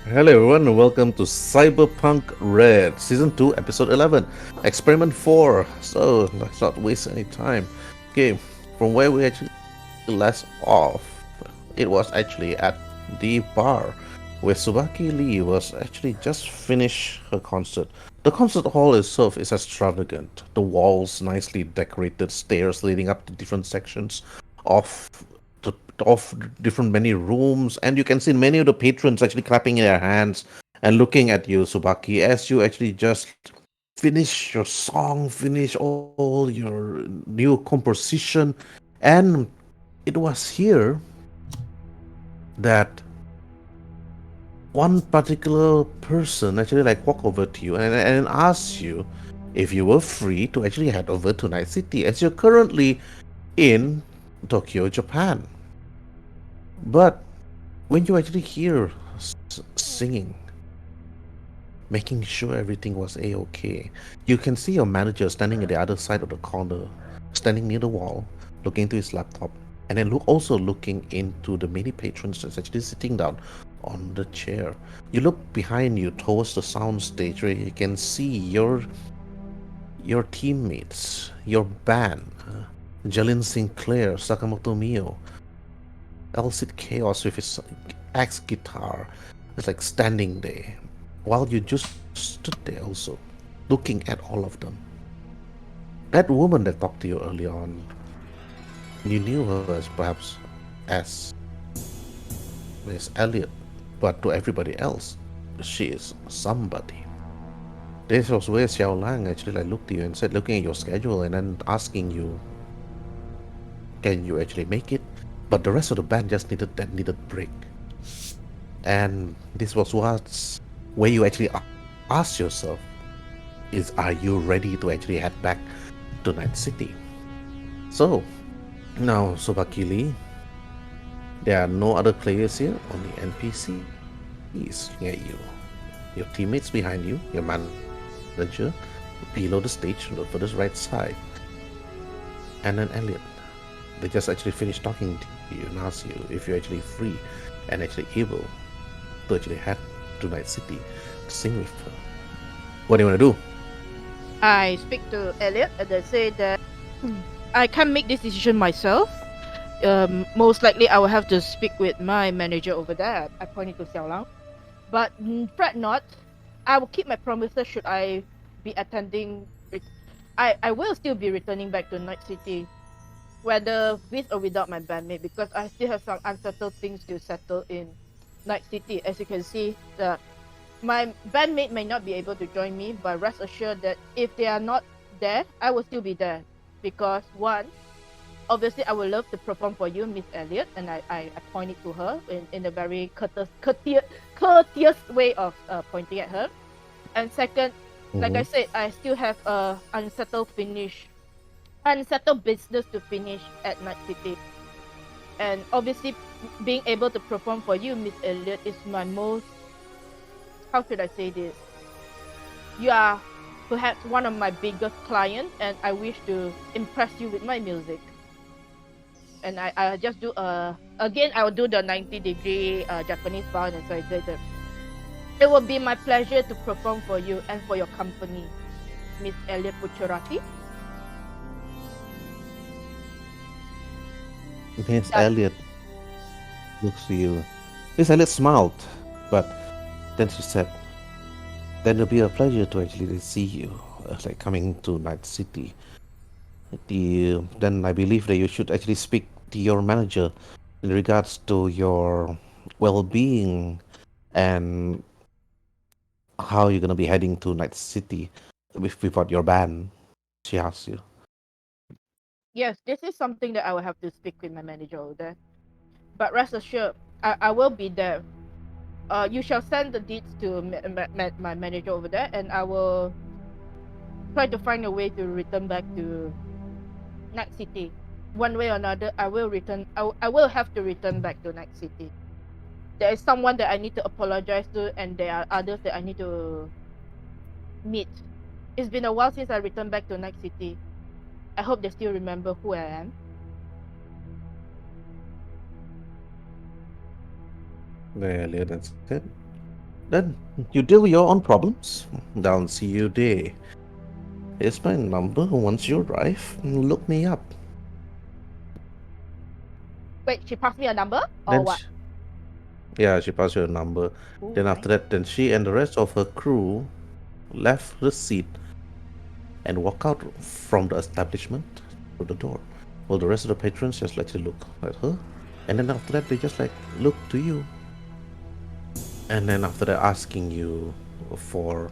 Hello everyone and welcome to Cyberpunk Red Season 2 Episode 11 Experiment 4. So let's not waste any time. Okay, from where we actually left off, it was actually at the bar where Subaki Lee was actually just finished her concert. The concert hall itself is extravagant. The walls nicely decorated, stairs leading up to different sections of the of different many rooms, and you can see many of the patrons actually clapping in their hands and looking at you, Subaki, as you actually just finish your song, finish all your new composition, and it was here that one particular person actually like walk over to you and ask you if you were free to actually head over to Night City as you're currently in Tokyo, Japan. But when you actually hear singing, making sure everything was a-okay, you can see your manager standing at the other side of the corner, standing near the wall, looking into his laptop, and then also looking into the many patrons that's actually sitting down on the chair. You look behind you towards the sound stage where you can see your teammates, your band, Jalen Sinclair, Sakamoto Mio, Elcid Chaos with his axe guitar, is like standing there, while you just stood there also, looking at all of them. That woman that talked to you early on, you knew her as perhaps as Miss Elliot, but to everybody else, she is somebody. This was where Xiao Lang actually like looked at you and said, looking at your schedule and then asking you, can you actually make it? But the rest of the band just needed break. And this was what's where you actually ask yourself is, are you ready to actually head back to Night City? So now, Sobakili, there are no other players here, only NPCs looking at you. Your teammates behind you, your manager below the stage on the furthest right side, and then Elliot. They just actually finished talking to you and asked you if you're actually free and actually able to actually head to Night City to sing with her. What do you want to do? I speak to Elliot and they say that I can't make this decision myself. Most likely I will have to speak with my manager over there. I pointed to Xiao Lang. But fret not, I will keep my promises should I be attending. I will still be returning back to Night City, whether with or without my bandmate, because I still have some unsettled things to settle in Night City. As you can see, my bandmate may not be able to join me, but rest assured that if they are not there, I will still be there. Because one, obviously, I would love to perform for you, Miss Elliot, and I pointed to her in a very courteous way of pointing at her. And second, like I Mm-hmm. said, I still have a unsettled business to finish at Night City. And obviously, being able to perform for you, Miss Elliot, is my most, how should I say this? You are perhaps one of my biggest clients, and I wish to impress you with my music. And I just do again I will do the 90-degree Japanese bow, and so I said that it will be my pleasure to perform for you and for your company, Miss Elliot Pucciarati. Miss That Elliot looks to you. Miss Elliot smiled, but then she said, then it'll be a pleasure to actually see you, like coming to Night City. Then I believe that you should actually speak to your manager in regards to your well-being and how you're gonna be heading to Night City without your band. She asks you. yes, this is something that I will have to speak with my manager over there. But rest assured, I will be there. You shall send the deeds to my manager over there, and I will try to find a way to return back to Night City. One way or another, I will return. I will have to return back to Night City. There is someone that I need to apologize to, and there are others that I need to meet. It's been a while since I returned back to Night City. I hope they still remember who I am. The Elliot then said. Then you deal with your own problems. Down see you there. Here's my number. Once you arrive, look me up. Wait, she passed me a number or Then, what? yeah, she passed you a number. Oh, Then nice. after that, then she and the rest of her crew left the seat and walk out from the establishment to the door. Well, the rest of the patrons just like to look at her, and then after that, they just like look to you, and then after that, asking you for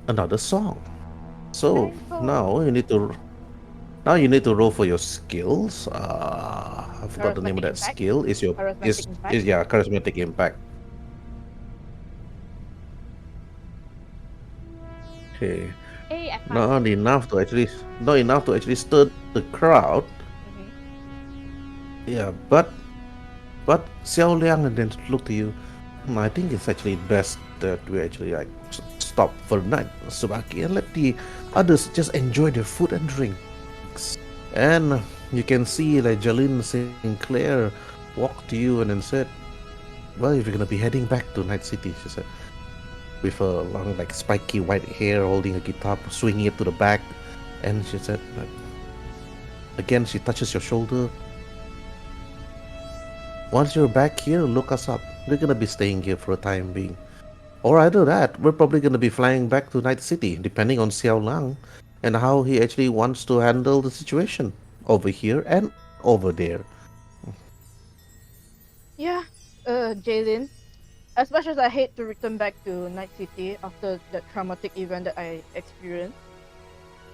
another song. So Thanks for now you need to roll for your skills. I forgot the name of charismatic that impact. skill. Is your Charismatic impact. is yeah, charismatic impact. Okay, Hey, I passed it. not enough to actually stir the crowd. Mm-hmm. Yeah, but Xiao Liang and then look to you. I think it's actually best that we actually like stop for the night, Subaki, and let the others just enjoy their food and drinks. And you can see like Jalin Sinclair walk to you and then said, "Well, if you're gonna be heading back to Night City," she said, with her long, like spiky white hair, holding a guitar, swinging it to the back, and she said, again, she touches your shoulder. Once you're back here, look us up. We're gonna be staying here for a time being. Or either that, we're probably gonna be flying back to Night City, depending on Xiao Lang and how he actually wants to handle the situation over here and over there. Yeah, Jalen. As much as I hate to return back to Night City after that traumatic event that I experienced,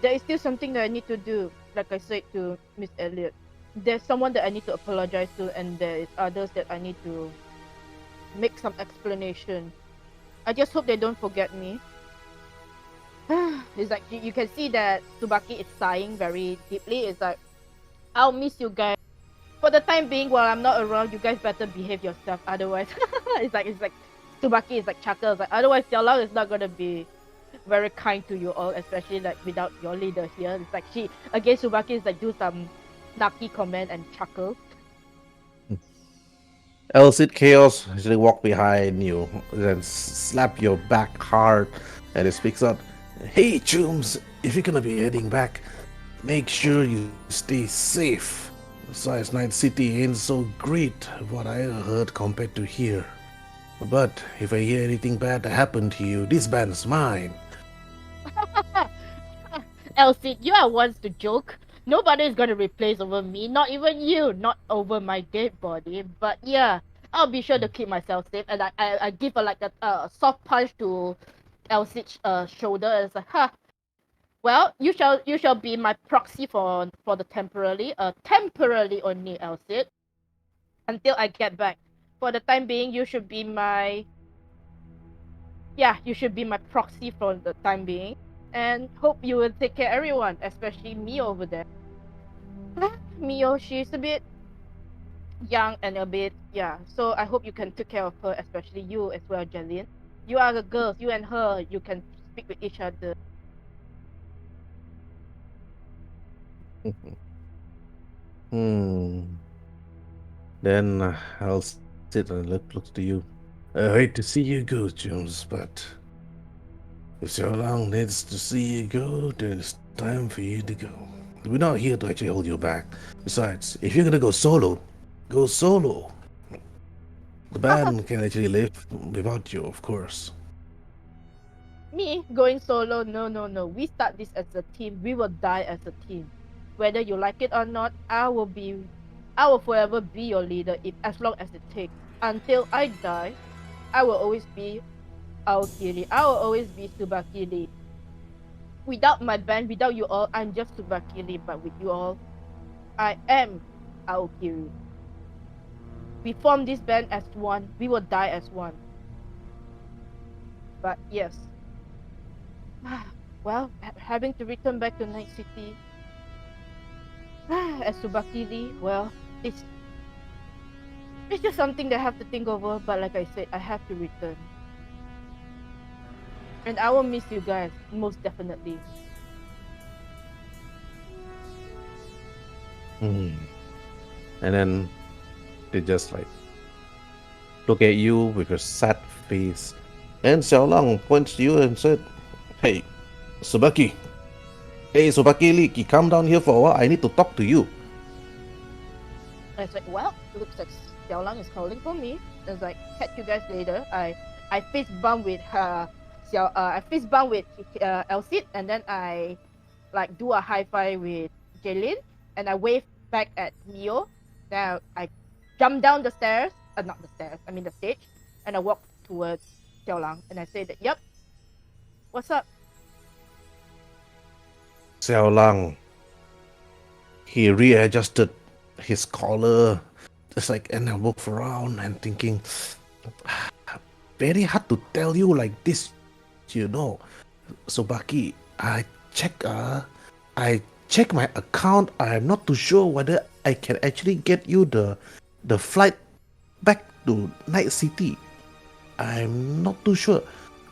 there is still something that I need to do. Like I said to Miss Elliot, there's someone that I need to apologize to, and there is others that I need to make some explanation. I just hope they don't forget me. It's like you can see that Tsubaki is sighing very deeply. It's like I'll miss you guys. For the time being, while I'm not around, you guys better behave yourself. Otherwise, it's like Tsubaki is like chuckles. Like otherwise, Xiaolao is not gonna be very kind to you all, especially like without your leader here. It's like she again Tsubaki is like do some snarky comment and chuckle. Elcid Chaos actually walk behind you, then slap your back hard, and it speaks out, "Hey, Chooms, if you're gonna be heading back, make sure you stay safe. Besides, Night City ain't so great, what I heard compared to here. But if I hear anything bad happen to you, this band's mine." Elsie, you are once to joke. Nobody is gonna replace over me, not even you, not over my dead body. But yeah, I'll be sure to keep myself safe. And I give a like a soft punch to Elsie's shoulder. And it's like, huh. Well, you shall be my proxy for the temporarily only, Elsie, until I get back. For the time being, you should be my proxy for the time being, and hope you will take care of everyone, especially me over there. Mio, she's a bit young and a bit, yeah. So I hope you can take care of her, especially you as well, Jalin. You are the girls. You and her, you can speak with each other. Hmm. Then I'll sit and look to you. I hate to see you go, Jones, but if so long needs to see you go, then it's time for you to go. We're not here to actually hold you back. Besides, if you're gonna go solo, go solo. The band can actually live without you, of course. Me going solo? No, no, no. We start this as a team. We will die as a team. Whether you like it or not, I will forever be your leader if as long as it takes. Until I die, I will always be Aokiri. I will always be Tsubakiri. Without my band, without you all, I'm just Tsubakiri. But with you all, I am Aokiri. We form this band as one. We will die as one. But yes, well, having to return back to Night City as Tsubakiri, well, it's it's just something that I have to think over. But like I said, I have to return, and I will miss you guys most definitely. Hmm. And then they just like look at you with a sad face. And Xiao Lang points to you and said, Hey, Subaki. Hey, Subaki Lee, come down here for a while. I need to talk to you. I was like, well, looks like Xiao Lang is calling for me. I was like, catch you guys later. I fist bump with I fist bump with Elsie, and then I like do a high five with Jaylin, and I wave back at Neo. Then I jump down the stairs, not the stairs, I mean the stage, and I walk towards Xiao Lang, and I say that, yep, what's up? Xiao Lang, he readjusted his collar. Just like, and I look around and thinking, very hard to tell you like this, you know. Sobaki, I check my account. I'm not too sure whether I can actually get you the flight back to Night City. I'm not too sure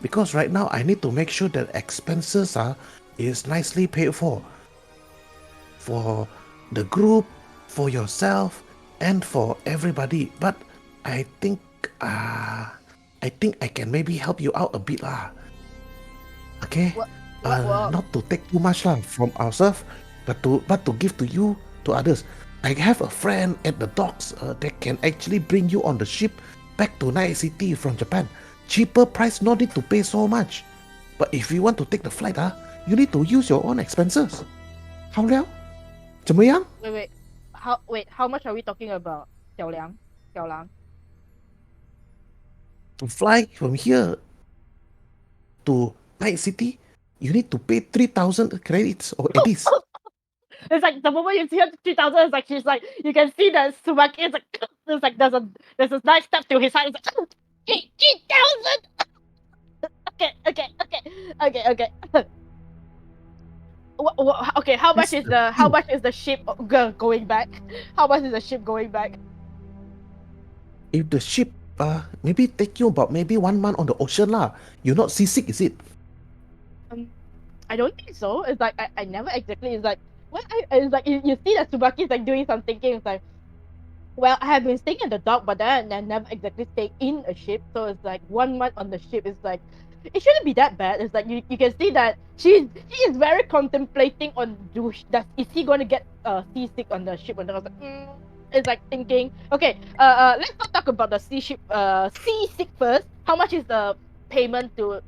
because right now I need to make sure that expenses is nicely paid for the group, for yourself, and for everybody. But I think I think I can maybe help you out a bit lah. Okay? What? Not to take too much lah from ourselves, but to give to you to others. I have a friend at the docks that can actually bring you on the ship back to Night City from Japan. Cheaper price, no need to pay so much. But if you want to take the flight, you need to use your own expenses. 好了？怎么样？ How much are we talking about? Xiao Lang. To fly from here to Night City, you need to pay 3,000 credits or eddies. It's like the moment you see her 3,000, it's like she's like, you can see that Subaki is like, it's like there's a nice step to his heart. It's like, 3,000. Okay. Okay, how much is the ship going back? How much is the ship going back? If the ship maybe take you about maybe 1 month on the ocean lah. You're not seasick, is it? I don't think so. It's like I never exactly. It's like it's like you see that Tsubaki is like doing some thinking. It's like, well, I have been staying in the dock, but then I never exactly stayed in a ship. So it's like 1 month on the ship. It's like it shouldn't be that bad. It's like you can see that she is very contemplating on is he going to get seasick on the ship? And I was like, it's like thinking, okay, let's not talk about the seasick first. How much is the payment to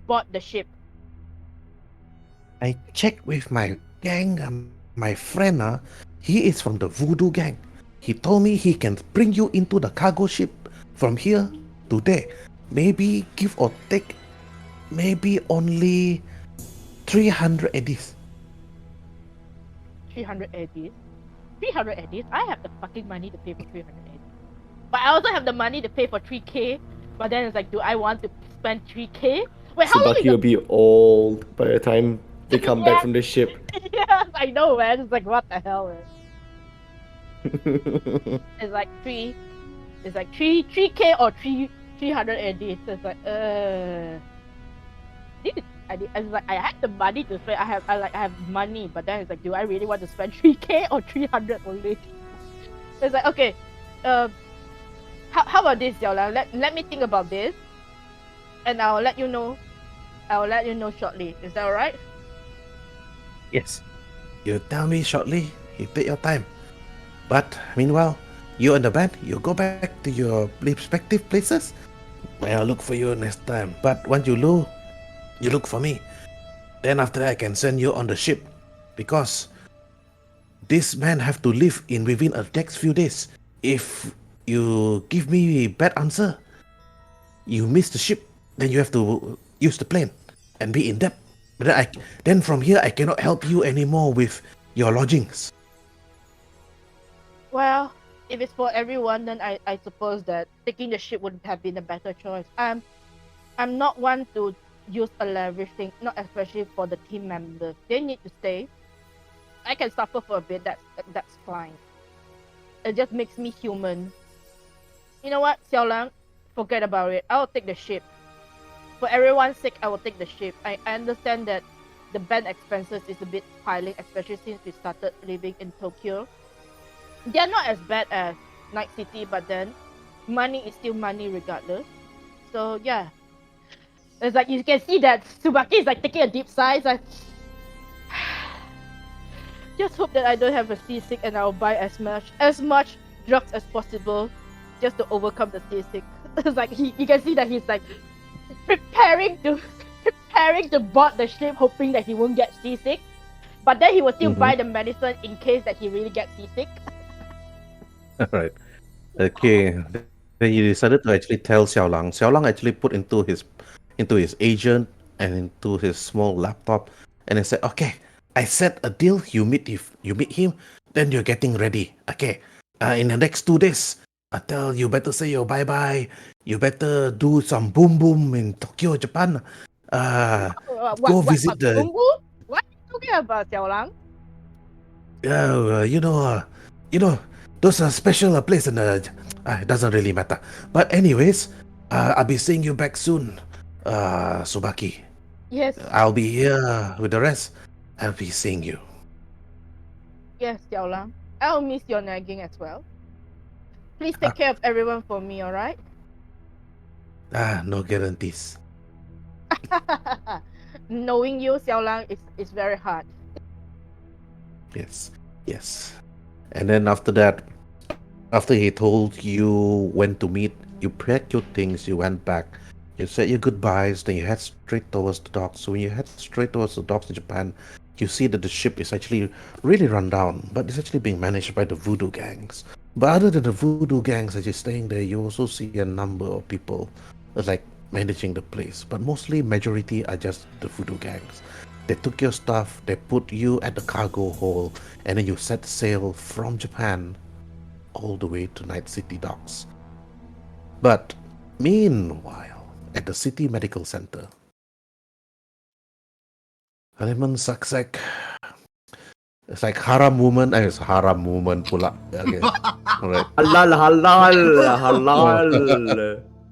board the ship? I checked with my gang, my friend, he is from the Voodoo gang. He told me he can bring you into the cargo ship from here to there. Maybe give or take, maybe only 300 eddies. 300 eddies? 300 eddies? I have the fucking money to pay for 300 eddies. But I also have the money to pay for 3k. But then it's like, do I want to spend 3k? Wait, how long Subaki will be old by the time they come back from the ship. Yes, I know, man. It's like, what the hell, man? It's like 3k or 300 eddies. It's like, I had the money to spend. I have money, but then it's like, do I really want to spend 3k or 300 only? It's like, okay, how about this, Xiao Lang? Let me think about this, and I'll let you know. Shortly. Is that alright? Yes. You tell me shortly. You take your time. But meanwhile, you and the band, you go back to your respective places. I'll look for you next time. But once you look for me. Then after that, I can send you on the ship. Because this man have to leave within the next few days. If you give me a bad answer, you miss the ship, then you have to use the plane and be in debt. But then from here, I cannot help you anymore with your lodgings. Well, if it's for everyone, then I suppose that taking the ship would have been a better choice. I'm not one to use a leverage thing, not especially for the team members. They need to stay. I can suffer for a bit. That's fine. It just makes me human. You know what, Xiao Lang? Forget about it. I'll take the ship. For everyone's sake, I will take the ship. I understand that the band expenses is a bit piling, especially since we started living in Tokyo. They're not as bad as Night City, but then money is still money regardless. So yeah, it's like you can see that Tsubaki is like taking a deep sigh. It's like, just hope that I don't have a seasick, and I'll buy as much drugs as possible, just to overcome the seasick. It's like you can see that he's like preparing to board the ship, hoping that he won't get seasick. But then he will still buy the medicine in case that he really gets seasick. Alright. Okay. Then he decided to actually tell Xiao Lang. Xiao Lang actually put into his agent and into his small laptop, and he said, "Okay, I set a deal. You meet him, then you're getting ready. Okay. In the next 2 days, I tell you better say your bye bye. You better do some boom boom in Tokyo, Japan. Go visit the Bungu? What are you talking about, Xiao Lang? those are special place and it doesn't really matter. But anyways, I'll be seeing you back soon, Tsubaki. Yes, I'll be here with the rest. I'll be seeing you." yes, Xiao Lang. I'll miss your nagging as well. Please take care of everyone for me, alright? No guarantees. Knowing you, Xiao Lang, is very hard. Yes. And then after that, after he told you when to meet, you packed your things, you went back, you said your goodbyes, then you head straight towards the docks. So when you head straight towards the docks in Japan, you see that the ship is actually really run down, but it's actually being managed by the voodoo gangs. But other than the voodoo gangs actually staying there, you also see a number of people like managing the place. But mostly majority are just the voodoo gangs. They took your stuff, they put you at the cargo hold, and then you set sail from Japan all the way to Night City docks. But meanwhile, at the City Medical Center, Halimon Saksek, it's like haram woman, it's haram woman pula. Okay. Alright. Halal.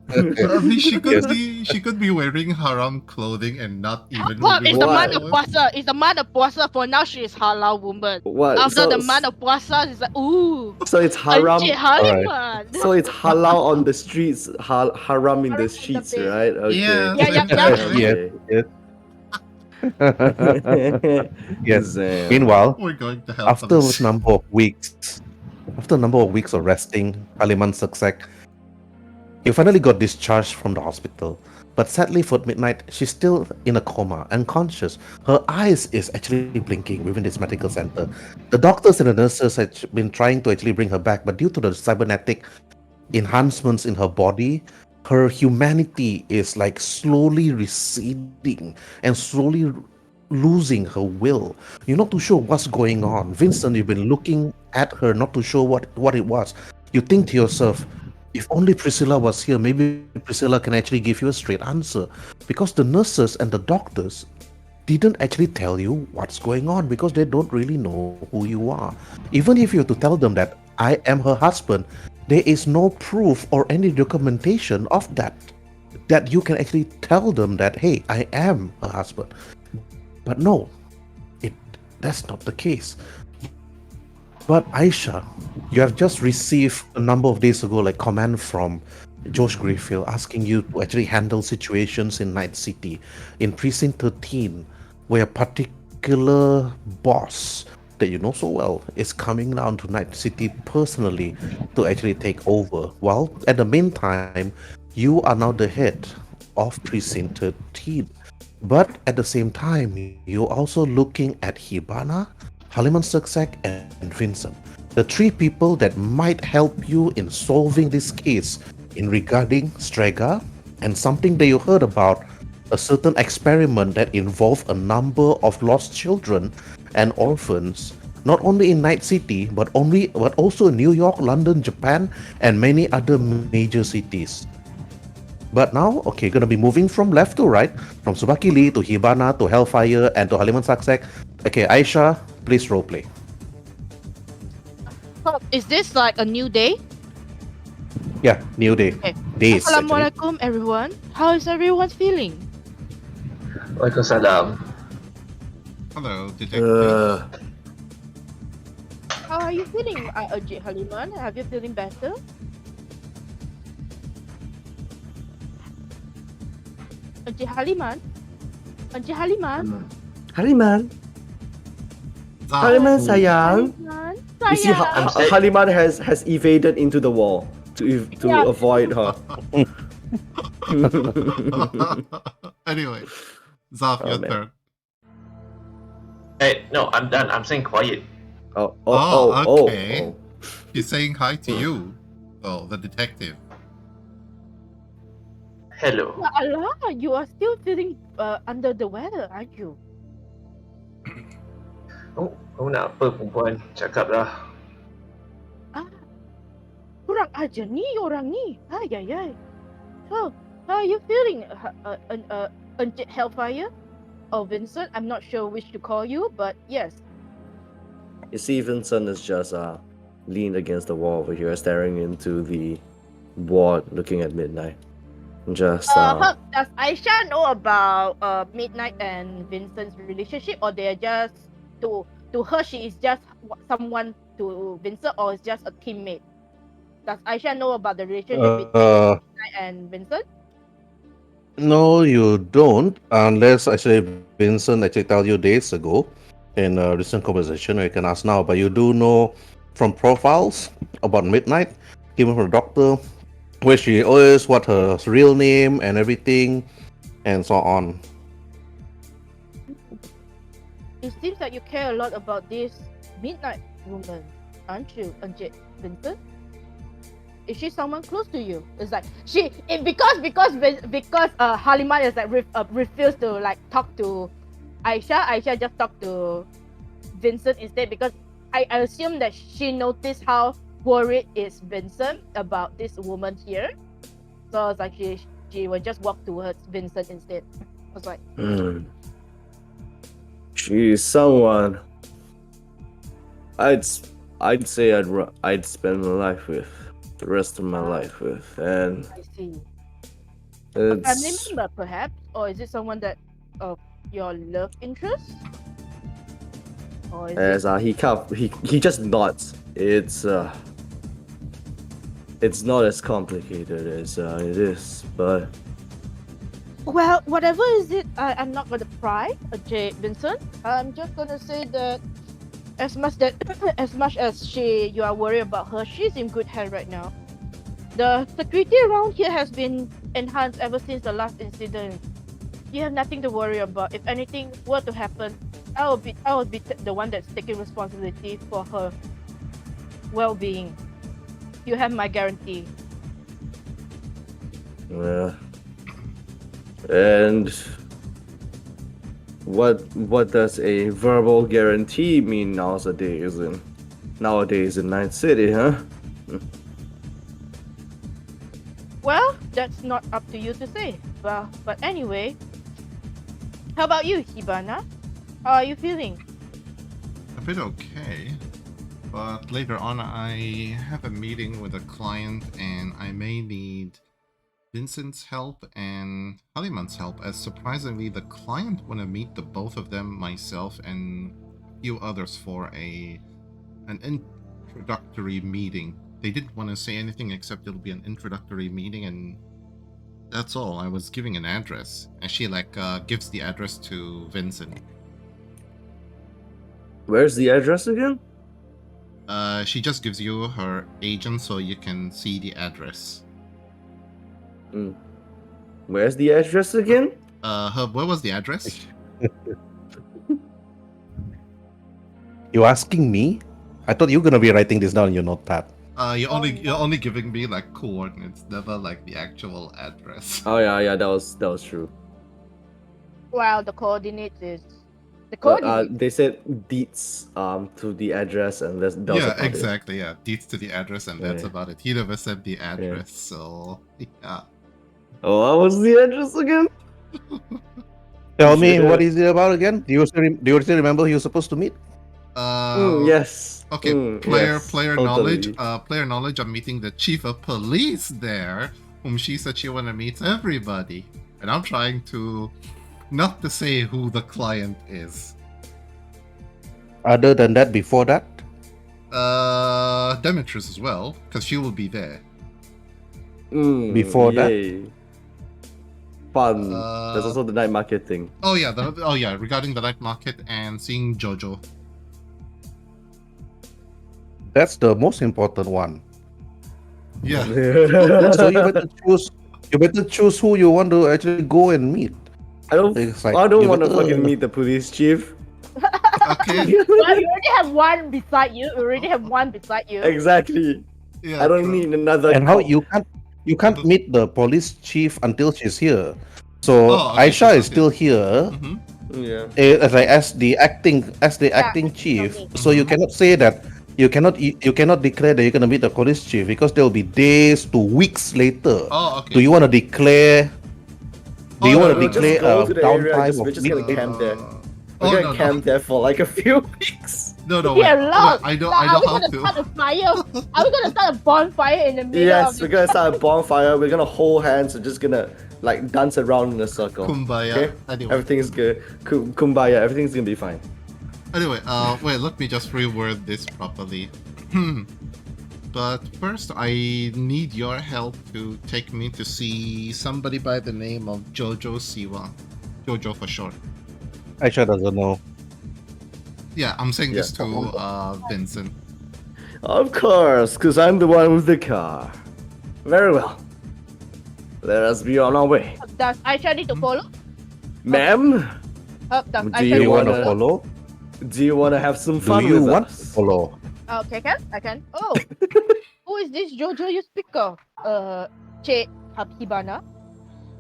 I mean, she could Yes. be wearing haram clothing and not even. Well, it's the What? month of puasa. It's the month of puasa. For now, she is halal woman. What? After the month of puasa, it's like, ooh, So it's haram. Encik Haliman. So it's halal on the streets, haram in the Haram in the sheets, bed. right? Okay. Yeah. Yeah. Yes. Damn. Meanwhile, We're going to hell. after a number of weeks of resting, Haliman Saksek, you finally got discharged from the hospital. But sadly for midnight, she's still in a coma, unconscious. Her eyes is actually blinking within this medical center. The doctors and the nurses had been trying to actually bring her back, but due to the cybernetic enhancements in her body, her humanity is like slowly receding and slowly losing her will. You're not too sure what's going on. Vincent, you've been looking at her, not too sure what it was. You think to yourself, if only Priscilla was here, maybe Priscilla can actually give you a straight answer. Because the nurses and the doctors didn't actually tell you what's going on because they don't really know who you are. Even if you have to tell them that I am her husband, there is no proof or any documentation of that you can actually tell them that, hey, I am her husband. But no, that's not the case. But Aisha, you have just received a number of days ago like command from Josh Grayfield asking you to actually handle situations in Night City, in Precinct 13, where a particular boss that you know so well is coming down to Night City personally to actually take over. Well, at the meantime, you are now the head of Precinct 13. But at the same time, you're also looking at Hibana, Haliman Saksek, and Vincent. The three people that might help you in solving this case in regarding Strega and something that you heard about, a certain experiment that involved a number of lost children and orphans, not only in Night City, but also in New York, London, Japan, and many other major cities. But now, okay, gonna be moving from left to right, from Tsubaki Lee to Hibana to Hellfire and to Haliman Saksek. Okay, Aisha, please roleplay. Is this like a new day? Yeah, new day. Okay. Days, actually. Assalamualaikum, everyone. How is everyone feeling? Waalaikumsalam. Hello, detective. How are you feeling, Ajit Haliman? Have you feeling better? Encik Haliman. Encik Haliman. Haliman, Zaf, Haliman sayang. Haliman. You see, Sayang. Haliman has evaded into the wall to Yeah. avoid her. anyway, Zaf, Oh, your man. turn. Hey, no, I'm done. I'm saying quiet. Okay. He's saying hi to you. Oh, the detective. Hello. Ya Allah, you are still feeling under the weather, aren't you? Oh, kau nak apa perempuan? Cakap lah. Ah, kurang ajar ni orang ni. Ay, ay, ay. So, how are you feeling, Encik Hellfire? Or Vincent? I'm not sure which to call you, but yes. You see, Vincent is just leaned against the wall over here, staring into the ward, looking at Midnight. Just Does Aisha know about Midnight and Vincent's relationship, or they're just to her she is just someone to Vincent, or is just a teammate? Does Aisha know about the relationship between Midnight and Vincent? No, you don't, unless actually Vincent actually tell you days ago in a recent conversation. You can ask now, but you do know from profiles about Midnight, even from the doctor, where she is, what her real name and everything, and so on. It seems like you care a lot about this Midnight woman, aren't you, Vincent? Is she someone close to you? It's like because Haliman is like refused to like talk to Aisha. Aisha just talked to Vincent instead, because I assume that she noticed how worried is Vincent about this woman here. So it's like she would just walk towards Vincent instead. I was like, she's someone I'd say I'd spend my life with, the rest of my life with, and I see. A family it's member, perhaps, or is it someone that of your love interest? Or is as he just nods. It's not as complicated as it is, but Well, whatever is it, I'm not gonna pry, Vincent. I'm just gonna say that as much as you are worried about her, she's in good hands right now. The security around here has been enhanced ever since the last incident. You have nothing to worry about. If anything were to happen, I will be the one that's taking responsibility for her well-being. You have my guarantee. and what does a verbal guarantee mean nowadays in Night City, huh? Well, that's not up to you to say. Well, but anyway, how about you, Hibana? How are you feeling? A bit okay. But later on, I have a meeting with a client and I may need Vincent's help and Haliman's help, as surprisingly the client want to meet the both of them, myself and a few others, for an introductory meeting. They didn't want to say anything except it'll be an introductory meeting, and that's all. I was giving an address and she gives the address to Vincent. Where's the address again? She just gives you her agent so you can see the address. Where's the address again? Herb, where was the address? You asking me? I thought you were gonna be writing this down in your notepad. You're only giving me like coordinates, never like the actual address. Oh yeah, that was true. Well, the coordinates is the But, coordinates. they said deets to the address, and that was Yeah, about it. exactly. Yeah, deeds to the address, and that's Yeah. about it. He never said the address, so yeah. Oh, what was the address again? Tell me, Sure. what is it about again? Do you still remember who you're supposed to meet? Yes. Okay, player totally. knowledge. Player knowledge. I'm meeting the chief of police there, whom she said she wanna meet everybody, and I'm trying to not to say who the client is. Other than that, before that? Demetrius as well, because she will be there. Before that? yay. fun. There's also the night market thing. Oh yeah, regarding the night market and seeing Jojo. That's the most important one. Yeah. So you better choose. You better choose who you want to actually go and meet. I don't It's like, want to you better- fucking meet the police chief. Okay. Well, you already have one beside you. Exactly. Yeah. I don't true. need another. And how cop. you can't meet the police chief until she's here. So Oh, okay, Aisha she's is still here Mhm. Yeah. as the acting chief. okay. So you cannot say that you cannot declare that you're gonna meet the police chief because there will be days to weeks later. Oh, okay. Do you want to declare? Do you Oh, want no, to no, just declare go a to the area, downtime we're of just gonna camp there. We're Oh, gonna no, camp there for like a few weeks. no, Yeah, look. I know Are we how gonna to. start a fire? Are we gonna start a bonfire in the middle Yes, of we're gonna start a bonfire. We're gonna hold hands. We're just gonna like dance around in a circle. Kumbaya. Okay? Anyway, Everything's good. Kumbaya. Everything's gonna be fine. Anyway, wait, let me just reword this properly. But first, I need your help to take me to see somebody by the name of Jojo Siwa. Jojo for short. Aisha doesn't know. Yeah, I'm saying this to Yeah. Vincent. Of course, because I'm the one with the car. Very well. Let us be on our way. Does Aisha need to follow? Ma'am, Does Do Aisha Do you you need to want to wanna- follow? do you want to have some Do fun you with want to us? follow? Okay, I can. Oh, who is this Jojo you speak of? Cik Hibana.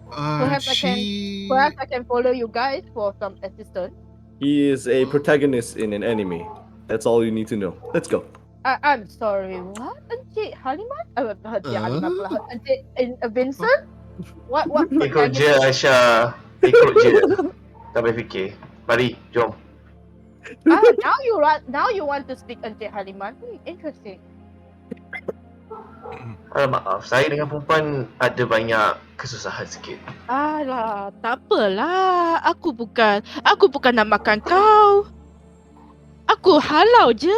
Perhaps She... I can follow you guys for some assistance. He is a protagonist in an anime. That's all you need to know. Let's go. I'm sorry. What? Encik Haliman? Encik Haliman pula. Encik Vincent? What? Ikut je Aisyah. Ikut je. Tak payah fikir. Mari, jom. Now you want to speak Encik Haliman? Interesting. Maaf, saya dengan perempuan ada banyak kesusahan sikit. Alah, tak apalah. Aku bukan nak makan kau. Aku halau je.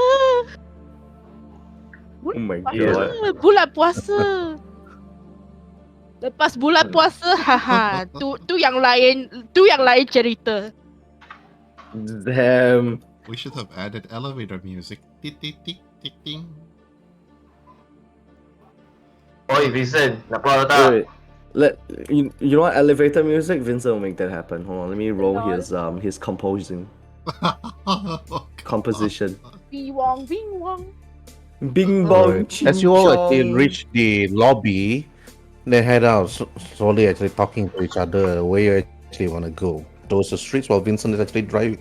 Oh my Yeah. god. Bulan puasa. Lepas bulan puasa, haha. Tu yang lain cerita. Damn. We should have added elevator music. Tick, tick, tick, tick, ting. Oi, Vincent, nak keluar tak? Wait. You know what? Elevator music. Vincent will make that happen. Hold on. Let me roll his composition. Bing wong. Bing bong. Alright. As you all actually reach the lobby, they head out slowly, actually talking to each other where you actually want to go. Towards the streets while Vincent is actually driving.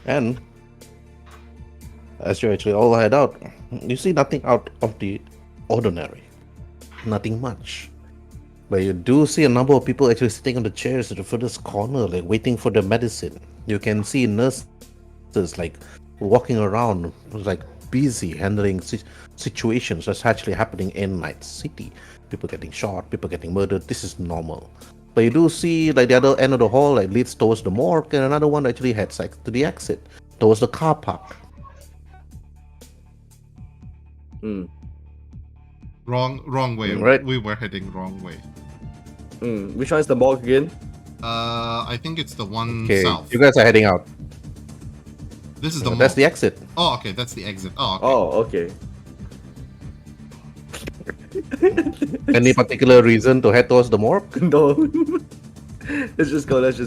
And as you actually all head out, you see nothing out of the ordinary. Nothing much. But you do see a number of people actually sitting on the chairs at the furthest corner, like waiting for their medicine. You can see nurses like walking around, like busy handling situations that's actually happening in Night City. People getting shot, people getting murdered. This is normal. But you do see like the other end of the hall like leads towards the morgue, and another one actually heads like to the exit towards the car park. Wrong way. Right. We were heading wrong way. Which one is the morgue again? I think it's the one Okay, south. you guys are heading out. This is the That's the mall. exit. Oh, okay, that's the exit. Oh, okay. Oh, okay. Any particular reason to head towards the morgue? No. Let's just go. It's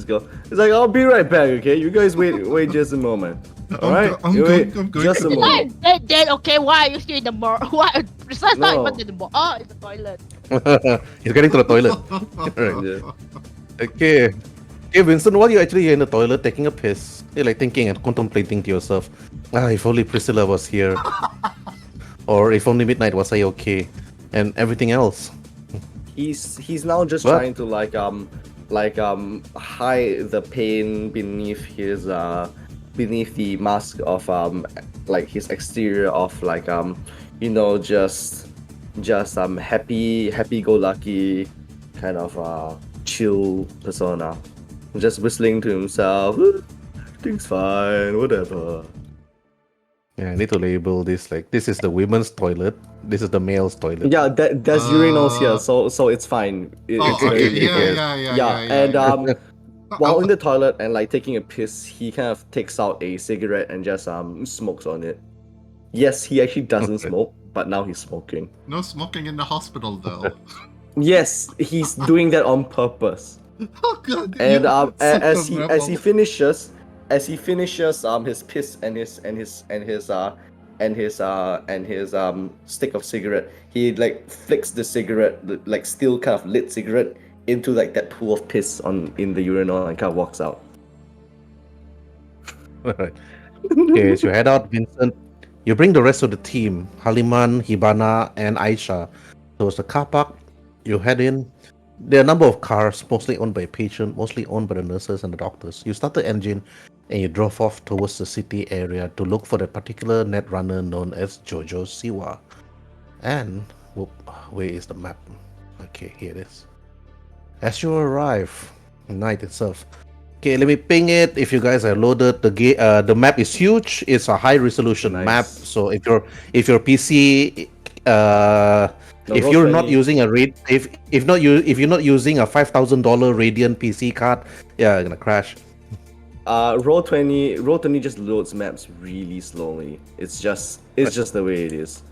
like I'll be right back. Okay, you guys wait just a moment. All right, I'm You going. wait I'm going. just a moment. Then okay, why are you still in the mall? Why? Besides not No. even in the mall. Oh, it's the toilet. He's getting to the toilet. Yeah. Okay. Okay, Vincent, while you're actually in the toilet taking a piss, you're like thinking and contemplating to yourself, if only Priscilla was here. Or if only Midnight was okay. And everything else. He's now just What? trying to hide the pain beneath his beneath the mask of like his exterior of just happy go lucky kind of chill persona, just whistling to himself. Everything's fine, whatever. Yeah, I need to label this like this is the women's toilet. This is the male's toilet. Yeah, there's urinals here, Uh, so it's fine. Oh, It's okay. very Yeah, clear. yeah, yeah, Yeah, yeah, and yeah. No, while in the toilet and like taking a piss, he kind of takes out a cigarette and just smokes on it. Yes, he actually doesn't Okay. smoke, but now he's smoking. no smoking in the hospital though. Yes, he's doing that on purpose. Oh god. And you such a as he rebel. finishes his piss and his stick of cigarette, he like flicks the cigarette, like still kind of lit cigarette, into like that pool of piss in the urinal and kind of walks out. Alright. Okay, so you head out, Vincent. You bring the rest of the team, Haliman, Hibana, and Aisha, towards the car park. You head in. There are a number of cars, mostly owned by patients, mostly owned by the nurses and the doctors. You start the engine and you drove off towards the city area to look for the particular net runner known as Jojo Siwa. And whoop, where is the map? Okay, here it is. As you arrive, night itself. Okay, let me ping it. If you guys are loaded, the map is huge. It's a high resolution Nice. map. So if your PC, if Roll you're not 20. using a if you're not using a $5,000 Radeon PC card, yeah, it's gonna crash. Roll20 just loads maps really slowly. It's just the way it is.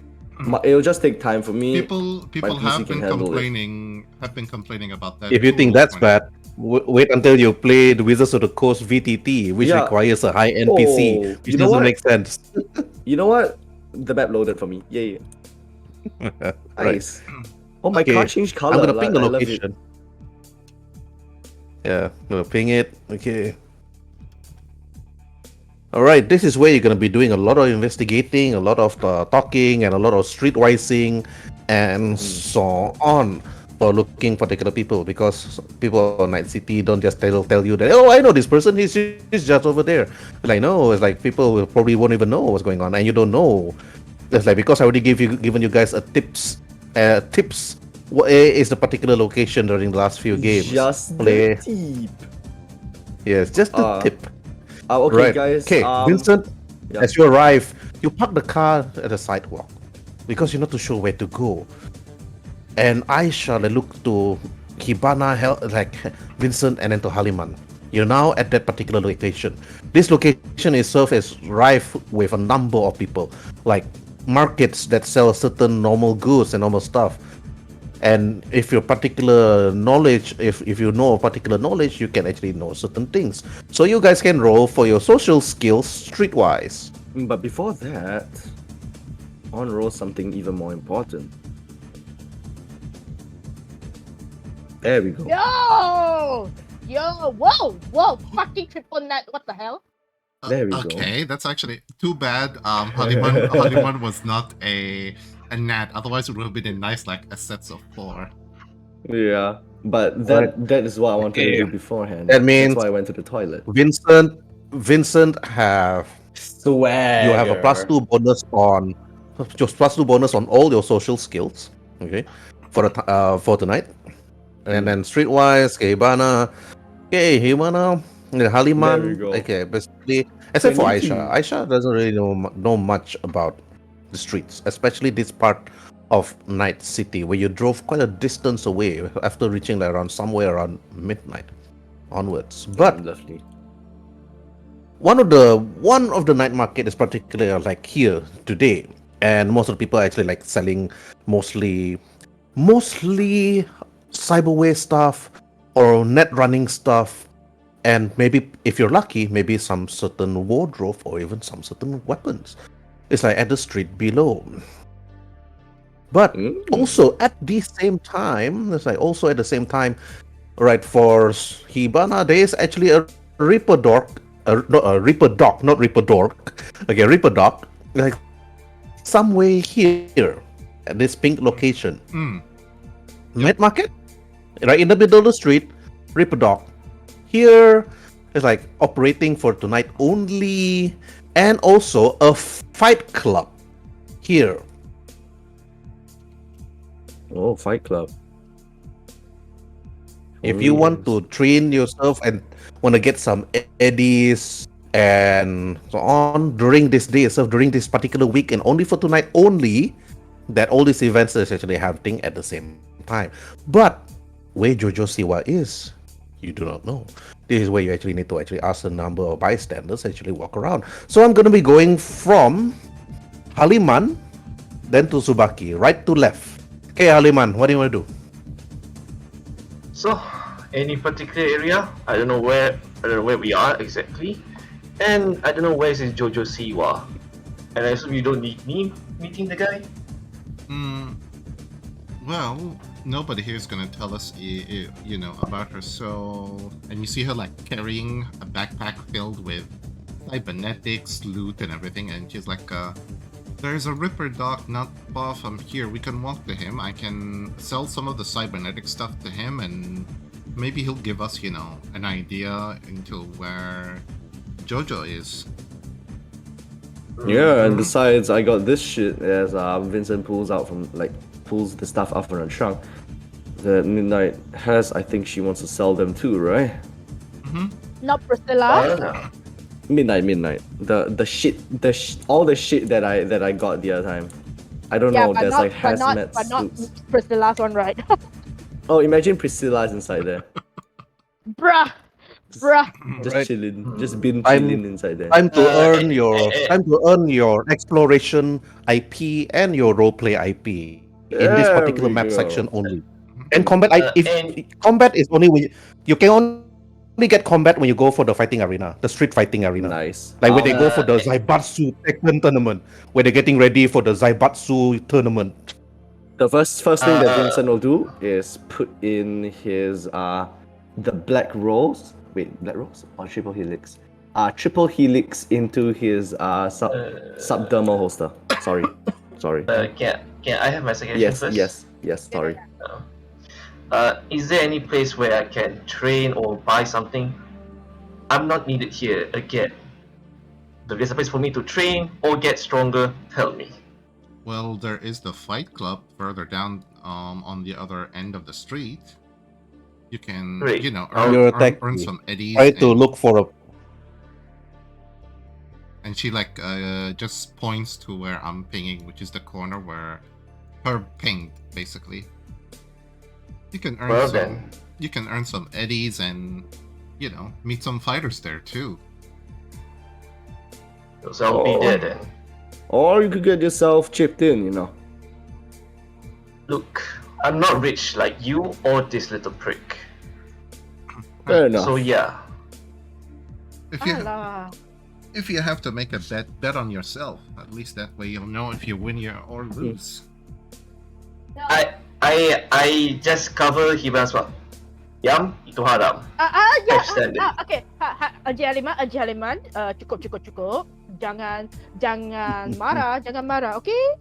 It'll just take time for me. People PC have can been handle it. complaining about that. If you too, think that's when- bad, wait until you play the Wizards of the Coast VTT, which Yeah. requires a high-end Oh, PC, which you know doesn't what? make sense. You know what? The map loaded for me. Yay. Right. Nice. Oh, my Okay, car changed color. I'm gonna ping the I love it. location. Yeah, I'm gonna ping it. Okay. Alright, this is where you're gonna be doing a lot of investigating, a lot of talking, and a lot of streetwising, and so on for looking for particular people, because people on Night City don't just tell you that, oh, I know this person, he's just over there. Like, no, it's like people will probably won't even know what's going on, and you don't know. It's like, because I already given you guys a tips. What is the particular location during the last few games? Just Play. the tip. Yes, just the tip. Okay, Right. guys. Okay, Vincent, yeah. as you arrive, you park the car at the sidewalk because you're not too sure where to go. And Aisha, they look to Hibana, like Vincent, and then to Haliman. You're now at that particular location. This location is served as rife with a number of people, like markets that sell certain normal goods and normal stuff. And if your particular knowledge, if you know particular knowledge, you can actually know certain things. So you guys can roll for your social skills streetwise. But before that, I want to roll something even more important. There we go. Yo, whoa, fucking triple net, what the hell? There we go. Okay, that's actually too bad. Haliman was not a nat. Otherwise, it would have been a nice like a sets of 4. Yeah, but that is what I wanted to do beforehand. That means- that's why I went to the toilet. Vincent have Swag. you have a +2 bonus on just +2 bonus on all your social skills. Okay, for tonight. And then streetwise, Hibana, Haliman, There we go. okay, basically, except for 22. Aisha. Aisha doesn't really know much about the streets, especially this part of Night City, where you drove quite a distance away after reaching like around somewhere around midnight onwards. But Lovely. one of the night market is particularly like here today, and most of the people are actually like selling mostly cyberware stuff or net running stuff, and maybe if you're lucky, maybe some certain wardrobe or even some certain weapons. It's like at the street below. But also at the same time, right, for Hibana, there is actually a Reaper Dork, not Reaper Dork. Okay, Reaper Dork, like somewhere here at this pink location. Night market, right in the middle of the street, Reaper Dork. Here is like operating for tonight only, and also a fight club here. Oh, Fight Club. If you want to train yourself and want to get some eddies and so on during this day itself, during this particular week, and only for tonight only, that all these events is actually happening at the same time. But where Jojo Siwa is, you do not know. This is where you actually need to actually ask a number of bystanders actually walk around. So I'm going to be going from Haliman, then to Subaki, right to left. Okay, Haliman, what do you want to do? So, any particular area? I don't know where we are exactly, and I don't know where is Jojo Siwa. And I assume you don't need me meeting the guy. Well, nobody here is gonna tell us, about her. So, and you see her like carrying a backpack filled with cybernetics, loot, and everything, and she's like, "There's a Ripper dock not far from here. We can walk to him. I can sell some of the cybernetic stuff to him, and maybe he'll give us, an idea into where Jojo is." Yeah, and besides, I got this shit as Vincent pulls the stuff out from the trunk. That Midnight has, I think she wants to sell them too, right? Not Priscilla. Midnight. All the shit that I got the other time. I don't know. There's like hazmat but not suits. Priscilla's one, right? Oh, imagine Priscilla's inside there, Bruh. just Right. chilling, just been I'm- chilling inside there. Time to Uh, earn your exploration IP and your roleplay IP in this There particular we map go. section only. And combat, and- combat is only when you can only get combat when you go for the fighting arena, the street fighting arena. Nice. Like when they go for the Uh, Zaibatsu Tekken tournament, where they're getting ready for the Zaibatsu tournament. The first thing that Uh, Vincent will do is put in his the black rolls. Wait, black rolls or triple helix? Triple helix into his subdermal holster. Sorry. Can I have my suggestion first? Yes. Sorry. Is there any place where I can train or buy something? I'm not needed here again. If there's a place for me to train or get stronger, tell me. Well, there is the Fight Club further down on the other end of the street. You can, Great. You're earn some eddies. Try to and- look for a And she just points to where I'm pinging, which is the corner where her pinged, basically. You can earn Well some. then. You can earn some eddies and meet some fighters there too. So I'll be there then. Or you could get yourself chipped in. Look, I'm not rich like you or this little prick. Fair enough. So yeah. Alah. If you have to make a bet on yourself. At least that way you'll know if you win or lose. I just cover Hiban's what? Yam, itu haram. Extended. Okay. Encik Haliman, cukup. Jangan marah, jangan marah, okay?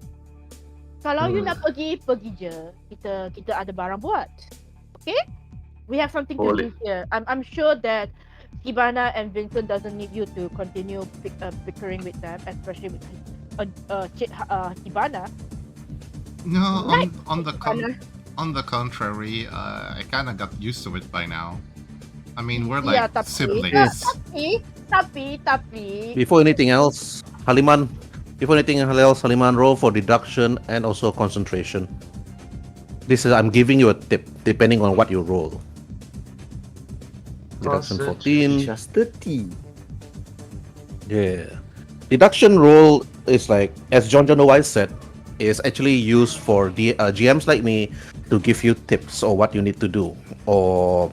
Kalau you nak pergi je. Kita ada barang buat. Okay? We have something to do Boleh. here. I'm sure that Hibana and Vincent doesn't need you to continue bickering with them, especially with Cik Hibana. No, Right. on the Hibana. on the contrary, I kind of got used to it by now. I mean, we're Yeah, like tapi- siblings. Tapi Before anything else, Haliman, roll for deduction and also concentration. I'm giving you a tip depending on what you roll. Deduction 14. Just 30. Yeah. Deduction roll is like, as John Wise said, is actually used for GMs like me to give you tips or what you need to do, or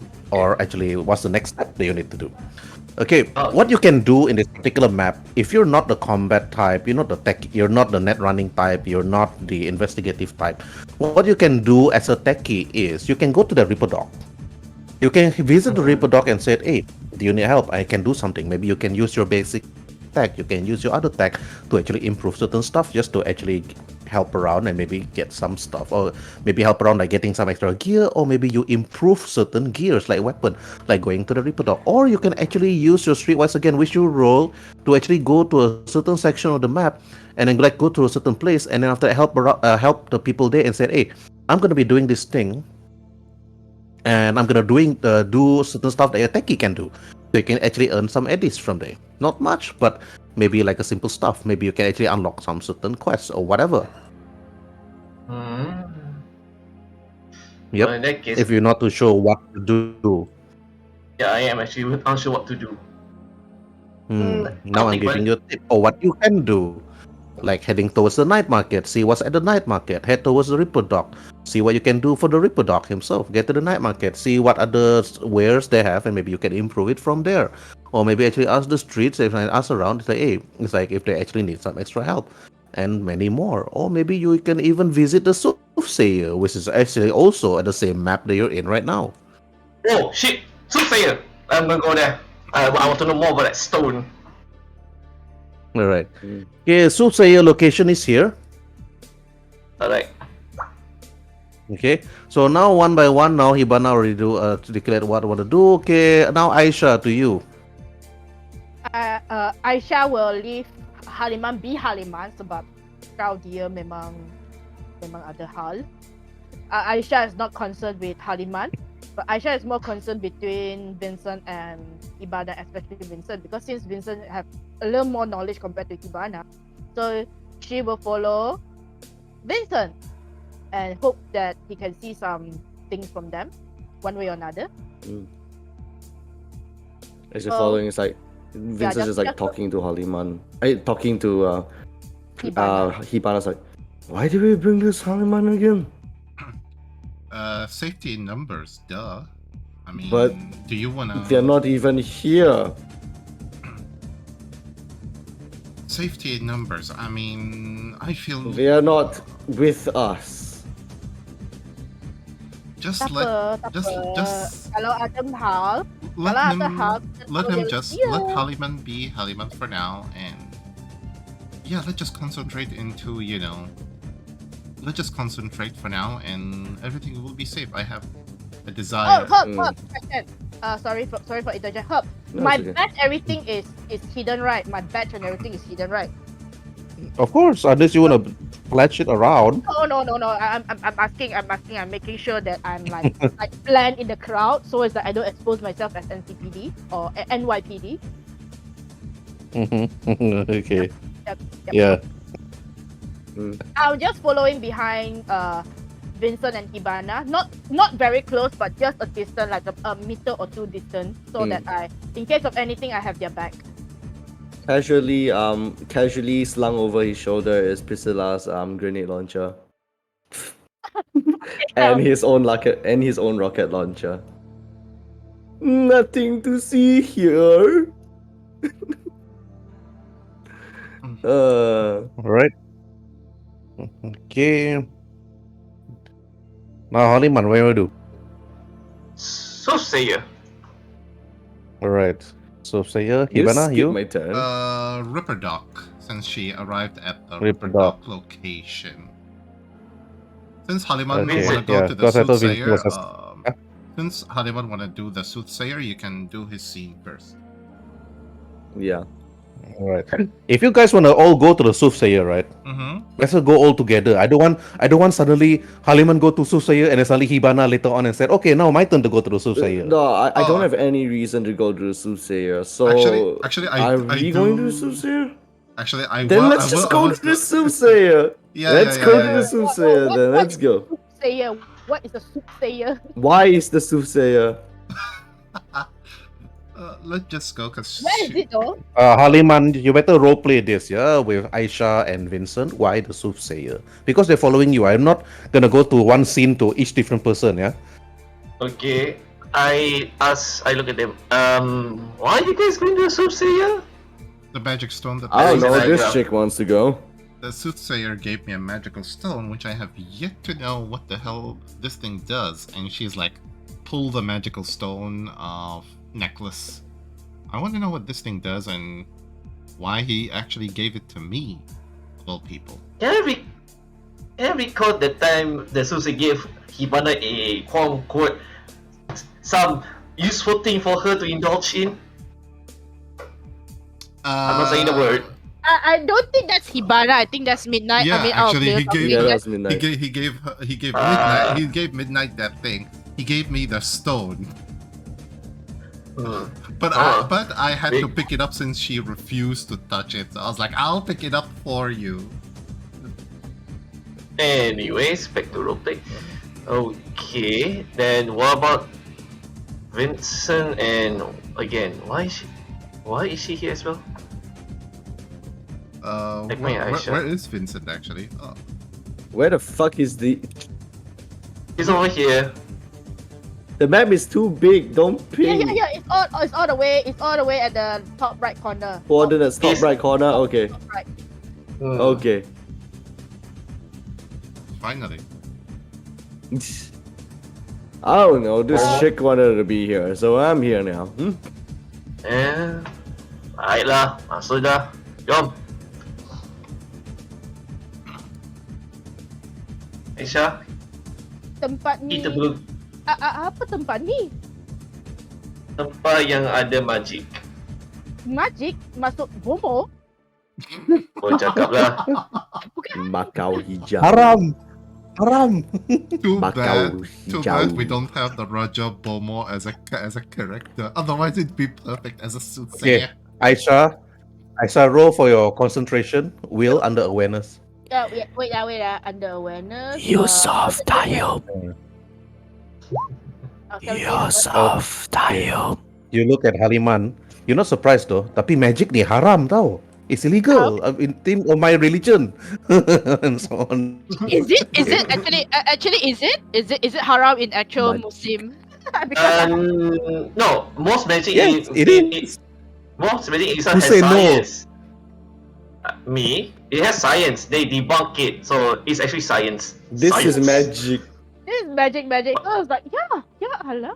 actually what's the next step that you need to do. Okay, what you can do in this particular map, if you're not the combat type, you're not the tech, you're not the net running type, you're not the investigative type, what you can do as a techie is you can go to the Reaper Dock. You can visit the Reaper Dock and say, hey, do you need help? I can do something. Maybe you can use your basic tech, you can use your other tech to actually improve certain stuff just to actually help around and maybe get some stuff, or maybe help around like getting some extra gear, or maybe you improve certain gears like weapon, like going to the Reaper Dock. Or you can actually use your Streetwise again, which you roll to actually go to a certain section of the map and then like go to a certain place, and then after help the people there and say, hey, I'm gonna be doing this thing and I'm gonna do certain stuff that a techie can do. So you can actually earn some eddies from there. Not much, but maybe like a simple stuff. Maybe you can actually unlock some certain quests or whatever. Hmm. Yep. Well, in that case, If you're not too sure what to do. yeah, I am actually unsure what to do. Now I'm Nothing giving but you a tip or what you can do. Like heading towards the night market, see what's at the night market. Head towards the Ripper Dock, see what you can do for the Ripper Dock himself. Get to the night market, see what other wares they have, and maybe you can improve it from there. Or maybe actually ask the streets, if I ask around, say, hey, it's like if they actually need some extra help, and many more. Or maybe you can even visit the Soothsayer, which is actually also at the same map that you're in right now. oh shit, Soothsayer. I'm gonna go there. I want to know more about that stone. All right. Mm. Okay, Soothsayer location is here. Alright. Okay, so now one by one, now Hibana already declared what want to do. Okay, now Aisha, to you. Aisha will leave Haliman be Haliman sebab kau dia memang ada hal. Aisha is not concerned with Haliman, but Aisha is more concerned between Vincent and Hibana, especially Vincent, because since Vincent have a little more knowledge compared to Hibana, so she will follow Vincent and hope that he can see some things from them, one way or another. As you're following, it's like Vincent is like talking to Haliman. Talking to Hibana's like, why did we bring this Haliman again? Safety in numbers, duh. I mean, But do you wanna... They're not even here. Safety in numbers, I mean, I feel... They are not with us. Just Tak let... apa. Just... Kalau ada hal, Let kalau him... ada hal, Let kita him tahu just... dia. Let Haliman be Haliman for now, and... Yeah, let's just concentrate into, you know... Let's just concentrate for now, and everything will be safe. I have a desire... Herb, question. Sorry for interjection. Herb, No, my it's okay. badge, everything is hidden, right? My badge and everything is hidden, right? Of course, unless you want to flash it around. No. I'm asking. I'm making sure that I'm like like blend in the crowd, so it's that I don't expose myself as NCPD or NYPD. Okay. Yep. Yeah. I'm just following behind Vincent and Hibana, not very close, but just a distance, like a meter or two distance, so that in case of anything, I have their back. Casually slung over his shoulder is Priscilla's grenade launcher. and his own rocket launcher. Nothing to see here. All right. Okay. Now, Haliman, what do you do? Soothsayer. All right. So, Sayer, You Hibana, skipped you. my turn. Ripper Dock, since she arrived at the Ripper Ripper Dock Dock. location. Since Haliman Okay, wanna go yeah, to the because I thought Vincent Soothsayer, was since Haliman wanna do the Soothsayer, you can do his scene first. Yeah. All right. If you guys want to all go to the Soothsayer, right? Mm-hmm. Let's go all together. I don't want suddenly Haliman go to Soothsayer and then suddenly Hibana later on and said, okay, now my turn to go to the Soothsayer. No, I don't Oh. have any reason to go to the Soothsayer. So Actually, are I we do. going to the Soothsayer? Actually, I Then wa- let's I just wa- I go was to the go- Soothsayer. Yeah, Let's yeah, go yeah, to yeah. the Soothsayer then. Let's go. Soothsayer. What is a soothsayer? Why is the Soothsayer? Let's just go, cause Where is it though? Haliman, you better roleplay this, yeah, with Aisha and Vincent. Why the Soothsayer? Because they're following you. I'm not gonna go to one scene to each different person, yeah. Okay. I look at them. Why are you guys going to the Soothsayer? the magic stone that I don't know. Exactly. This chick wants to go. the Soothsayer gave me a magical stone, which I have yet to know what the hell this thing does. And she's like, pull the magical stone necklace. I want to know what this thing does and why he actually gave it to me, of all people. Can I recall the time the Soothsayer gave Hibana a quote unquote some useful thing for her to indulge in? I'm not saying the word. I don't think that's Hibana. I think that's Midnight. Yeah, I mean, out of actually, the he gave- Yeah, Yeah, that's midnight. He gave Midnight. He gave Midnight that thing. He gave me the stone, but I had to Big- pick it up since she refused to touch it. So I was like, I'll pick it up for you. Anyways, back to roleplay. Okay, then what about Vincent and again? Why is she here as well? Like me, Aisha. Where is Vincent actually? Oh, Where the fuck is the? He's over here. The map is too big. Don't ping. Yeah. It's all the way. It's all the way at the top right corner. Coordinates top Yes. right corner. Okay. Top right. Okay. finally. I don't know. This chick wanted to be here, so I'm here now. Baiklah, masuk dah. Jom. Aisyah, Tempat ni. kita perlu Apa tempat ni? tempat yang ada magic. Magic masuk bomo? Kau cakap lah. Macau hijau. Haram! Haram! Too Macau bad we hijau. don't have the Raja Bomo as a character. Otherwise, it'd be perfect as a Okay, soothsayer. Aisha, roll for your concentration. Will under awareness. Wait, under awareness. tayo. Tayo. You look at Haliman. You're not surprised though. Tapi magic ni haram tau. It's illegal in theme of my religion and so on. Is it actually is it haram in actual But- Muslim? Because No, most magic Yes, it is. most magic in Who has say no? science. Me, it has science. They debunk it, so it's actually science. This is Science. magic. this is magic. So I was like, yeah, Allah.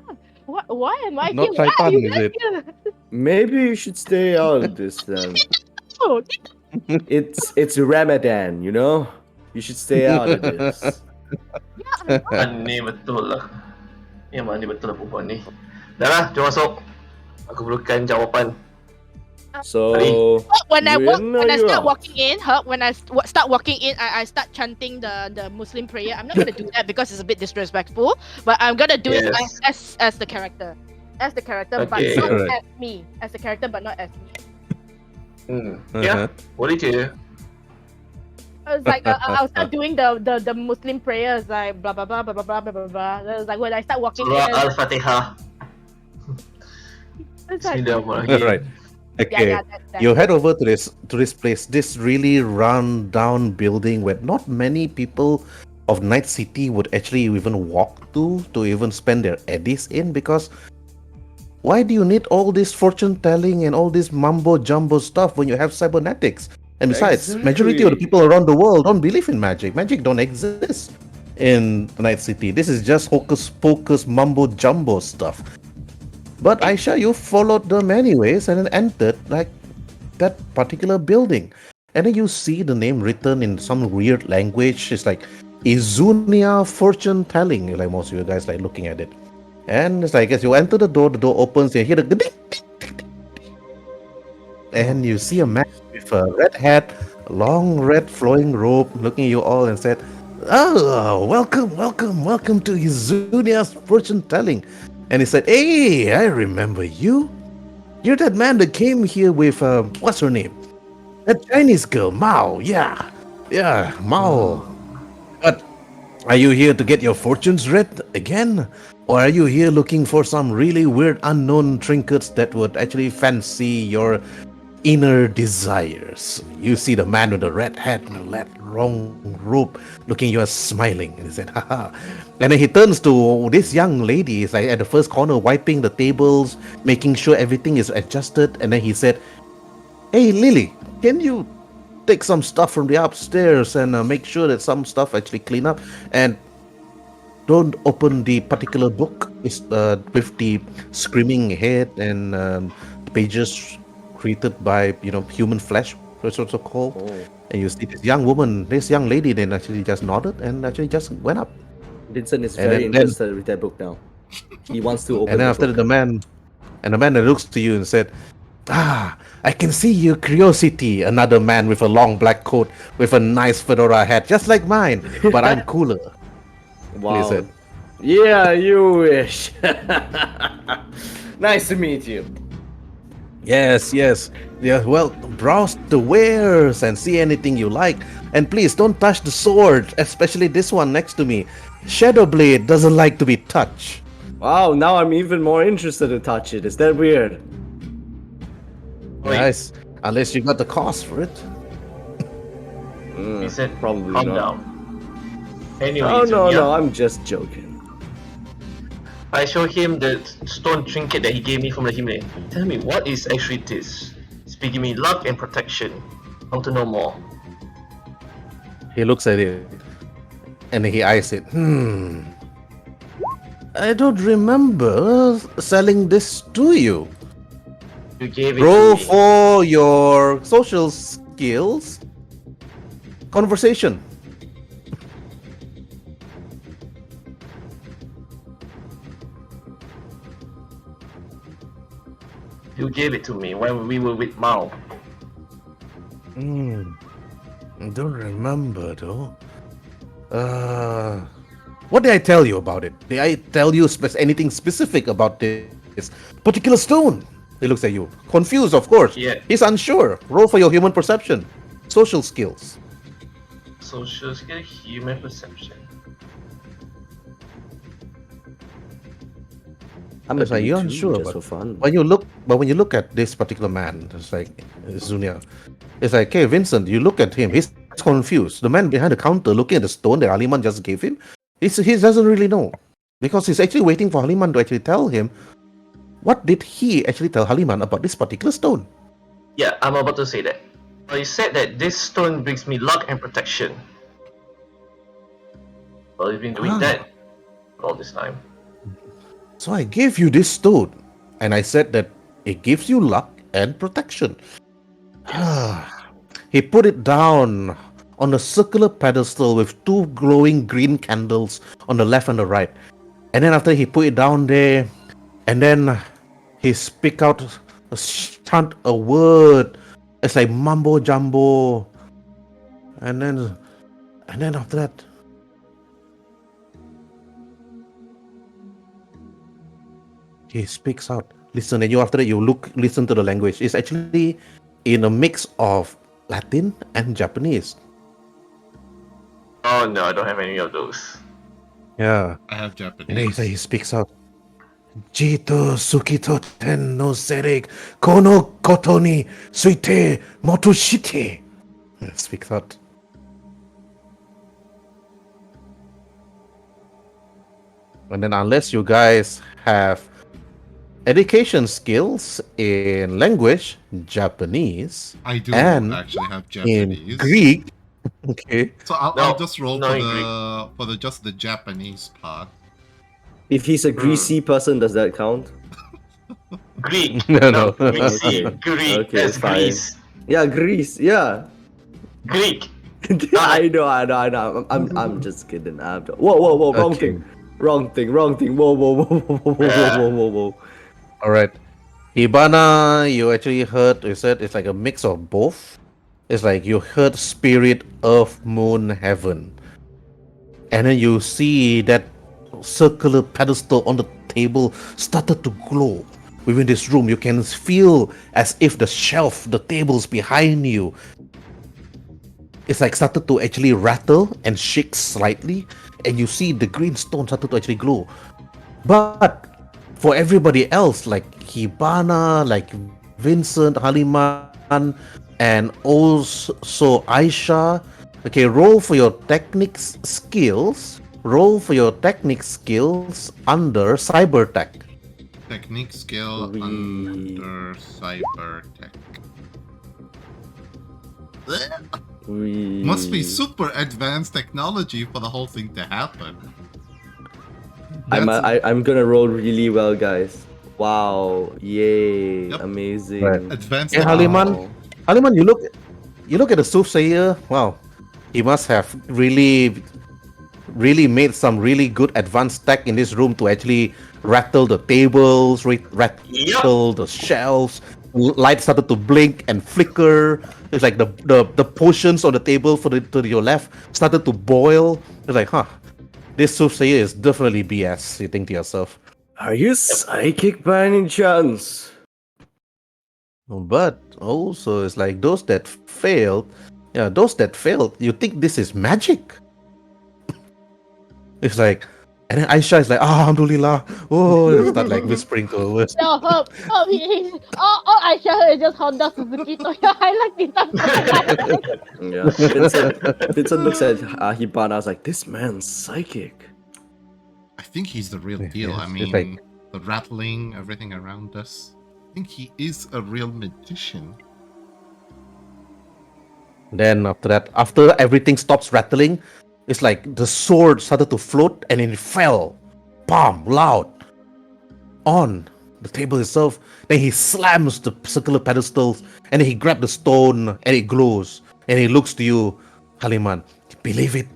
Why am I Not here? Why are shaitan, you is guys it? here? Maybe you should stay out of this then. Oh, It's Ramadan, you know. You should stay out of this. Ni betul lah. Memang ni betul lah perempuan ni. Dah lah, jom masuk. Aku perlukan jawapan. So when I you in or you start out? walking in, start walking in, I start chanting the Muslim prayer. I'm not gonna do that because it's a bit disrespectful, but I'm gonna do it Yes. as the character, but Okay. not Alright. as me, as the character, but not as me. Ya, boleh je. I was like, I'll start doing the Muslim prayers like blah blah blah blah blah blah blah blah. It was like when I start walking Surah in, Al-Fatihah. it's like, Bismillahirrahmanirrahim. Right. Okay. that. You head over to this place, this really run down building where not many people of Night City would actually even walk to even spend their eddies in, because why do you need all this fortune telling and all this mumbo jumbo stuff when you have cybernetics? And besides, majority of the Exactly. people around the world don't believe in magic. Magic don't exist in Night City. This is just hocus pocus mumbo jumbo stuff. But Aisha, you followed them anyways and then entered like that particular building. And then you see the name written in some weird language. It's like Izunia Fortune Telling. Like most of you guys like looking at it. And it's like as you enter the door opens, you hear the ding, ding, ding, ding, ding. And you see a man with a red hat, a long red flowing robe, looking at you all and said, "Oh, welcome to Izunia's Fortune Telling." And he said, "Hey, I remember you. You're that man that came here with, what's her name? That Chinese girl, Mao. Yeah, Mao. But are you here to get your fortunes read again? Or are you here looking for some really weird unknown trinkets that would actually fancy your inner desires?" You see the man with the red hat and the long robe looking at you and smiling. And he said, "Haha." And then he turns to this young lady, is like at the first corner, wiping the tables, making sure everything is adjusted. And then he said, "Hey, Lily, can you take some stuff from the upstairs and make sure that some stuff actually clean up? And don't open the particular book with the screaming head and pages created by human flesh, it's also called." And you see this young lady, then actually just nodded and actually just went up. Vincent is And very then- interested with that book now. He wants to open. And then the after book. the man looks to you and said, "Ah, I can see your curiosity. Another man with a long black coat with a nice fedora hat, just like mine, but I'm cooler." Wow. He said. Yeah, you wish. Nice to meet you. Yes, yes. Yeah, well, browse the wares and see anything you like. And please don't touch the sword, especially this one next to me. Shadowblade doesn't like to be touched. Wow, now I'm even more interested to touch it. Is that weird? Wait. Nice. Unless you got the cost for it. He said, Probably calm not. down. Anyway, Oh no, Zunia, no, I'm just joking. I show him the stone trinket that he gave me from the Himalaya. Tell me, what is actually this? It's giving me luck and protection. I want to know more. He looks at it and he eyes it. I don't remember selling this to you. You gave it Roll to me. for your social skills. Conversation. You gave it to me when we were with Mao. I don't remember though. What did I tell you about it? Did I tell you anything specific about this particular stone? He looks at you, confused, of course. Yeah. He's unsure. Roll for your human perception, social skills. Social skill, human perception. I'm It's like, you're too, unsure, just but for fun. when you look at this particular man, it's like Zunia. It's like, hey, Vincent, you look at him. He's confused. The man behind the counter looking at the stone that Aliman just gave him. He doesn't really know because he's actually waiting for Haliman to actually tell him what did he actually tell Haliman about this particular stone. Yeah, I'm about to say that. Well, you said that this stone brings me luck and protection. Well, you've been doing that all this time. So I gave you this stone, and I said that it gives you luck and protection. He put it down on a circular pedestal with two glowing green candles on the left and the right. And then after he put it down there, and then he speak out, chant a word. It's like mumbo jumbo. And then after that, he speaks out. Listen, and you after that you listen to the language. It's actually in a mix of Latin and Japanese. Oh no, I don't have any of those. Yeah. I have And Japanese. then he speaks out. Jito sukito ten no serek kono koto ni suite motoshite. Speaks out. And then unless you guys have education skills in language, Japanese, I do and actually have in Japanese. Greek. Okay. So I'll No, just roll no for in the just the Japanese part. If he's a greasy person, does that count? Greek. No, no, no. Greasy. Greek. Okay, That's fine. Greece. Yeah, Greece. Yeah. Greek. I know. I'm just kidding. Whoa! Wrong Okay. thing. Wrong thing. Whoa. All right. Hibana, you actually heard, you said it's like a mix of both. It's like you heard spirit, earth, moon, heaven. And then you see that circular pedestal on the table started to glow. Within this room, you can feel as if the shelf, the tables behind you, it's like started to actually rattle and shake slightly. And you see the green stone started to actually glow. But for everybody else, like Hibana, like Vincent, Haliman, and also Aisha, okay, roll for your techniques skills. Roll for your technique skills under cyber tech. Technique skill We- under cyber tech. Must be super advanced technology for the whole thing to happen. I'm gonna roll really well, guys. Wow! Yay! Yep. Amazing. Right. Advanced Hey, technology. Haliman. Haliman, you look at the soothsayer. Wow, he must have really made some really good advanced tech in this room to actually rattle the tables, rattle the shelves. Light started to blink and flicker. It's like the potions on the table to your left started to boil. It's like, this soothsayer is definitely BS. You think to yourself. Are you psychic by any chance? But also, it's like those that failed. Yeah, those that failed. You think this is magic? It's like, and then Aisha is like, Alhamdulillah. Oh, and start like whispering to her. No, all I share is just Honda Suzuki Toyota. I like this stuff. Yeah. Vincent looks at Hibana. Is like, this man's psychic. I think he's the real deal. Yes, I it's mean, like- the rattling, everything around us. I think he is a real magician. Then after that, after everything stops rattling, it's like the sword started to float and it fell, bam, loud, on the table itself. Then he slams the circular pedestals and then he grabs the stone and it glows. And he looks to you, Haliman. Believe it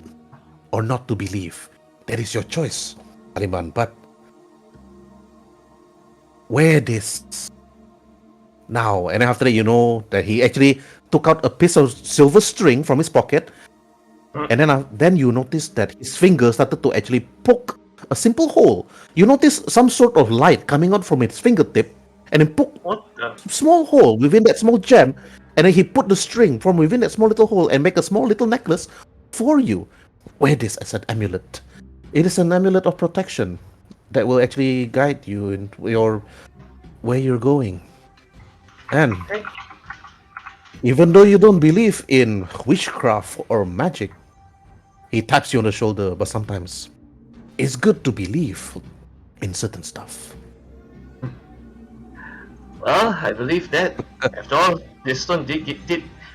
or not to believe. That is your choice, Haliman. But wear this now. And after that, you know that he actually took out a piece of silver string from his pocket. And then you notice that his finger started to actually poke a simple hole. You notice some sort of light coming out from his fingertip, and then poke What the? a small hole within that small gem. And then he put the string from within that small little hole and make a small little necklace for you. Wear this as an amulet. It is an amulet of protection that will actually guide you in your where you're going. And Okay. even though you don't believe in witchcraft or magic, he taps you on the shoulder, but sometimes it's good to believe in certain stuff. Well, I believe that. After all, this stone did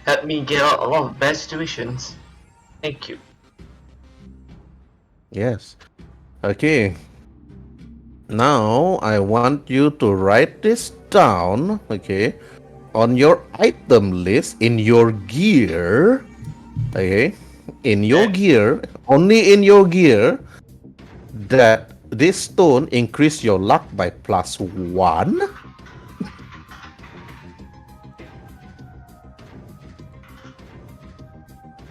help me get out a lot of bad situations. Thank you. Yes. Okay. Now I want you to write this down, okay, on your item list in your gear. Okay. In your gear, only in your gear, that this stone increase your luck by +1.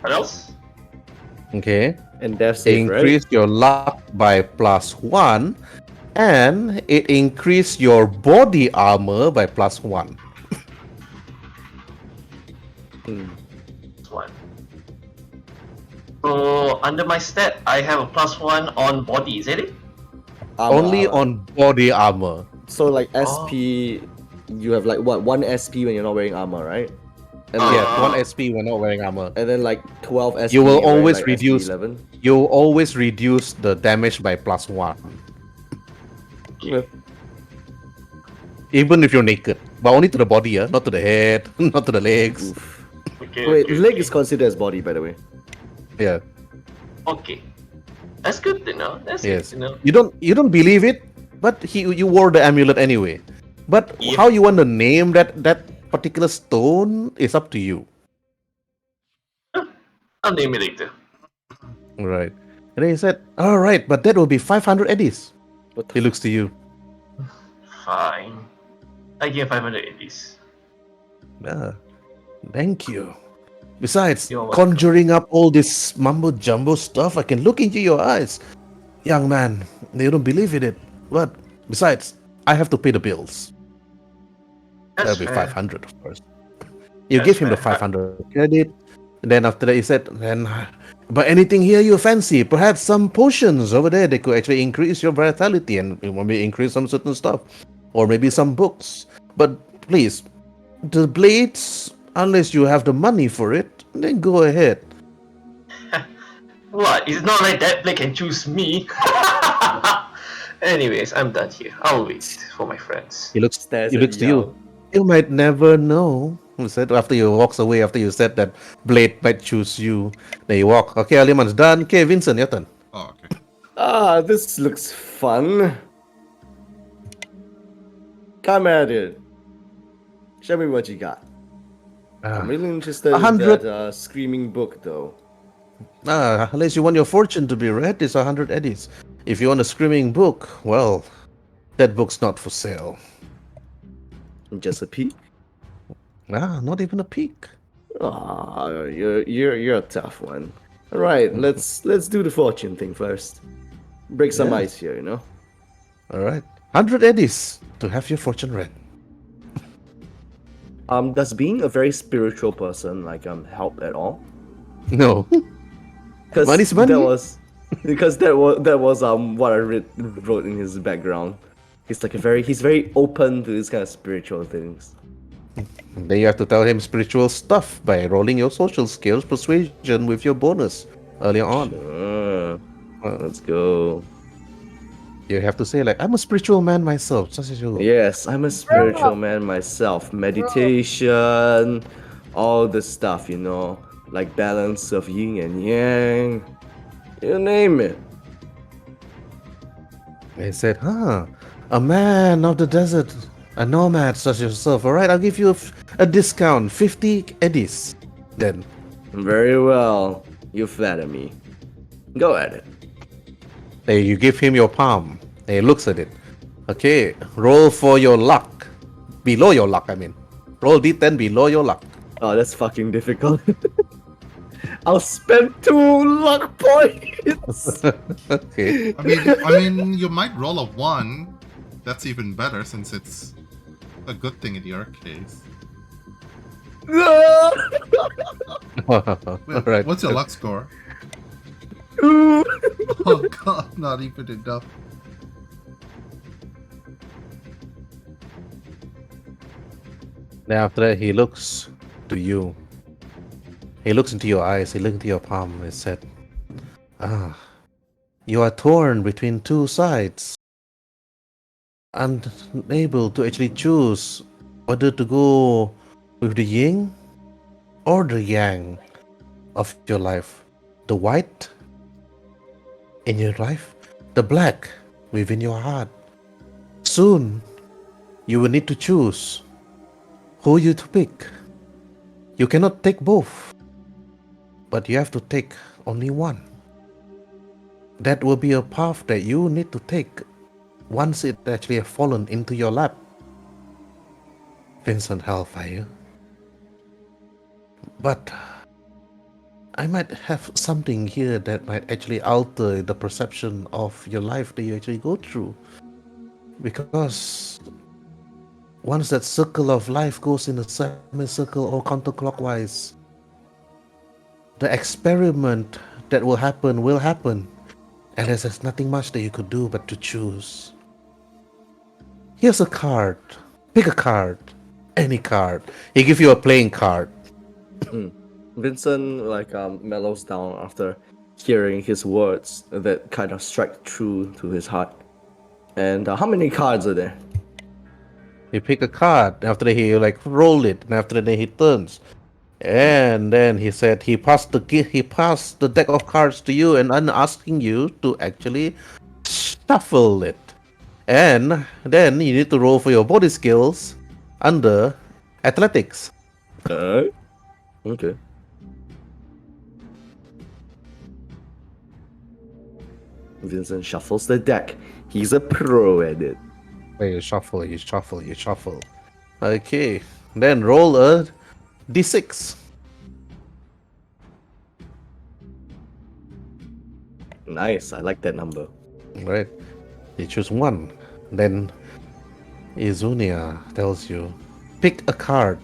What else? Okay. And death save, right? Increase your luck by +1, and it increase your body armor by +1. One. So under my stat, I have a +1 on body. Is that it? Only on body armor. So like SP, you have like what 1 SP when you're not wearing armor, right? And Yeah, Ah. 1 SP when not wearing armor. and then like 12 SP. You will when you're wearing, always like, reduce- SP 11. You always reduce the damage by +1, Yeah. even if you're naked, but only to the body, not to the head, not to the legs. Okay. Wait, okay, leg okay. is considered as body, by the way. Yeah. Okay. That's good to know. That's Yes. good to know. You don't believe it, but you wore the amulet anyway. But Yep. how you want to name that particular stone is up to you. I'll name it later. Right. And then he said, all right, but that will be 500 eddies. What the He looks to you. Fine. I give 500 at least. Ah, thank you. Besides, You're welcome. conjuring up all this mumbo jumbo stuff, I can look into your eyes. Young man, you don't believe in it. But besides, I have to pay the bills. That's That'll be fair. 500, of course. You That's give him the fair. 500 credit. And then after that, he said, then, but anything here you fancy? Perhaps some potions over there, they could actually increase your vitality and maybe increase some certain stuff. Or maybe some books. But please, the blades, unless you have the money for it, then go ahead. What? It's not like that Blake can choose me. Anyways, I'm done here. I'll wait for my friends. He looks, Stares he at looks to you. Yao. You might never know. He said after you walks away, after you said that blade might choose you. Then you walk. Okay, Aliman's done. Okay, Vincent, your turn. Oh, okay. Ah, this looks fun. Come at it. Show me what you got. I'm really interested in 100 that screaming book, though. Unless you want your fortune to be read, it's 100 eddies. If you want a screaming book, well, that book's not for sale. Just a peek. Not even a peek. Ah, you're a tough one. All right, let's do the fortune thing first. Break some Yeah. ice here, you know. All right, 100 eddies to have your fortune read. Does being a very spiritual person help at all? No. Because Money's money. that was what I wrote in his background. He's very open to this kind of spiritual things. Then you have to tell him spiritual stuff by rolling your social skills persuasion with your bonus earlier on. Let's go. You have to say like, I'm a spiritual man myself, such as you. Yes, I'm a spiritual man myself. Meditation, all the stuff, like balance of yin and yang. You name it. They said, a man of the desert, a nomad such as yourself. All right, I'll give you a discount, 50 eddies. Then, Very well. You flatter me. Go at it. you give him your palm. He looks at it. Okay, roll for your luck. Below your luck, I mean. Roll d10 below your luck. Oh, that's fucking difficult. I'll spend 2 luck points. Okay. I mean, you might roll a 1. That's even better since it's a good thing in your case. All right. What's your luck score? 2. Oh god, not even enough. Then after that, he looks to you. He looks into your eyes. He looks into your palm and said, you are torn between two sides. Unable to actually choose whether to go with the yin or the yang of your life. The white in your life, the black within your heart. Soon, you will need to choose who you to pick. You cannot take both, but you have to take only one. That will be a path that you need to take once it actually has fallen into your lap. Vincent Hellfire. But I might have something here that might actually alter the perception of your life that you actually go through. Because once that circle of life goes in a semicircle or counterclockwise, the experiment that will happen, and there's nothing much that you could do but to choose. Here's a card. Pick a card. Any card. He gives you a playing card. Vincent mellows down after hearing his words that kind of strike true to his heart. And how many cards are there? He pick a card. After that, he roll it, and after that, he turns. And then he said he passed the deck of cards to you, and I'm asking you to actually shuffle it. And then you need to roll for your body skills under athletics. Okay. Vincent shuffles the deck. He's a pro at it. You shuffle. Okay. Then roll a d6. Nice, I like that number. Right. You choose one. Then Izunia tells you, pick a card.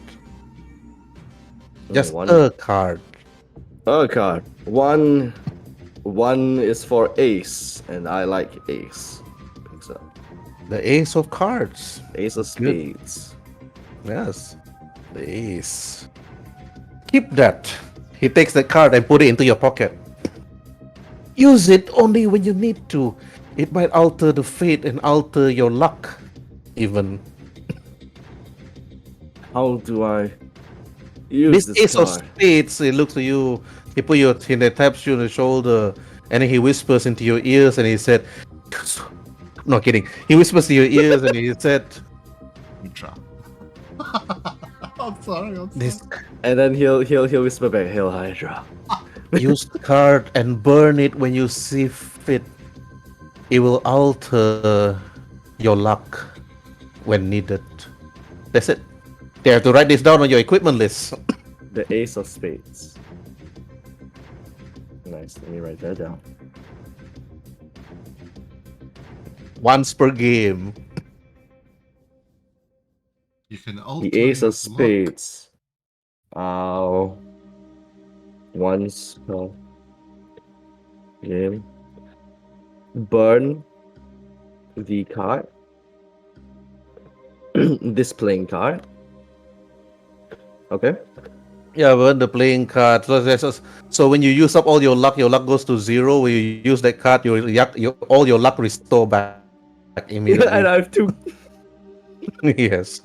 Just one. a card. A card. One is for ace, and I like ace. So, The ace of cards. ace of spades. Yes. The ace. Keep that. He takes the card and put it into your pocket. Use it only when you need to. It might alter the fate and alter your luck, even. How do I use This this ace of card? spades, he looks at you, he put your hand, he taps you on the shoulder, and then he whispers into your ears and he said, no kidding. He whispers to your ears and he said, Mitra. I'm sorry. this And then he'll whisper back, Hail Hydra. use the card and burn it when you see fit. It will alter your luck when needed. That's it. They have to write this down on your equipment list. The ace of spades. Nice, let me write that down. Once per game. You can The alter ace your of luck. spades. Once game. Burn the card. This playing card. Okay. Yeah, when the playing card. So when you use up all your luck goes to zero. When you use that card, all your luck restore back immediately. And I have two. Yes.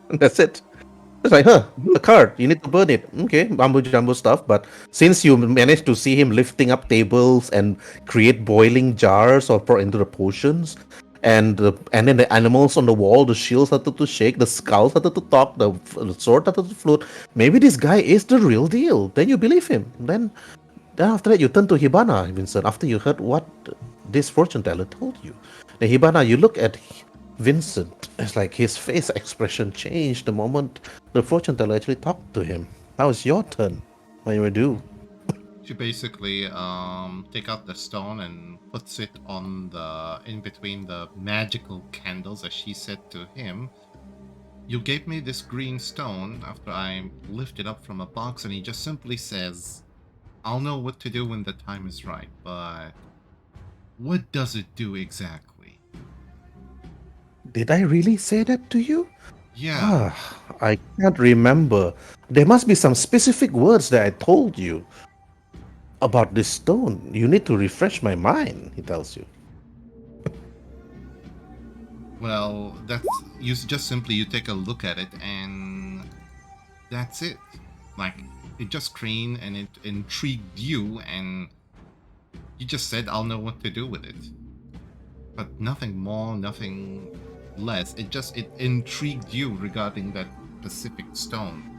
That's it. It's like, a card. You need to burn it. Okay, bamboo jumbo stuff. But since you managed to see him lifting up tables and create boiling jars or pour into the potions, and then the animals on the wall, the shield started to shake, the skull started to talk, the sword started to float. Maybe this guy is the real deal. Then you believe him. Then after that, you turn to Hibana, Vincent. After you heard what this fortune teller told you, then Hibana, you look at Vincent. It's like his face expression changed the moment the fortune teller actually talked to him. Now it's your turn. What you will do? She basically take out the stone and puts it on the in between the magical candles, as she said to him. You gave me this green stone after I lift it up from a box, and he just simply says, I'll know what to do when the time is right, but what does it do exactly? Did I really say that to you? Yeah, I can't remember. There must be some specific words that I told you about this stone. You need to refresh my mind, he tells you. well, that's just simply you take a look at it and that's it. Like, it just screamed and it intrigued you, and you just said, I'll know what to do with it. But nothing more, nothing less. It intrigued you regarding that specific stone.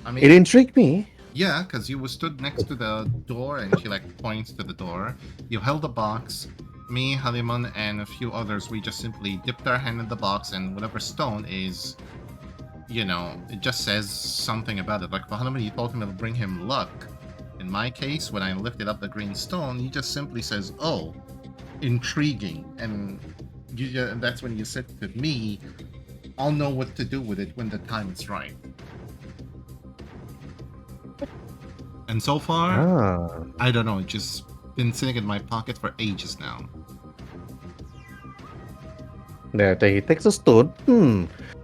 I mean, It intrigued me. yeah, because you were stood next to the door and she like points to the door. You held the box. Me, Haliman, and a few others, we just simply dipped our hand in the box, and whatever stone is, it just says something about it. Like for Haliman, you told him it'll bring him luck. In my case, when I lifted up the green stone, he just simply says, oh, intriguing. And that's when you said to me, I'll know what to do with it when the time is right. And so far, I don't know, it's just been sitting in my pocket for ages now. There, he takes a stone.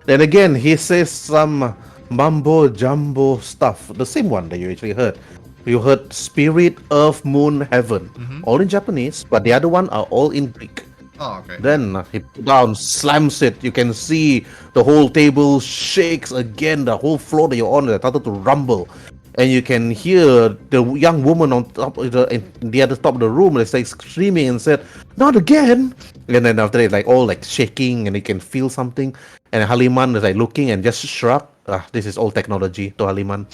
Then again, he says some mumbo jumbo stuff. The same one that you actually heard. You heard spirit, earth, moon, heaven. All in Japanese, but the other one are all in Greek. Oh, okay. Then he put down, slams it. You can see the whole table shakes again. The whole floor that you're on started to rumble. And you can hear the young woman on top of the other top of the room, it's like screaming and said, "Not again!" And then after that, like all like shaking, and you can feel something. And Haliman is like looking and just shrug. This is all technology to Haliman.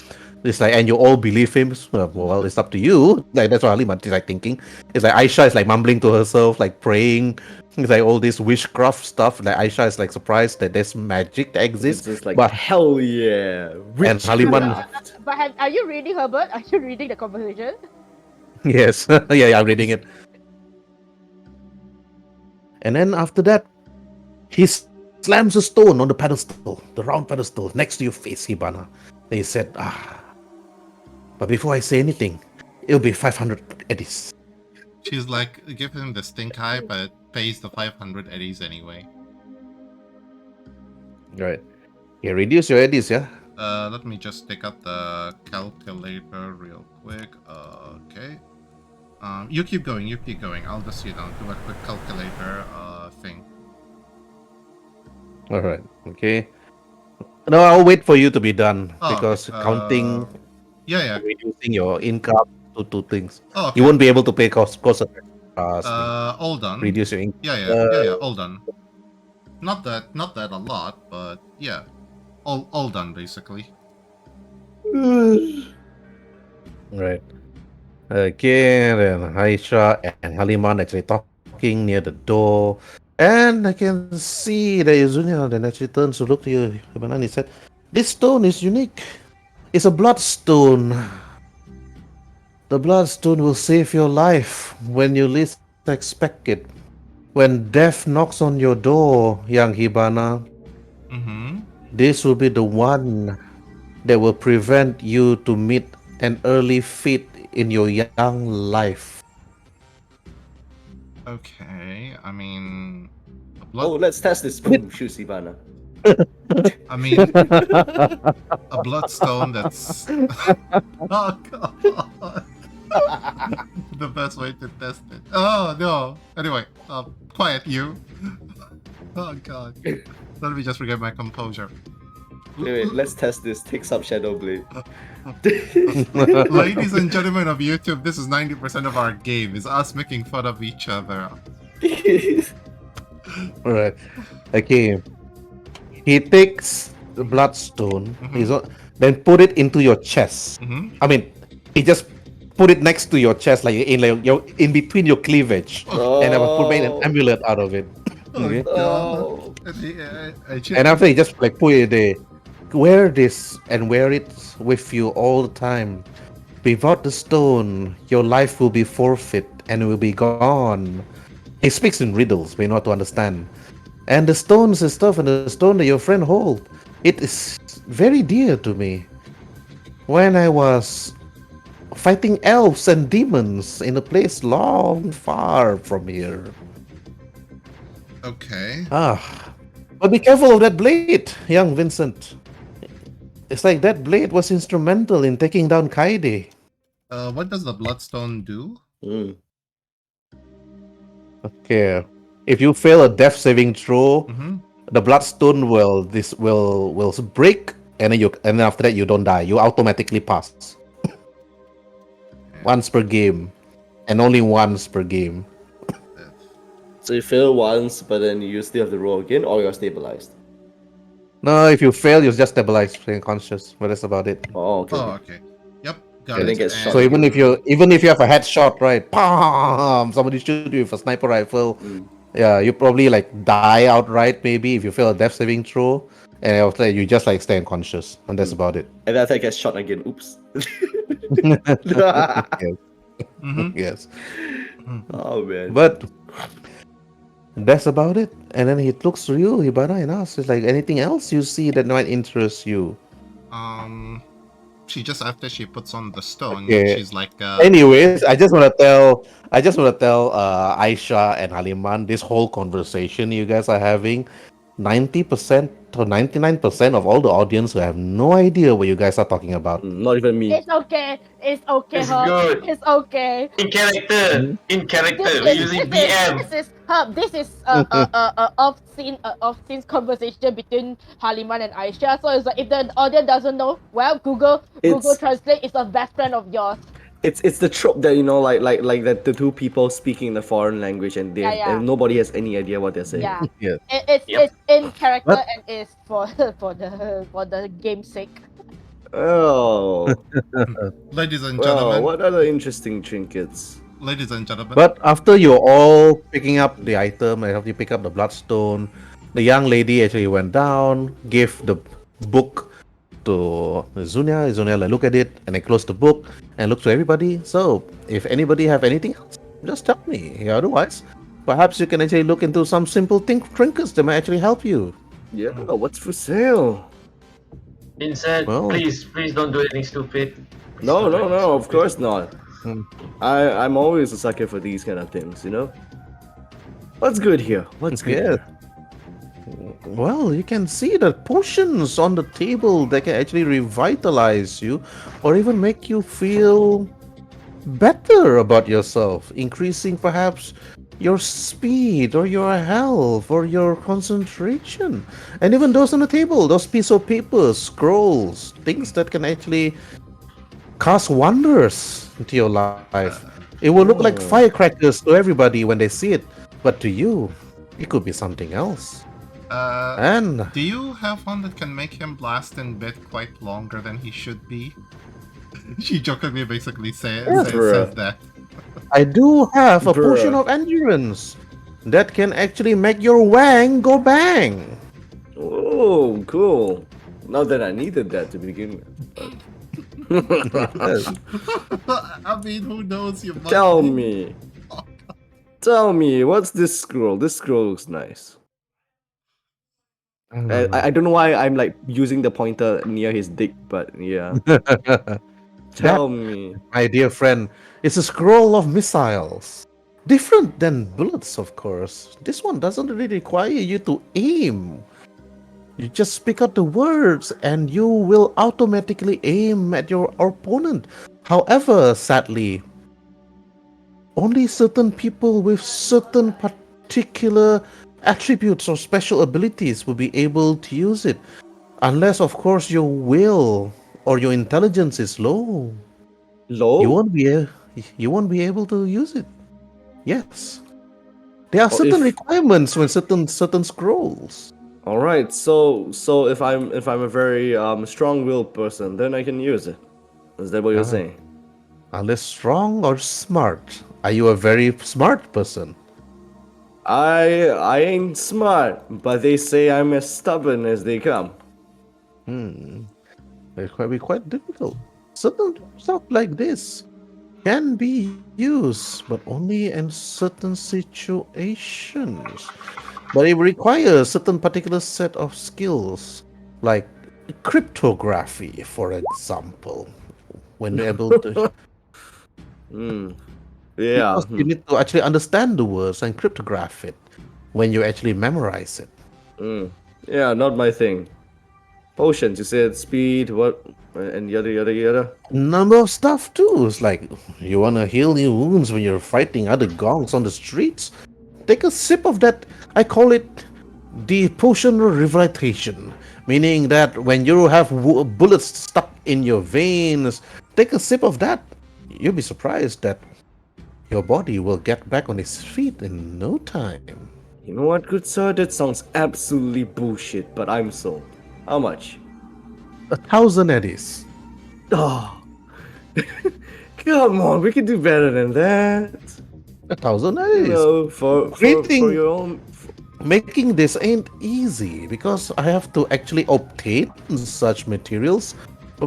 It's like, and you all believe him. Well, it's up to you. Like that's what Haliman is like thinking. It's like Aisha is like mumbling to herself, like praying. It's like all this witchcraft stuff. Like Aisha is like surprised that there's magic that exists. It's just like, but hell yeah. And Haliman, But are you reading, Herbert? Are you reading the conversation? yes, yeah, I'm reading it. And then after that, he slams a stone on the pedestal, the round pedestal, next to your face, Hibana. And he said, but before I say anything, it'll be 500 eddies. She's like, give him the stink eye, but pays the 500 eddies anyway. Right. Yeah, reduce your eddies, yeah? Let me just take out the calculator real quick. Okay. You keep going, I'll just, do a quick calculator thing. Alright, okay. No, I'll wait for you to be done, Oh, because okay. counting, Yeah. reducing your income to two things. Oh, okay. You won't be able to pay cost of all done. reduce your income. Yeah, all done. Not that a lot, but yeah. All done, basically. Right. Okay, then Aisha and Haliman actually talking near the door. And I can see that Yuzunia then actually turns to look to you, and he said, "This stone is unique. It's a bloodstone. The bloodstone will save your life when you least expect it. When death knocks on your door, young Hibana, Mm-hmm. this will be the one that will prevent you to meet an early fate in your young life. Okay. I mean, a Oh, blood. let's test this. Boom, shoots Ivana. I mean, a bloodstone. That's. Oh god. The best way to test it. Oh no. Anyway, quiet you. Oh god. Let me just regain my composure. Wait, let's test this. Takes up Shadow Blade. Ladies and gentlemen of YouTube, this is 90% of our game, is us making fun of each other. Alright. Okay. He takes the bloodstone. Then put it into your chest. Mm-hmm. I mean, he just put it next to your chest, like in between your cleavage, and I was made an amulet out of it. Okay. Oh. And after he just like put it there, wear this and wear it with you all the time. Without the stone, your life will be forfeit and will be gone. He speaks in riddles, we know how to understand. And the stones and stuff, and the stone that your friend hold, it is very dear to me. When I was fighting elves and demons in a place long far from here. Okay. But be careful of that blade, young Vincent. It's like that blade was instrumental in taking down Kaede. What does the bloodstone do? Mm. Okay. If you fail a death saving throw, Mm-hmm. the bloodstone will break, and then after that you don't die. You automatically pass. Once per game. And only once per game. So you fail once, but then you still have to roll again, or you're stabilized. No, if you fail, you're just stabilized, staying conscious. But that's about it. Oh, okay. Oh, okay. Yep. Got And it. then get shot. So even if you have a headshot, right? Pam! Somebody shoot you with a sniper rifle. Mm. Yeah, you probably like die outright. Maybe if you fail a death saving throw, and after that, you just like stay unconscious, and that's about it. And then I get shot again. Oops. Yes. Mm-hmm. Yes. Oh man. But that's about it. And then he looks to you, Hibana, and asks, "Is like anything else you see that might interest you?" She just after she puts on the stone, Okay. she's like, Anyways, I just want to tell Aisha and Haliman, this whole conversation you guys are having, 90% or 99% of all the audience who have no idea what you guys are talking about. Not even me. It's okay. It's okay, It's Herb. good. It's okay. In character. In character. We're using BM. This is Herb. This is off-scene conversation between Haliman and Aisha. So it's like if the audience doesn't know, well, Google Translate is a best friend of yours. It's the trope that like that the two people speaking in a foreign language and and nobody has any idea what they're saying. Yeah. Yeah. It's in character What? and it's for the game's sake. Oh. ladies and Well, gentlemen, what other interesting trinkets? ladies and gentlemen. But after you're all picking up the item, and after you pick up the bloodstone, the young lady actually went down, gave the book to Zunia. Zunia like look at it and then close the book and look to everybody. So if anybody have anything else, just tell me. Otherwise, perhaps you can actually look into some simple trinkets that might actually help you. Yeah, what's for sale? Vincent, Well- please don't do anything stupid. Please No, don't do no, anything no, of stupid. course not. Hmm. I'm always a sucker for these kind of things, you know? What's good here? What's good Yeah. here? Well, you can see the potions on the table that can actually revitalize you or even make you feel better about yourself, increasing perhaps your speed or your health or your concentration. And even those on the table, those piece of paper, scrolls, things that can actually cast wonders into your life. It will look like Oh. firecrackers to everybody when they see it, but to you, it could be something else. And Do you have one that can make him blast in bed quite longer than he should be? She jokingly basically says Bruh. that. I do have a potion Bruh. of endurance that can actually make your wang go bang. Oh, cool. Not that I needed that to begin with. Yes. I mean, who knows? You might Tell be- me. Tell me, what's this scroll? This scroll looks nice. I don't know why I'm like using the pointer near his dick, but yeah. Tell me. My dear friend, it's a scroll of missiles. Different than bullets, of course. This one doesn't really require you to aim. You just speak out the words and you will automatically aim at your opponent. However, sadly, only certain people with certain particular attributes or special abilities will be able to use it. Unless, of course, your will or your intelligence is low. Low? You won't be able to use it. Yes. There are Oh, certain if- requirements when certain scrolls. All right. So if I'm a very strong-willed person, then I can use it. Is that what you're Ah. saying? Unless strong or smart. Are you a very smart person? I ain't smart, but they say I'm as stubborn as they come. It can be quite difficult. Certain stuff like this can be used, but only in certain situations. But it requires certain particular set of skills, like cryptography, for example. When you're able to, Yeah. because you need to actually understand the words and cryptograph it when you actually memorize it. Yeah, not my thing. Potions, you said speed, what, and yada. Number of stuff too. It's like you wanna heal your wounds when you're fighting other gongs on the streets. Take a sip of that. I call it the potion of revitalization, meaning that when you have bullets stuck in your veins, take a sip of that. You'll be surprised that your body will get back on its feet in no time. You know what, good sir? That sounds absolutely bullshit, but I'm sold. How much? 1,000 eddies. Oh. Come on, we can do better than that. 1,000 You eddies. know, for Greeting. your own. Making this ain't easy because I have to actually obtain such materials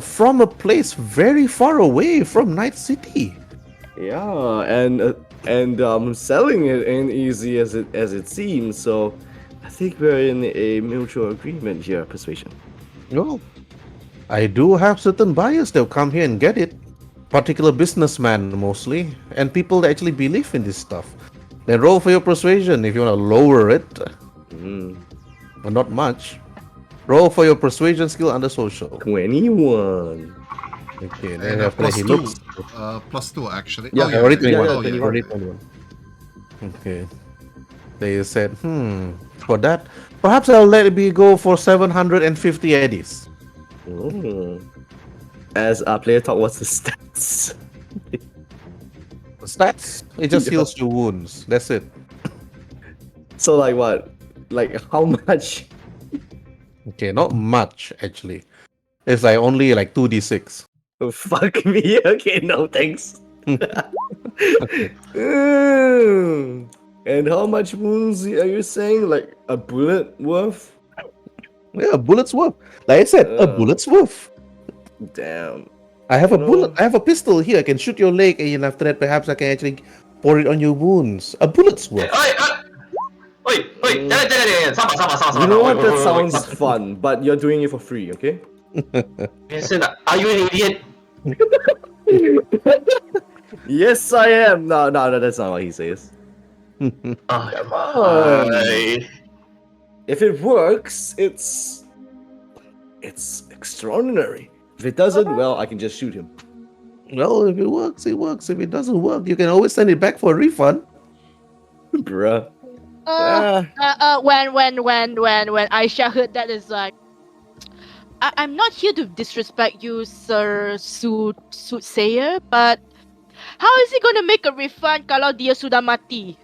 from a place very far away from Night City. Yeah, and selling it ain't easy as it seems. So, I think we're in a mutual agreement here, Persuasion. Well, I do have certain buyers that'll come here and get it. Particular businessmen mostly, and people that actually believe in this stuff. Then roll for your persuasion if you want to lower it. But not much. Roll for your persuasion skill under social. 21. Okay, then And after that he +2. looks. +2 actually. Yeah, oh, Already 21. yeah, Already 21. Okay. They said, for that, perhaps I'll let it be go for 750 eddies. As our player talk, what's the stats? Stats? It just Yeah. heals your wounds. That's it. So like what? Like how much? Okay, not much actually. It's like only like 2d6. Oh, fuck me. Okay, no thanks. And how much wounds are you saying? Like a bullet worth? Yeah, a bullet's worth. Like I said, a bullet's worth. Damn. I have a You bullet. know- I have a pistol here. I can shoot your leg, and after that, perhaps I can actually pour it on your wounds. A bullet's worth. Wait, jangan, sama. You know what? Wait, That wait, sounds wait. fun, but you're doing it for free, okay? Vincent, are you an idiot? Yes, I am. No, that's not what he says. Oh, Come on. my. If it works, it's extraordinary. If it doesn't, well, I can just shoot him. Well, if it works, it works. If it doesn't work, you can always send it back for a refund. Bruh. When Aisha heard that, is like, I'm not here to disrespect you, Sir Soothsayer, but how is he gonna make a refund kalau dia sudah mati?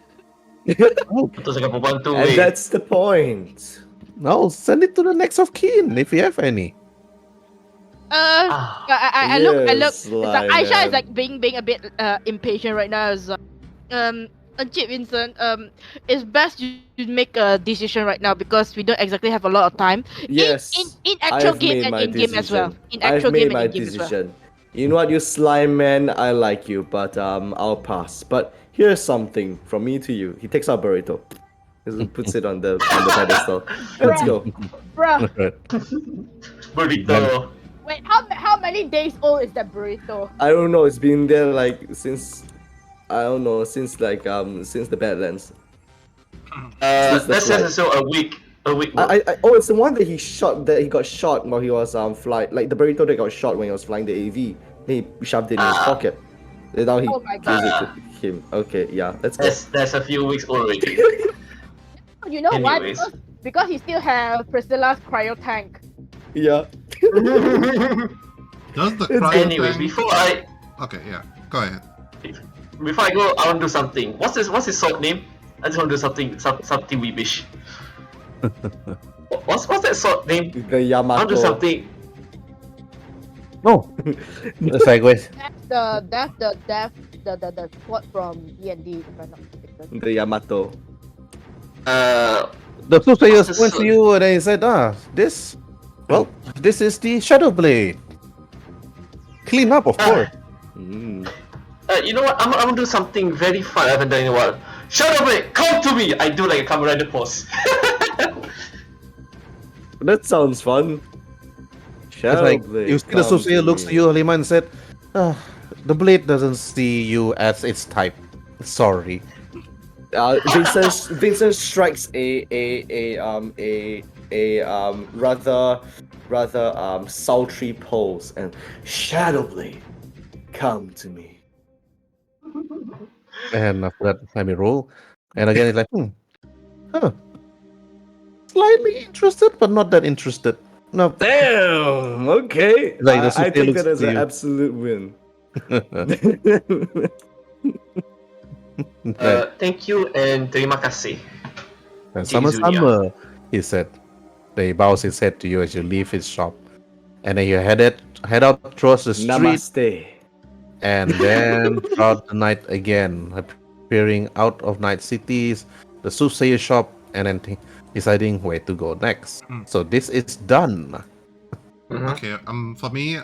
Betul cakap perempuan tu, And weh. that's the point. No, send it to the next of kin if you have any. Ah, I look. Yes, It's like Aisha Lionel. is like being a bit impatient right now. Is Encik Vincent, it's best you make a decision right now because we don't exactly have a lot of time. Yes. In actual I've game made and my in game as well. decision. In actual I've made game my and in game as well. decision. You know what, you slime man, I like you, but I'll pass. But here's something from me to you. He takes out burrito. He puts it on the pedestal. Let's go. Bruh, Right. Burrito. wait, how many days old is that burrito? I don't know. It's been there like since I don't know since the Badlands. Since the That says flight. so a week. A week. Oh, it's the one that he got shot while he was flying, like the burrito that got shot when he was flying the AV. Then he shoved it in his pocket. And now he Oh my gives it God. to him. Okay, yeah, let's go. That's a few weeks already. You know why? Anyways. Because he still have Priscilla's cryo tank. Yeah. Does the It's- cryo Anyways, tank- before I Okay, yeah. Go ahead. go, I want to do something. What's his sword name? I just want to do something weebish. What's that sword name? The I want to do Yamato. something. No. Sideways. That's the sword from D&D, if I'm not mistaken. The Yamato. The two players What's went this to you and they said, this is the Shadow Blade. Clean up, of course. Mm. You know what? I'm gonna do something very fun I haven't done in a while. Shadow Blade, come to me! I do like a Kamen Rider pose. That sounds fun. It's Shadow like, Blade, you see the come Soothsayer to looks me. to you, Halima, and said, the blade doesn't see you as its type. Sorry. Vincent strikes a rather sultry pose and Shadow Blade, come to me. And after that, let me roll. And again, it's like, slightly interested, but not that interested. No. Damn. Okay. Like the I Soothsayer think looks that is to an you. absolute win. Thank you and terima kasih. And King Summer, he said. He bows his head to you as you leave his shop. And then you head out across the street, Namaste. and then throughout the night again, appearing out of Night Cities, the Soothsayer shop, and then deciding where to go next. So this is done. Mhm. Okay, for me,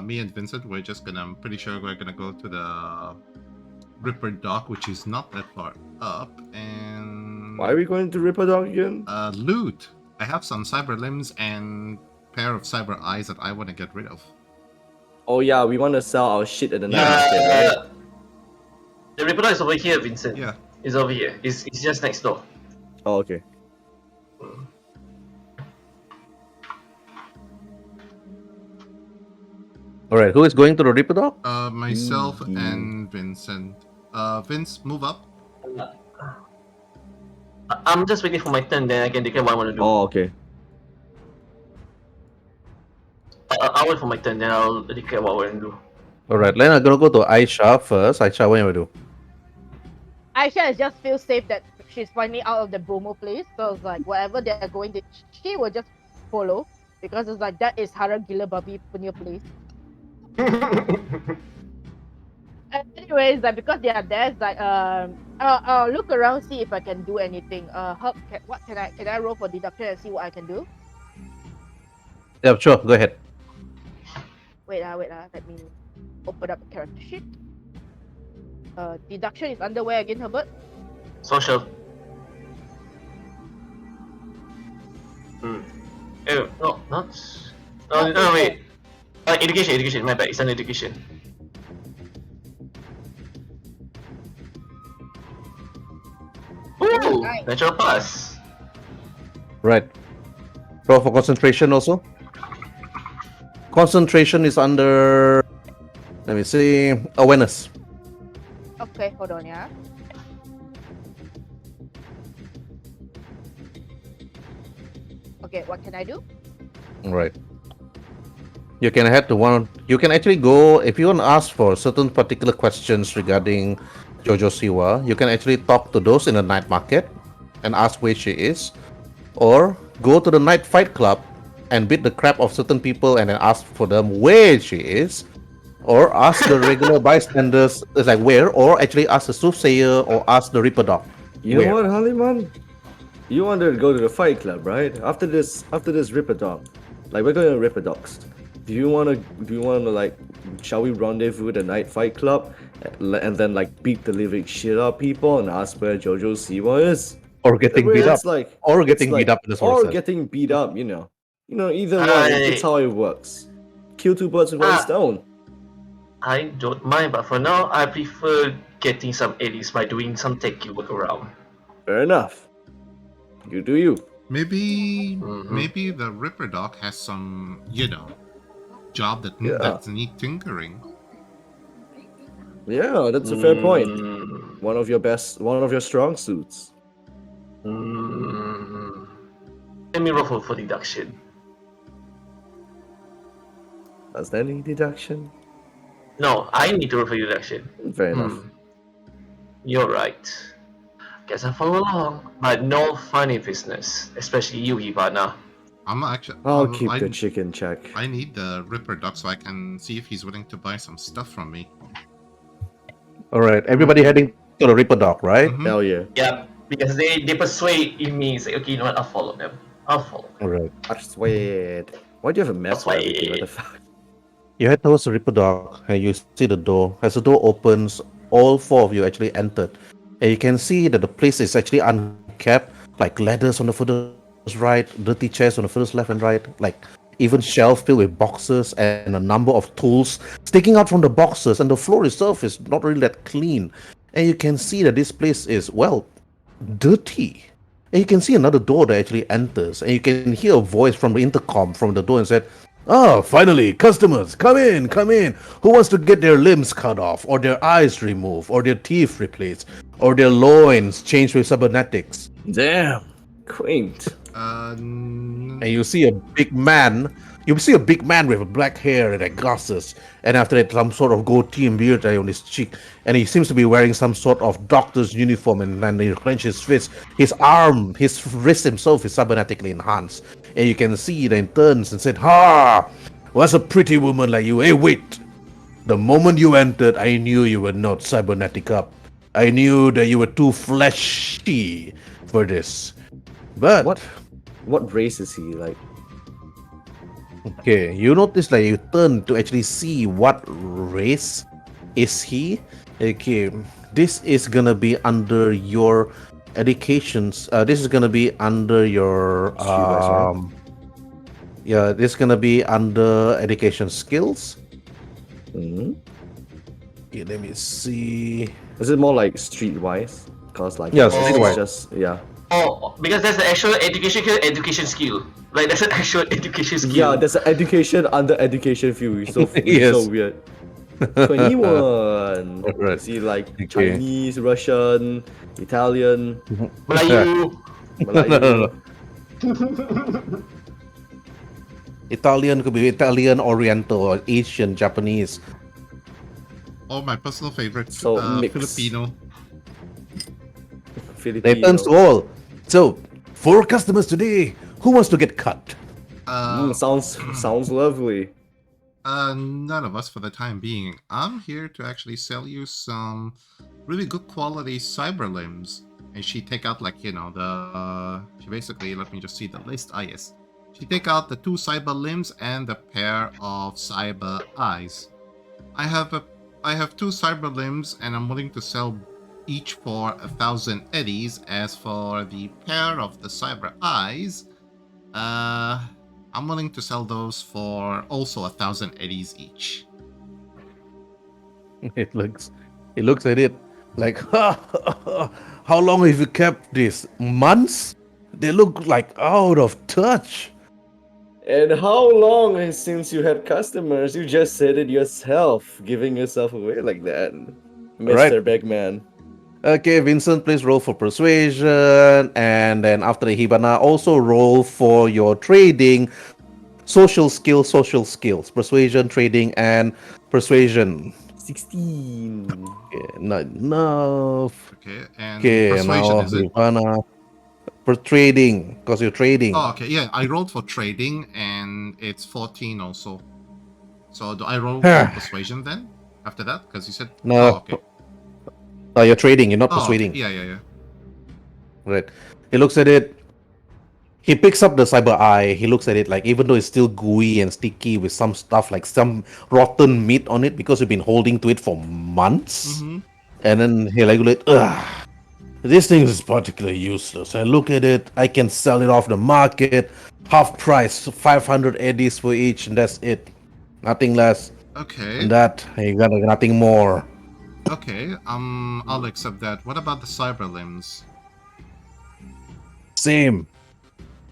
me and Vincent, I'm pretty sure we're gonna go to the Ripper Dock, which is not that far up, and Why are we going to Ripper Dog again? loot. I have some cyber limbs and pair of cyber eyes that I want to get rid of. Oh yeah, we want to sell our shit at the night Yeah. market, right? The Ripper is over here, Vincent. Yeah. It's over here. It's just next door. Oh okay. Alright, who is going to the Ripper Dock? Myself Mhm. and Vincent. Vince, move up. I'm just waiting for my turn, then I can declare what I want to do. Oh okay. I'll wait for my turn, then I'll declare what I want to do. Alright, then I'm gonna go to Aisha first. Aisha, what do you do? Aisha just feels safe that she's finally out of the Bromo place. So it's like whatever they are going to, she will just follow because it's like that is Hara Gila Babi punya place. Anyways, like because they are there, it's like I'll look around see if I can do anything. What can I roll for deduction and see what I can do? Yeah, sure, go ahead. Wait, let me open up the character sheet. Deduction is under where again, Herbert? Social. No, not. No, wait. Education. My bad. It's an education. Ooh, Nice. natural pass. Right. Roll for concentration also. Concentration is under, let me see, awareness. Okay, hold on, yeah. Okay, what can I do? Right. You can head to one. You can actually go if you want to ask for certain particular questions regarding Jojo Siwa. You can actually talk to those in the night market and ask where she is, or go to the night fight club and beat the crap of certain people and then ask for them where she is, or ask the regular bystanders it's like where, or actually ask the soothsayer or ask the Ripper Dog. You Where? know what, Haliman? You want to go to the fight club, right? After this Ripper Dog, like we're going to Ripper Dogs. Do you wanna like, shall we rendezvous at the night fight club and then like beat the living shit out of people and ask where Jojo Siwa is. Or getting Well, beat up. it's like Or it's getting like- beat up in the or sources. getting beat up. Either one. It's how it works. Kill two birds with one Ah. stone. I don't mind, but for now, I prefer getting some eddies by doing some techie work around. Fair enough. You do you. Maybe Mhm. maybe the Ripper Dog has some, job Yeah. that need tinkering. Yeah, that's a fair point. Mm, One of your strong suits. mm. Let me roll for deduction. Does that need deduction? No, I need to roll for deduction. Fair enough. You're right. Guess I follow along, but no funny business, especially you, Ivana. I'm actually. I'll keep the chicken check. I need the Ripper Dog so I can see if he's willing to buy some stuff from me. Alright, everybody heading to the Reaper Dog, right? Mhm. Hell yeah. Yeah, because they persuade in me, say, okay, you know what, I'll follow them. I'll follow. Alright. Persuade. Why do you have a map for everything? What the fuck? You head towards the Reaper Dog and you see the door. As the door opens, all four of you actually entered. And you can see that the place is actually unkept, like ladders on the furthest right, dirty chairs on the furthest left and right, like even shelf filled with boxes and a number of tools sticking out from the boxes, and the floor itself is not really that clean. And you can see that this place is, well, dirty. And you can see another door that actually enters, and you can hear a voice from the intercom from the door and said, "Ah, finally, customers, come in, come in. Who wants to get their limbs cut off, or their eyes removed, or their teeth replaced, or their loins changed with cybernetics?" Damn. Quaint. And you see a big man. You see a big man with black hair and like glasses, and after that, some sort of goatee and beard on his cheek, and he seems to be wearing some sort of doctor's uniform, and then he clenches his fist. His arm, his wrist himself is cybernetically enhanced, and you can see that he turns and said, "Ha! What's a pretty woman like you? Hey, wait! The moment you entered, I knew you were not cybernetic up. I knew that you were too fleshy for this. But What race is he like? okay, you notice that you turn to actually see what race is he. Okay, this is gonna be under your educations. This is gonna be under your Streetwise, right? yeah. This is gonna be under education skills. Hmm? Okay, let me see. Is it more like streetwise? Cause like Yeah, it's streetwise. just yeah. Oh, because that's the actual education skill. Like, that's an actual education skill. Yeah, there's an education under education field. It's so Yes. so weird. 21. Right. See like Okay. Chinese, Russian, Italian, Melayu. Malayu. No. Italian could be Italian, Oriental, or Asian, Japanese. Oh, my personal favorite, So, mix. Filipino. Filipino. They turns to all. So, 4 customers today. Who wants to get cut? Sounds lovely. None of us for the time being. I'm here to actually sell you some really good quality cyber limbs. And she take out she basically, let me just see the list. Ah, yes. She take out the 2 cyber limbs and the pair of cyber eyes. I have 2 cyber limbs and I'm willing to sell each for 1,000 eddies. As for the pair of the cyber eyes, I'm willing to sell those for also 1,000 eddies each. He looks at it like, how long have you kept this? Months? They look like out of touch. And how long since you had customers? You just said it yourself, giving yourself away like that, Mr. Bagman. Okay, Vincent, please roll for persuasion, and then after the Hibana, also roll for your trading, social skills, persuasion, trading, and persuasion. 16. Okay, not enough. Okay, and Okay, persuasion now is it? Hibana for trading, because you're trading. Oh, okay, yeah, I rolled for trading and it's 14 also. So do I roll for persuasion then? After that? Because you said... No. Oh, okay. You're trading, you're not Oh, persuading. okay. Yeah. Right. He looks at it. He picks up the cyber eye. He looks at it like, even though it's still gooey and sticky with some stuff like some rotten meat on it because we've been holding to it for months. Mm-hmm. And then he like, ugh, this thing is particularly useless. I look at it, I can sell it off the market, half price, 500 eddies for each, and that's it. Nothing less Okay. than that. You got nothing more. Okay. I'll accept that. What about the cyber limbs? Same.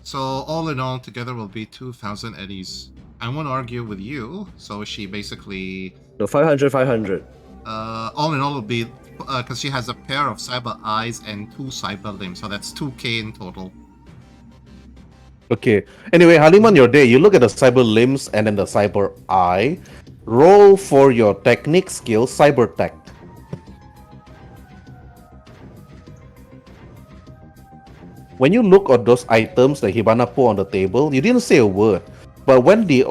So all in all, together will be 2,000 eddies. I won't argue with you. So she basically, No, 500. all in all, will be because she has a pair of cyber eyes and 2 cyber limbs. So that's 2K in total. Okay. Anyway, Haliman, your day. You look at the cyber limbs and then the cyber eye. Roll for your technique skill, cyber tech. When you look at those items that Hibana put on the table, you didn't say a word. But when the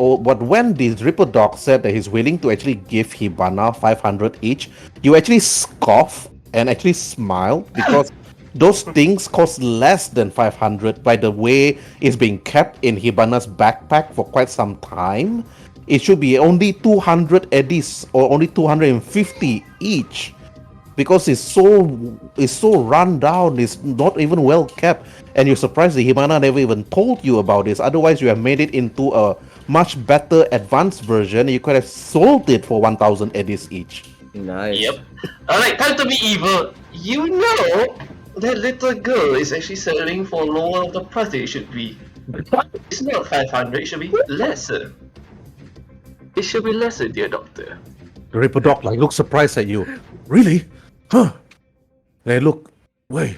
Ripper Dog said that he's willing to actually give Hibana 500 each, you actually scoff and actually smile because those things cost less than 500 by the way it's being kept in Hibana's backpack for quite some time. It should be only 200 eddies or only 250 each because it's so run down, it's not even well kept, and you're surprised that Hibana never even told you about this. Otherwise, you have made it into a much better advanced version. You could have sold it for 1,000 eddies each. Nice. Yep. Alright, time to be evil. You know that little girl is actually selling for lower of the price that it should be. It's not 500, it should be lesser. It should be lesser, dear doctor. The Ripper Dog looks surprised at you. Really? Huh? Hey, look. Wait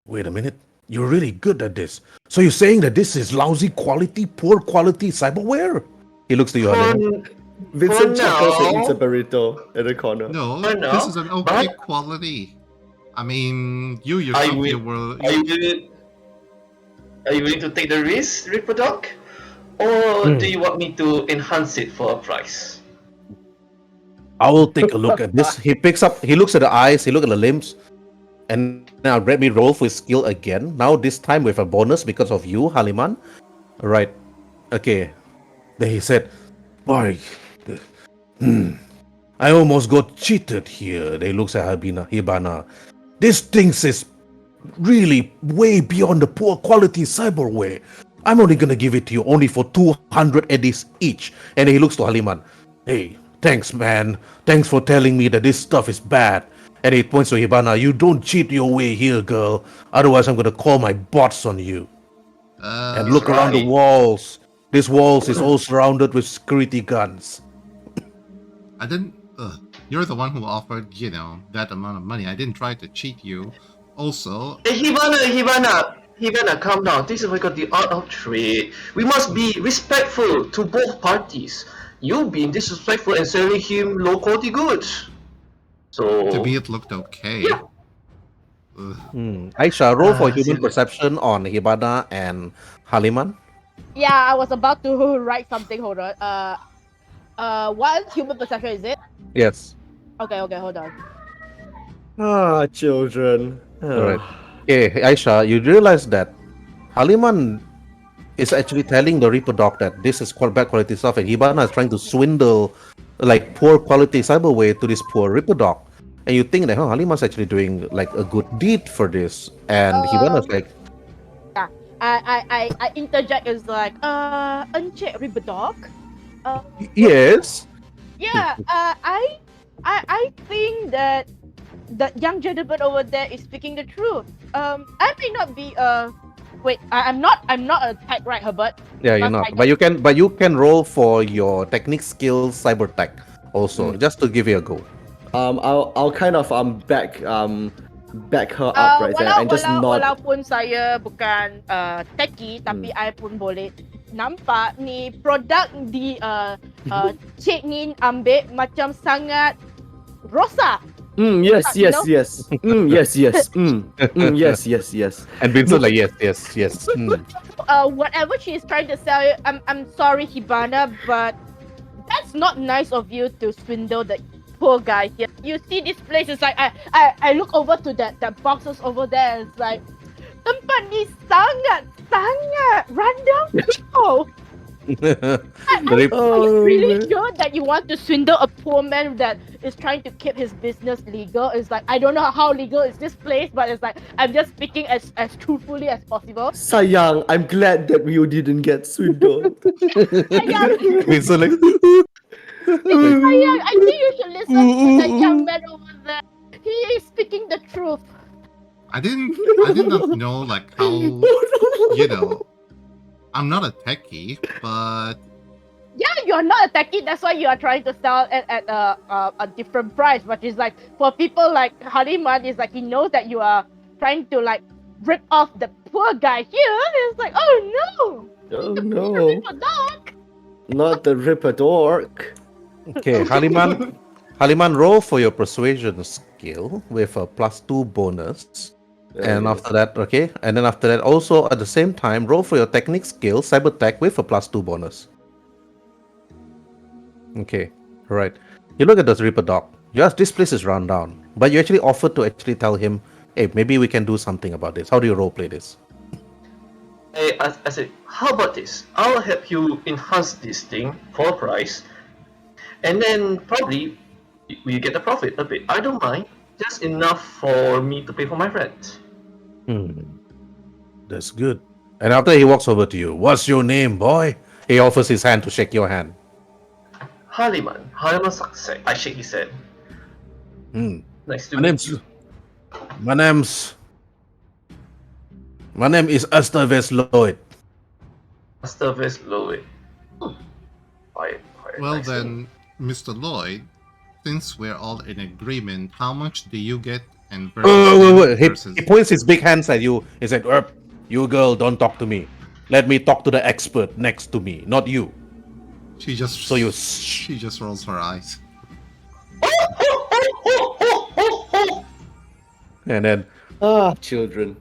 a minute. You're really good at this. So you're saying that this is lousy quality, poor quality cyberware? He looks to you, Haliman. Vincent For chuckles and now- eats a burrito at the corner. No, I know, this is an okay but- quality. I mean, you yourself, will- you were. Are you willing to take the risk, Ripper Dog? Or do you want me to enhance it for a price? I will take a look at this. He looks at the eyes, he looks at the limbs, and now let me roll for his skill again. Now this time with a bonus because of you, Haliman. Alright. Okay. Then he said, boy, I almost got cheated here. They looks at Hibana. This thing is really way beyond the poor quality cyberware. I'm only gonna give it to you only for 200 eddies each. And he looks to Haliman. Hey, thanks, man. Thanks for telling me that this stuff is bad. And he points to Hibana. You don't cheat your way here, girl. Otherwise, I'm gonna call my bots on you. And look around the right. walls. This walls is all surrounded with security guns. I didn't. You're the one who offered, that amount of money. I didn't try to cheat you. Also, Hey, Hibana, calm down. This is like the art of trade. We must be respectful to both parties. You being disrespectful and selling him low quality goods. So to me, it looked okay. Yeah. Ugh. Aisha, roll for human see. perception on Hibana and Haliman. Yeah, I was about to write something. Hold on. What human perception is it? Yes. Okay, hold on. Ah, children. Alright. Okay, Aisha, you realize that Haliman is actually telling the Reaper Dog that this is bad quality stuff, and Hibana is trying to swindle like poor quality cyberware to this poor Reaper Dog. And you think that Haliman's actually doing like a good deed for this, and Hibana's like, I interject is like, Encik Ripper Dog? yes. Yeah, I think that the young gentleman over there is speaking the truth. I may not be wait, I'm not a tech, right, Herbert? Yeah, you're not. But you can roll for your technique skills cyber tech also, just to give you a go. I'll kind of back her up right there and just nod. Walaupun saya bukan techie, tapi I pun boleh nampak ni produk di Cik Nin ambil macam sangat rosak. Yes. You know? Yes. Yes. And Vincent like yes. Whatever she is trying to sell you, I'm sorry, Hibana, but that's not nice of you to swindle the poor guy here. You see this place is like I look over to that boxes over there. It's like tempat ni sangat rundown. Oh, The are you really man. sure that you want to swindle a poor man that is trying to keep his business legal? It's like, I don't know how legal is this place, but it's like I'm just speaking as truthfully as possible. Sayang, I'm glad that you didn't get swindled. Vincent like, I think you should listen to the young man over there. He is speaking the truth. I did not know like how I'm not a techie, but Yeah, you're not a techie. That's why you are trying to sell it at a different price. But it's like for people like Hariman, it's like he knows that you are trying to like rip off the poor guy here. It's like, oh no, Oh the no, ripper dog. not the Ripper Dork. okay, Haliman, roll for your persuasion skill with a +2 bonus. And after that, okay, and then after that, also at the same time, roll for your technique skill, cyber tech, with a +2 bonus. Okay, right. You look at the Reaper Dog. Yes, this place is run down, but you actually offered to actually tell him, hey, maybe we can do something about this. How do you roleplay this? I said, how about this? I'll help you enhance this thing for a price, and then probably we get the profit a bit. I don't mind, just enough for me to pay for my rent. That's good. And after he walks over to you, what's your name, boy? He offers his hand to shake your hand. Haliman Success. I shake his hand. Nice to My meet name's you. my name is Estevez Lloyd. Service Lloyd. Quite well nice then, Mr. Lloyd, since we're all in agreement, how much do you get and Wait. versus He points his big hands at you. He said, you girl, don't talk to me. Let me talk to the expert next to me, not you. she just So you she just rolls her eyes. and then Children.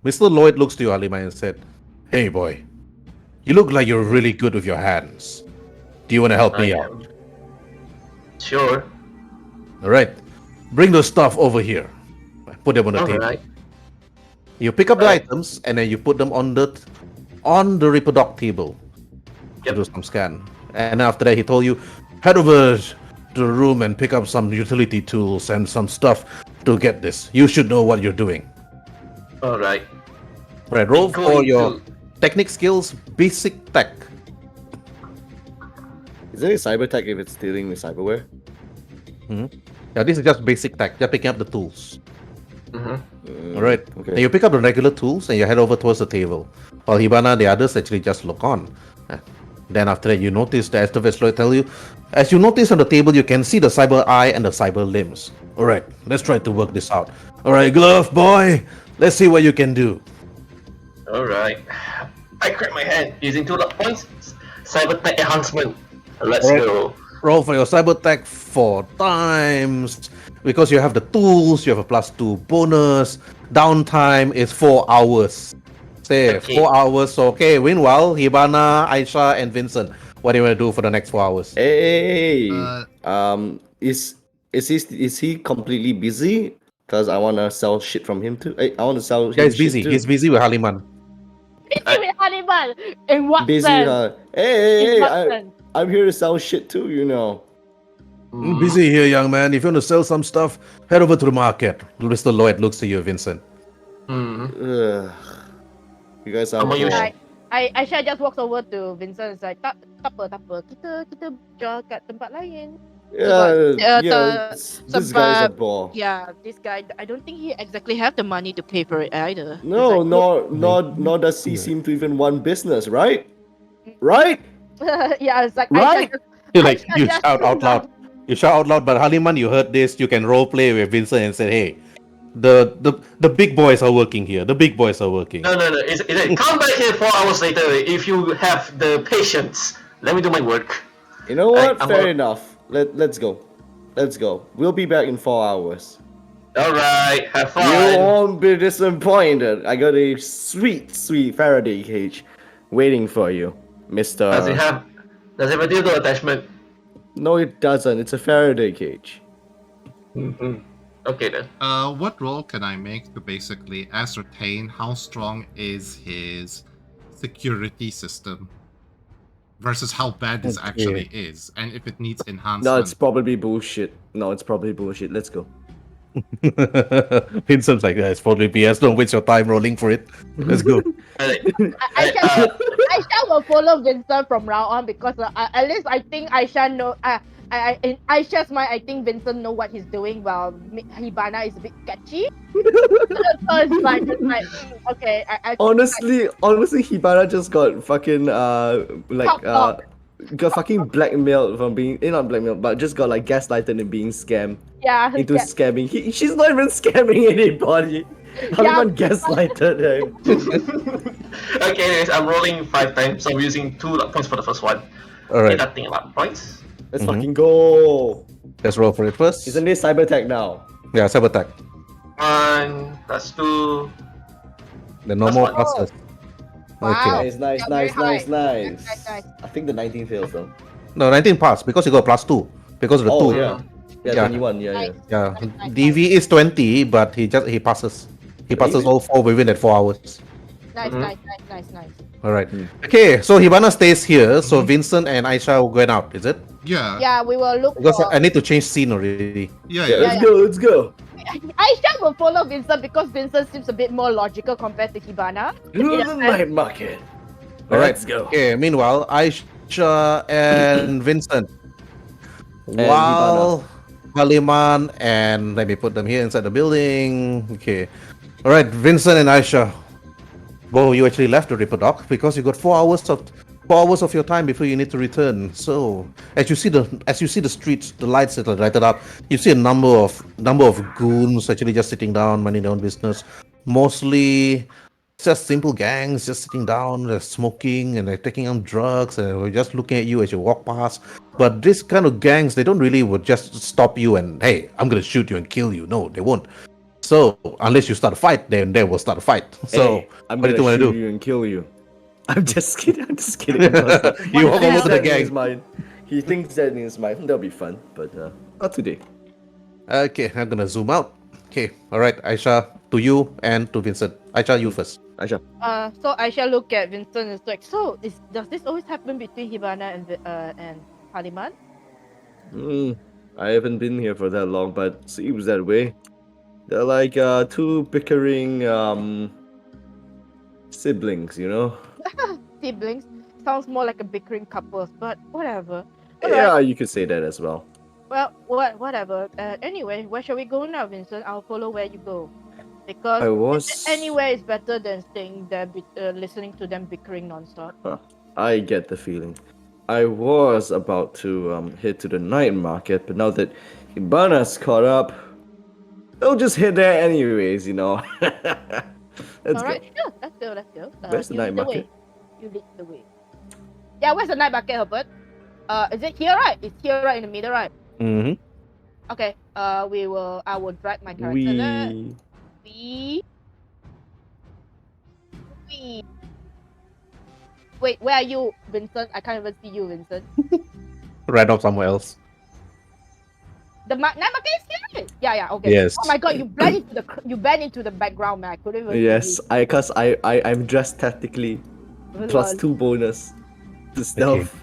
Mr. Lloyd looks to you, Halima, and said, hey boy, you look like you're really good with your hands. Do you want to help me I out? am. Sure. Alright. Bring the stuff over here. Put them on the table. Alright. You pick up the Alright. items and then you put them on the Reaper Dock table. Yep. Do some scan. And after that he told you, head over to the room and pick up some utility tools and some stuff to get this. You should know what you're doing. Alright. Right, roll Go for into- your technique skills, basic tech. Is it a cyber tech if it's dealing with cyberware? Yeah, this is just basic tech. Just picking up the tools. Alright. Okay. And you pick up the regular tools and you head over towards the table. While Hibana, the others actually just look on. Then after that, you notice that Estevez Lloyd tell you, as you notice on the table, you can see the cyber eye and the cyber limbs. Alright, let's try to work this out. Alright, glove boy, let's see what you can do. Alright. I crack my hand using 2 luck points. Cyber tech enhancement. Let's Alright. go. Roll for your cyber tech 4 times. Because you have the tools, you have a +2 bonus. Downtime is 4 hours. Say Okay. 4 hours. So okay, meanwhile, Hibana, Aisha, and Vincent, what do you want to do for the next 4 hours? Hey, Uh, is he completely busy? Cause I wanna sell shit from him too. Hey, I wanna sell. Yeah, him he's busy. shit too. He's busy with Haliman. Busy with Hannibal. In what busy. sense? Hey, In what sense? I'm here to sell shit too. You know. Busy here, young man. If you want to sell some stuff, head over to the market. Mr. Lloyd looks to you, Vincent. Ugh. You guys are. How about you, poor. Aisha just walks over to Vincent and is like, tak apa. Kita jual kat tempat lain. Yeah, Sebab, this guy's a sebab- bore. Yeah, this guy, I don't think he exactly have the money to pay for it either. He's No, like, nor does he seem to even want business, right? Right? yeah, it's like Right? Aisha You like Aisha you just shout out loud. You shout out loud, but Haliman, you heard this. You can role play with Vincent and say, "Hey, the big boys are working here. The big boys are working." No. It's come back here 4 hours later if you have the patience. Let me do my work. You know what? I'm Fair all- enough. Let's go. Let's go. We'll be back in 4 hours. Alright, have fun. You won't be disappointed. I got a sweet Faraday cage waiting for you, Mister. Does it have a dildo attachment? No, it doesn't. It's a Faraday cage. Okay then. What roll can I make to basically ascertain how strong is his security system versus how bad this actually is, and if it needs enhancement? No, it's probably bullshit. Let's go. Vincent's like, it's probably BS. Don't waste your time rolling for it. Let's go. Alright. Aisha will follow Vincent from now on because at least I think Aisha know. In Aisha's mind, I think Vincent know what he's doing. While Hibana is a bit sketchy. So it's like, okay. Honestly, Hibana just got fucking got fucking blackmailed from being not blackmailed, but just got like gaslighted and being scammed yeah. into scamming. She's not even scamming anybody. Haliman gaslighted her. Okay, anyways, I'm rolling 5 times, so I'm using 2 luck points for the first one. All right, Nothing luck points. Let's fucking go. let's roll for it first. Isn't this cyber tech now? Yeah, cyber attack. 1 plus 2. The normal Plus one. passes. Wow. Okay. Nice. Nice. I think the 19 fails though. No, 19 pass because you got +2 because of the Oh 2. yeah. Yeah, Yeah. 21. Yeah. Yeah, Nice. DV is 20, but he passes. He passes all 4 within that 4 hours. Nice. All right. Okay, so Hibana stays here. So Vincent and Aisha are going out. Is it? Yeah. Yeah, we will look Because for. I need to change scene already. Yeah. Let's go. Aisha will follow Vincent because Vincent seems a bit more logical compared to Hibana. To the night market. All right. Let's go. Okay. Meanwhile, Aisha and Vincent, And while Haliman and let me put them here inside the building. Okay. All right, Vincent and Aisha. Well, you actually left the Ripper Dock because you got 4 hours of your time before you need to return. So, as you see the streets, the lights that are lighted up, you see a number of goons actually just sitting down, minding their own business. Mostly just simple gangs, just sitting down, they're smoking and they're taking on drugs, and we're just looking at you as you walk past. But this kind of gangs, they don't really would just stop you and hey, I'm gonna shoot you and kill you. No, they won't. So unless you start a fight, then they will start a fight. So Hey, I'm what do gonna you want to shoot do? you and kill you. I'm just kidding. You walk over to the in his gang. mind. He thinks that in his mind. That'll be fun, but not today. Okay, I'm gonna zoom out. Okay, all right, Aisha, to you and to Vincent. Aisha, you first. Aisha. So Aisha look at Vincent and is like, so does this always happen between Hibana and Haliman? I haven't been here for that long, but seems that way. They're like 2 bickering siblings, you know? Siblings sounds more like a bickering couple, but whatever. Yeah, you could say that as well. Well, whatever. Anyway, where shall we go now, Vincent? I'll follow where you go. Because I was. anywhere is better than staying there, listening to them bickering nonstop. I get the feeling. I was about to head to the night market, but now that Hibana's caught up, I'll just head there anyways, you know. Let's Alright, go. sure. Let's go. Where's the you night lead the market? way. You lead the way. Yeah, where's the night market, Herbert? Is it here, right? It's here, right in the middle, right? Mm-hmm. Okay. I will drag my character there. We. Wait, where are you, Vincent? I can't even see you, Vincent. Right off somewhere else. The night market is here. Yeah. Okay. Yes. Oh my God, you blend into the background, man. I couldn't even. Yes, I'm dressed tactically. See you. Plus 2 bonus to stealth.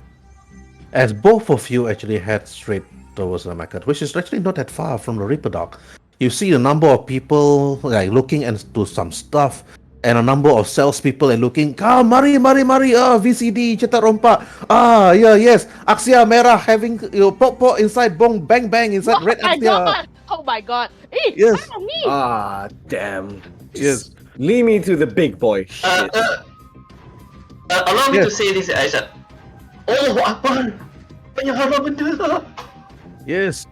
As both of you actually head straight towards the market, which is actually not that far from the Ripper Dock, you see a number of people like looking into some stuff, and a number of salespeople and looking. Mari, VCD, cetak rompak. Yes, Axia merah having pop inside, bang inside red Axia. Oh my God! Hey, Yes. follow me. Damn. Yes. Lead me to the big boy. Shit. Allow me to Yes. say this, Aisha. Oh, apa? Banyak hal benda. Yes.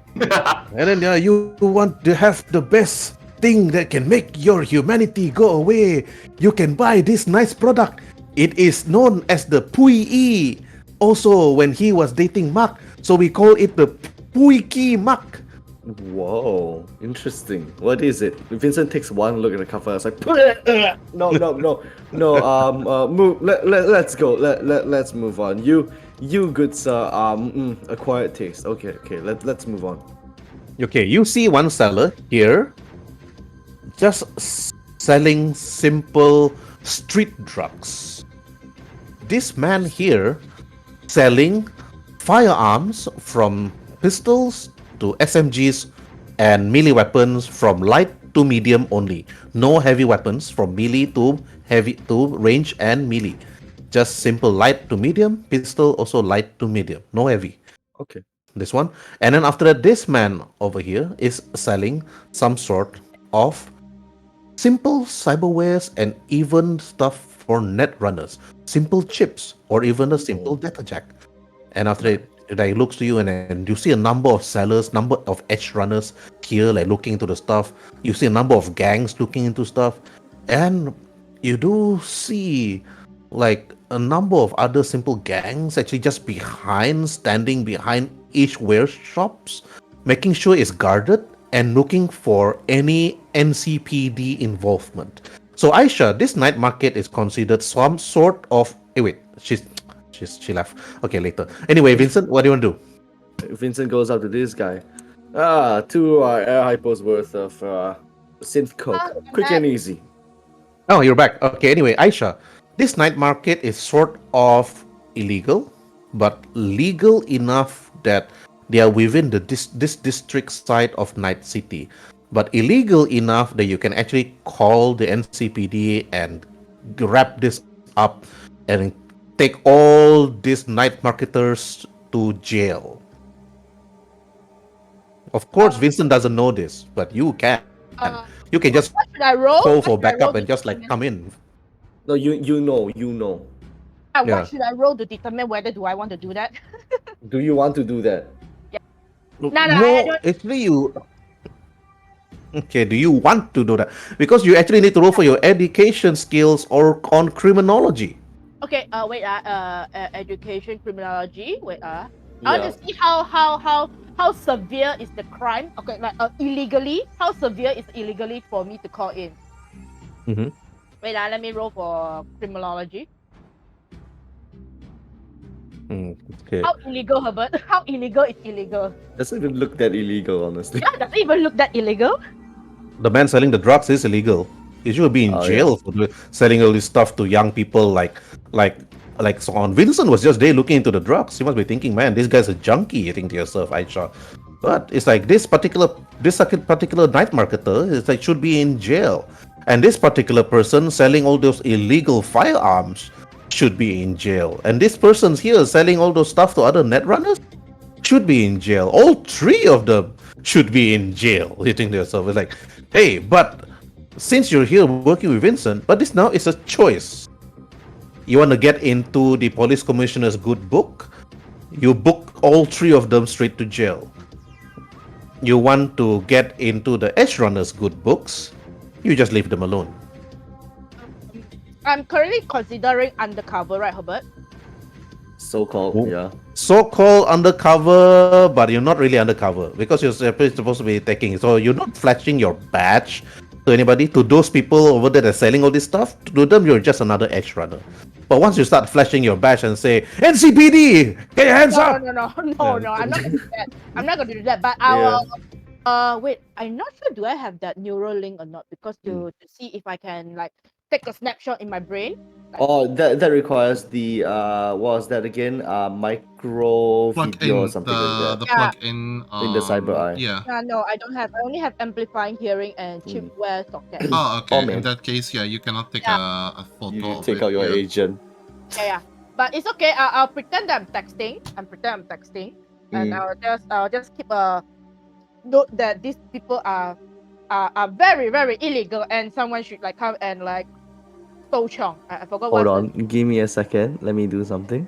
And then you want to have the best thing that can make your humanity go away. You can buy this nice product. It is known as the Pui E. Also, when he was dating Mark, so we call it the Pui Ki Mark. Whoa, interesting. What is it? Vincent takes one look at the cover. I was like, no. Move. Let's go. Let's move on. You good sir. Acquired taste. Okay. Let's move on. Okay, you see one seller here just selling simple street drugs. This man here selling firearms from pistols to SMGs and melee weapons from light to medium only. No heavy weapons from melee to heavy to range and melee. Just simple light to medium, pistol also light to medium. No heavy. Okay. This one. And then after that, this man over here is selling some sort of simple cyberwares and even stuff for net runners, simple chips, or even a simple data jack. And after it like looks to you, and you see a number of sellers, number of edge runners here, like looking into the stuff. You see a number of gangs looking into stuff, and you do see like a number of other simple gangs actually just behind, standing behind each wear shops, making sure it's guarded and looking for any NCPD involvement. So Aisha, this night market is considered some sort of. Wait, she left. Okay, later. Anyway, Vincent, what do you want to do? Vincent goes up to this guy. 2 air hypos worth of synth coke. Quick and easy. Oh, you're back. Okay, anyway, Aisha, this night market is sort of illegal, but legal enough that they are within this district side of Night City, but illegal enough that you can actually call the NCPD and wrap this up and take all these night marketers to jail. Of course, Vincent doesn't know this, but you can. You can just What should I roll? call What for should I roll backup to and just like determine- come in. No, you know. What Yeah. should I roll to determine whether do I want to do that? Do you want to do that? No, I don't- actually you. Okay, do you want to do that? Because you actually need to roll for your education skills or on criminology. Okay, wait, education, criminology, wait, I Yeah. want to see how severe is the crime. Okay, like illegally, how severe is illegally for me to call in? Mhm. Wait, let me roll for criminology. Okay. How illegal, Herbert? How illegal is illegal? Doesn't even look that illegal, honestly. Yeah, doesn't even look that illegal. The man selling the drugs is illegal. He should be in Oh, jail for selling all this stuff to young people like so on. Vincent was just there looking into the drugs. He must be thinking, man, this guy's a junkie. You think to yourself, Aisha. But it's like this particular night marketer is like should be in jail. And this particular person selling all those illegal firearms should be in jail. And this person's here selling all those stuff to other net runners should be in jail. All three of them should be in jail. You think to yourself, it's like, hey, but since you're here working with Vincent, but this now is a choice. You want to get into the police commissioner's good book? You book all three of them straight to jail. You want to get into the edge runner's good books? You just leave them alone. I'm currently considering undercover, right, Herbert? So-called, Oh. yeah. So-called undercover, but you're not really undercover because you're supposed to be taking. So you're not flashing your badge to anybody. To those people over there that's selling all this stuff, to them you're just another edge runner. But once you start flashing your badge and say NCPD, get your hands up. No, Yeah. I'm not gonna do that. I'm not gonna do that. But I will. Wait. I'm not sure. Do I have that neural link or not? Because to see if I can like take a snapshot in my brain. Oh, that requires the what was that again? Micro Plug video or in something like the that. plug in the cyber eye. Yeah. No, I don't have. I only have amplifying, hearing, and chipware socket. Oh, okay. man. In that case, yeah, you cannot take a photo. You of take it, out your yeah. agent. Yeah. But it's okay. I'll pretend that I'm texting. And I'll just keep a note that these people are very very illegal, and someone should like come and like stole Chong. I forgot Hold what. on, give me a second. Let me do something.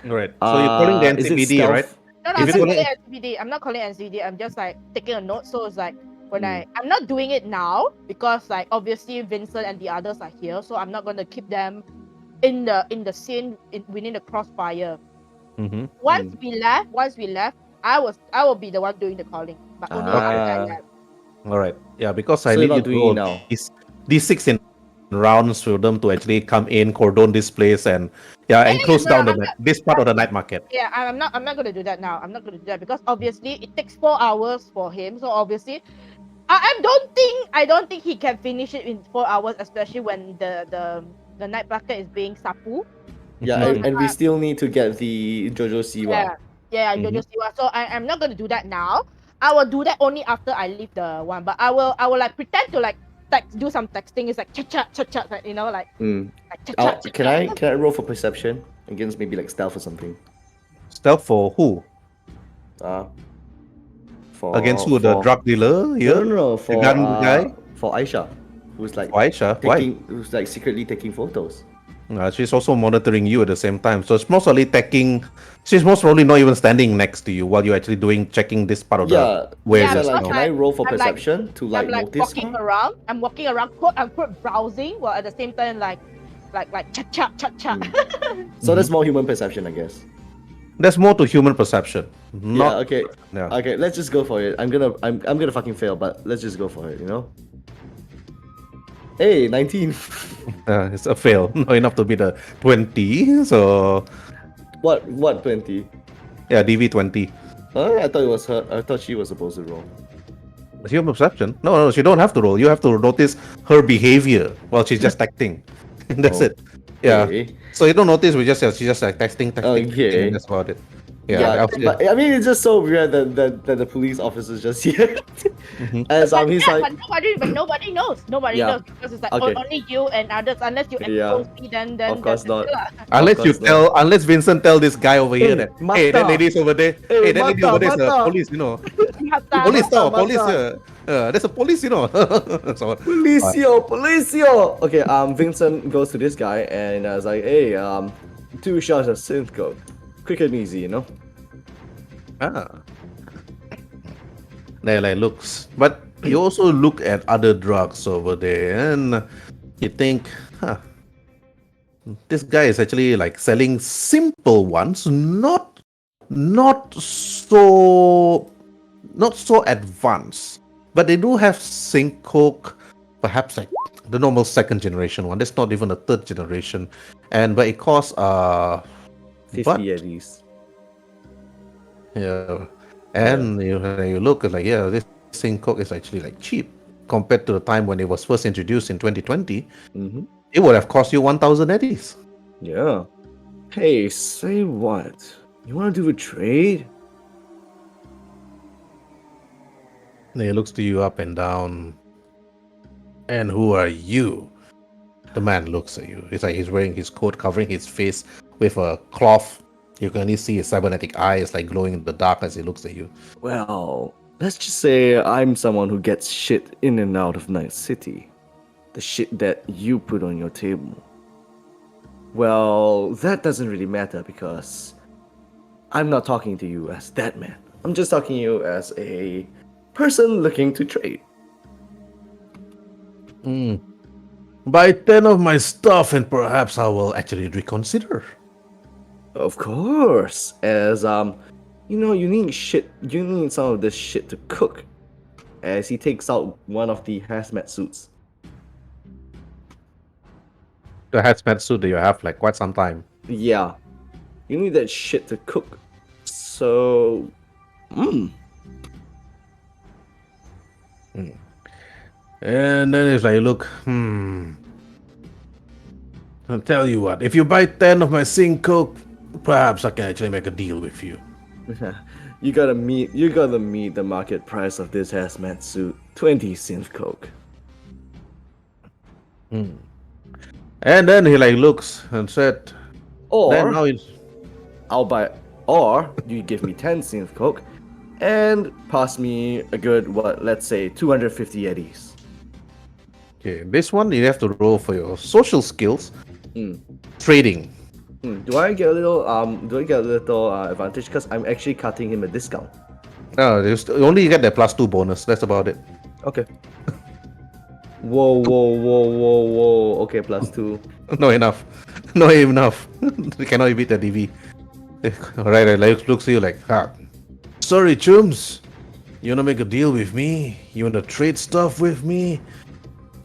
Right. So you're calling the Is it NCPD, stealth? right? No, If I'm it's not only- calling NCPD. I'm not calling NCPD. I'm just like taking a note. So it's like when I'm not doing it now because like obviously Vincent and the others are here, so I'm not gonna keep them in the scene within the crossfire. Mm-hmm. Once we left, I will be the one doing the calling. But only after I left. All right. Yeah, because So I you're need not you to doing roll it now? D6 in rounds for them to actually come in, cordon this place, and and close down this part of the night market. Yeah, I'm not gonna do that now. I'm not gonna do that because obviously it takes 4 hours for him. So obviously, I don't think he can finish it in 4 hours, especially when the night market is being sapu. Yeah, Mhm. and we still need to get the Jojo Siwa. Yeah, Jojo Siwa. So I'm not gonna do that now. I will do that only after I leave the one. But I will like pretend to like do some texting. It's like cha cha, like, like Mm. cha cha. Can I roll for perception against maybe like stealth or something? Stealth for who? For Against who? The drug dealer here? No, for gun guy? for Aisha, who's like Aisha? Why? who's like secretly taking photos. She's also monitoring you at the same time. So it's most probably she's most probably not even standing next to you while you're actually checking this part of the warehouse. So like, no? can I roll for I'm like- perception to like I'm like notice walking her? around. I'm walking around, quote unquote, browsing, while at the same time like cha cha. So that's more human perception, I guess. That's more to human perception. Yeah. Okay. Yeah. Okay. Let's just go for it. I'm gonna fucking fail, but let's just go for it. Hey, 19. It's a fail. Not enough to be the 20. So What 20? yeah, DV 20. I thought it was her. I thought she was supposed to roll. Human perception? No, she don't have to roll. You have to notice her behavior while she's just texting. That's it. Yeah. Okay. So you don't notice. She's just like texting. Okay. That's about it. Yeah, but I mean, it's just so weird that the police officer's just here. As he's like, but nobody knows. Nobody Yeah. knows because it's like Okay. only you and others. Unless you Yeah. expose me, then Of course that's not. it lah. Unless Vincent tell this guy over here that hey, that Mata. lady's over there. Hey, Hey, that lady Mata, over there's a Mata. police. Mata. Police, Mata. police. There's a police. So Policio. Okay, Vincent goes to this guy and is like, hey, 2 shots of synth coke, quick and easy, There like looks, but you also look at other drugs over there, and you think, this guy is actually like selling simple ones, not so advanced, but they do have sync coke, perhaps like the normal 2nd generation one. That's not even a 3rd generation, but it costs 50 But- at least. Yeah, and you look at like this sync coke is actually like cheap compared to the time when it was first introduced in 2020. Mm-hmm. It would have cost you 1,000 eddies. Yeah. Hey, say what? You want to do a trade? And he looks to you up and down. And who are you? The man looks at you. It's like he's wearing his coat covering his face with a cloth. You can only see his cybernetic eyes like glowing in the dark as he looks at you. Well, let's just say I'm someone who gets shit in and out of Night City. The shit that you put on your table. Well, that doesn't really matter because I'm not talking to you as that man. I'm just talking to you as a person looking to trade. Buy 10 of my stuff and perhaps I will actually reconsider. Of course, as you need shit. You need some of this shit to cook. As he takes out one of the hazmat suits. The hazmat suit that you have like quite some time. Yeah, you need that shit to cook. So, And then it's like, look, I'll tell you what, if you buy 10 of my sync coke, perhaps I can actually make a deal with you. you gotta meet the market price of this hazmat suit. 20 synth coke. And then he like looks and said, then now Or it's I'll buy. Or you give me 10 synth coke, and pass me a good let's say 250 eddies. okay. This one you have to roll for your social skills, trading. Do I get a little advantage because I'm actually cutting him a discount? No, you only get the +2 bonus. That's about it. Okay. Whoa. Okay, +2. Not enough. Not enough. We cannot beat the DV. Alright, like looks to you like, sorry, chums. You wanna make a deal with me? You wanna trade stuff with me?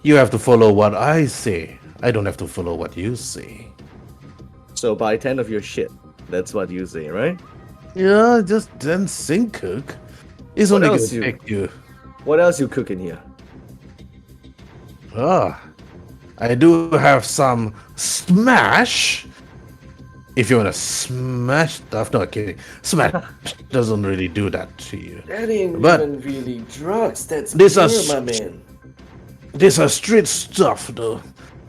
You have to follow what I say. I don't have to follow what you say. So buy 10 of your shit. That's what you say, right? Yeah, just 10 sink cook. It's What only gonna else you- take you. What else you cooking here? Ah, I do have some smash. If you wanna smash stuff, no kidding. Smash doesn't really do that to you. That ain't But- even really drugs. That's These are beer, s- my man. These are street stuff, though.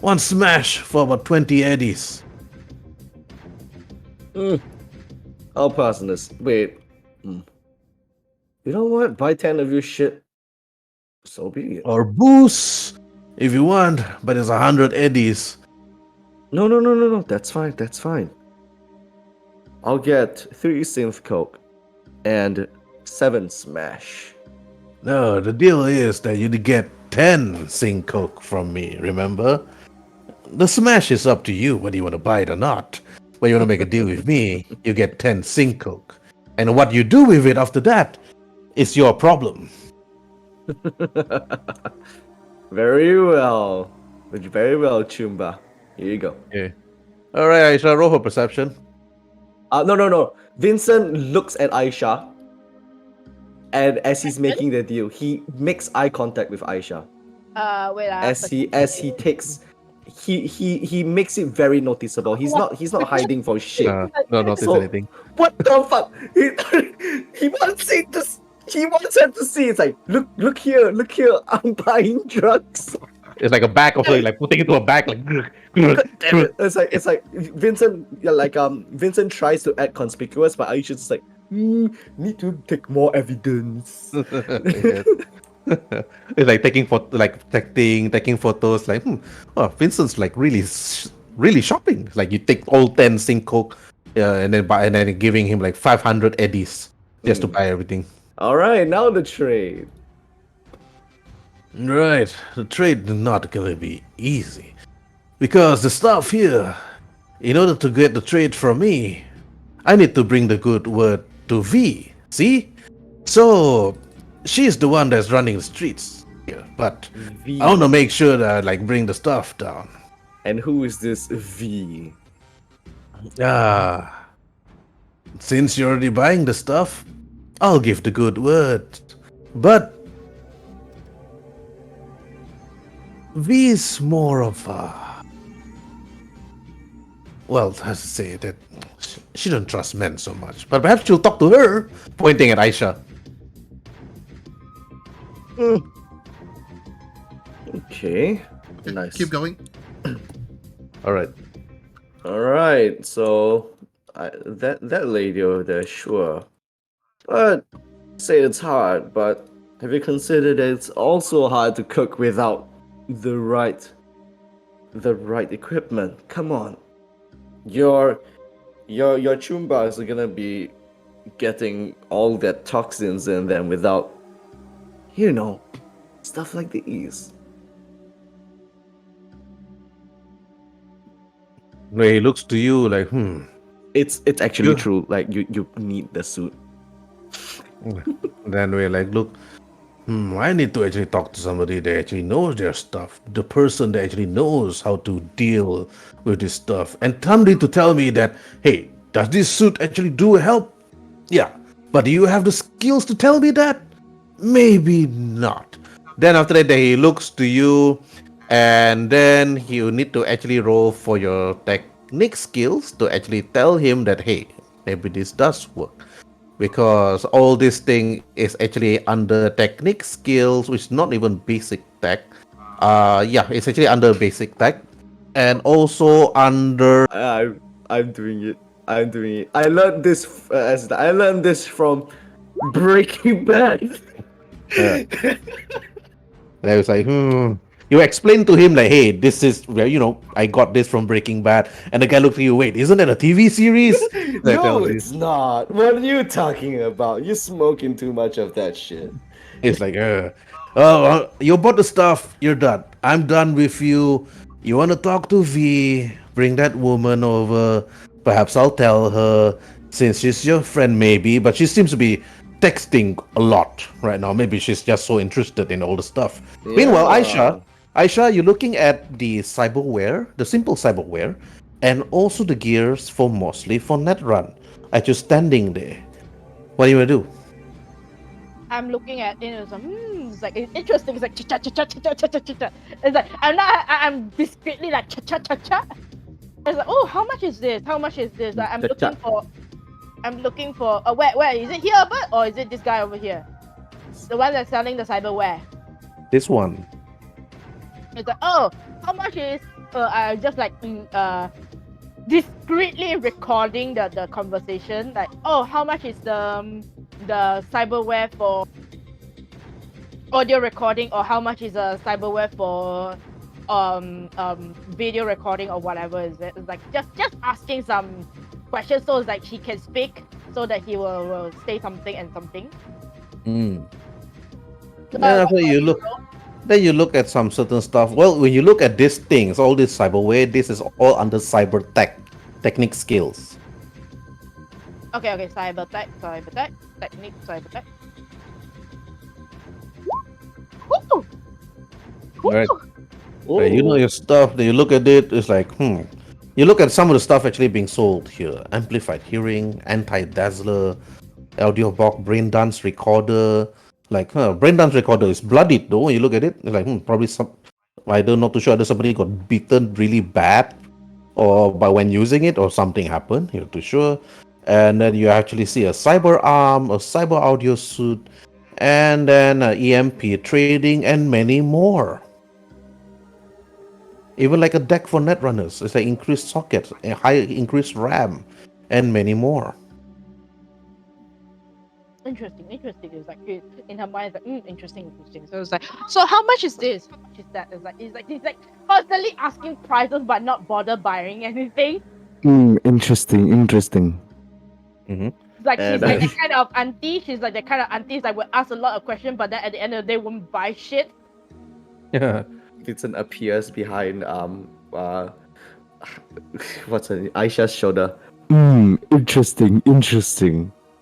One smash for about 20 eddies. I'll pass on this. Wait. You know what? Buy 10 of your shit. So be it. Or boost, if you want, but it's 100 eddies. No, no, no, no, no. That's fine. That's fine. I'll get 3 synth coke and 7 smash. No, the deal is that you get 10 sink coke from me, remember? The smash is up to you whether you want to buy it or not. When you want to make a deal with me, you get 10 sink coke. And what you do with it after that is your problem. Very well. Very well, Chumba. Here you go. Okay. Alright, Aisha, roll for perception. No, no, no. Vincent looks at Aisha, and as he's making the deal, he makes eye contact with Aisha. Wait. As he takes, he makes it very noticeable. He's not hiding for shit. No, notice So- anything. What the fuck? He wants it to. He wants her to see. It's like, look here. I'm buying drugs. It's like a bag of like putting it into a bag, like. It's like Vincent, yeah, like Vincent tries to act conspicuous, but Aisha's just like, need to take more evidence. Yes. It's like taking taking photos. Like, oh, Vincent's like really shopping. Like you take all 10 sink coke, and then giving him like 500 eddies just to buy everything. All right, now the trade. Right, the trade is not gonna be easy because the stuff here, in order to get the trade from me, I need to bring the good word to V. See, so she's the one that's running the streets here, but V. I want to make sure that I like bring the stuff down. And who is this V? Since you're already buying the stuff, I'll give the good word, but V's more of a... Well, I say that she don't trust men so much, but perhaps she'll talk to her, pointing at Aisha. Okay, nice. Keep going. All right. All right, so that lady over there, sure, but say it's hard. But have you considered that it's also hard to cook without the right equipment? Come on, your chumbas are gonna be getting all that toxins in them without, stuff like these. He looks to you like, It's actually You- true. Like you need the suit. Then we're like, look, I need to actually talk to somebody that actually knows their stuff. The person that actually knows how to deal with this stuff. And somebody to tell me that, hey, does this suit actually do help? Yeah. But do you have the skills to tell me that? Maybe not. Then after that, he looks to you, and then you need to actually roll for your technique skills to actually tell him that, hey, maybe this does work. Because all this thing is actually under technique skills, which is not even basic tech. It's actually under basic tech, and also under I'm doing it. I learned this from Breaking Bad. I was like, You explain to him like, hey, this is where I got this from Breaking Bad, and the guy looks at you, wait, isn't that a TV series? Like, No, it's not. What are you talking about? You're smoking too much of that shit. It's like, you bought the stuff, you're done. I'm done with you. You want to talk to V, bring that woman over. Perhaps I'll tell her, since she's your friend maybe, but she seems to be texting a lot right now. Maybe she's just so interested in all the stuff. Meanwhile, Yeah. Aisha, Aisha, you're looking at the cyberware, the simple cyberware, and also the gears for mostly for Netrun. Are you standing there? What do you want to do? I'm looking at it and it's like it's interesting. It's like cha cha cha cha cha cha cha cha cha. It's like I'm discreetly like cha cha cha cha. It's like, oh, how much is this? How much is this? Like, I'm looking for where is it here, but or is it this guy over here? The one that's selling the cyberware. This one. It's like, oh, how much is I just like discreetly recording the conversation. Like, oh, how much is the cyberware for audio recording, or how much is a cyberware for video recording or whatever is it? It's like just asking some questions so it's like he can speak so that he will say something and something. Mm. And after you look, then you look at some certain stuff. Well, when you look at these things, all this cyberware, this is all under cyber technique skills. Okay, cyber tech, technique, cyber tech. Woo! Right. Woo! You know your stuff. Then you look at it. It's like, You look at some of the stuff actually being sold here: amplified hearing, anti-dazzler, audio box, brain dance recorder. Like, brain dance recorder is bloodied though. When you look at it, it's like, probably some. I don't know too sure. Either somebody got beaten really bad, or by when using it, or something happened. You're not too sure. And then you actually see a cyber arm, a cyber audio suit, and then EMP trading, and many more. Even like a deck for netrunners. It's like increased sockets, a high increased RAM, and many more. Interesting. It's like in her mind, it's like interesting. So it's like, so how much is this? How much is that? He's like constantly asking prices but not bother buying anything. Interesting. Mm-hmm. It's like she's And like the kind of auntie. She's like the kind of aunties that will ask a lot of questions, but then at the end of the day won't buy shit. Yeah. Vincent appears behind what's her name? Aisha's shoulder. Interesting.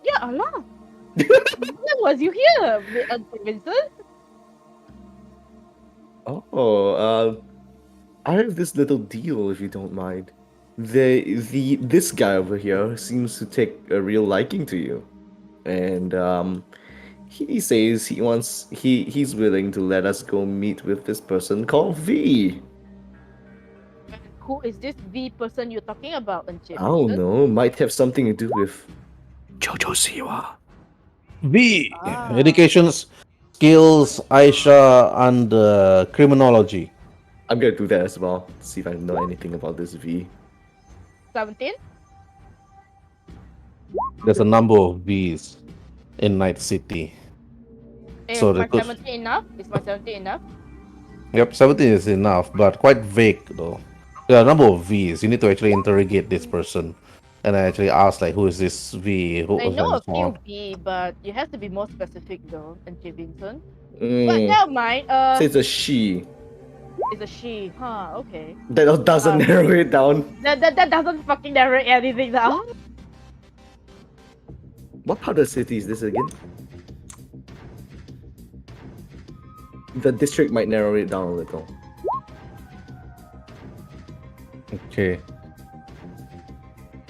Yeah, Allah. When was you here, Vincent? I have this little deal if you don't mind. This guy over here seems to take a real liking to you, and he says he's willing to let us go meet with this person called V. Who is this V person you're talking about, Anjib? I don't know. Might have something to do with Jojo Siwa. V. Ah. Educations, skills, Aisha, and criminology. I'm gonna do that as well. See if I know anything about this V. 17? There's a number of V's in Night City. Is So my the good- 17 enough? Is my 17 enough? Yep, 17 is enough, but quite vague though. There are a number of V's. You need to actually interrogate this person. And I actually ask, like, who is this V? Who, I know a and so few on. V, but you have to be more specific though, Anjib Vincent. But Mm, never mind. say it's a she. It's a she. Huh, okay. That doesn't narrow it down. That doesn't fucking narrate anything down. What part of the city is this again? The district might narrow it down a little. Okay.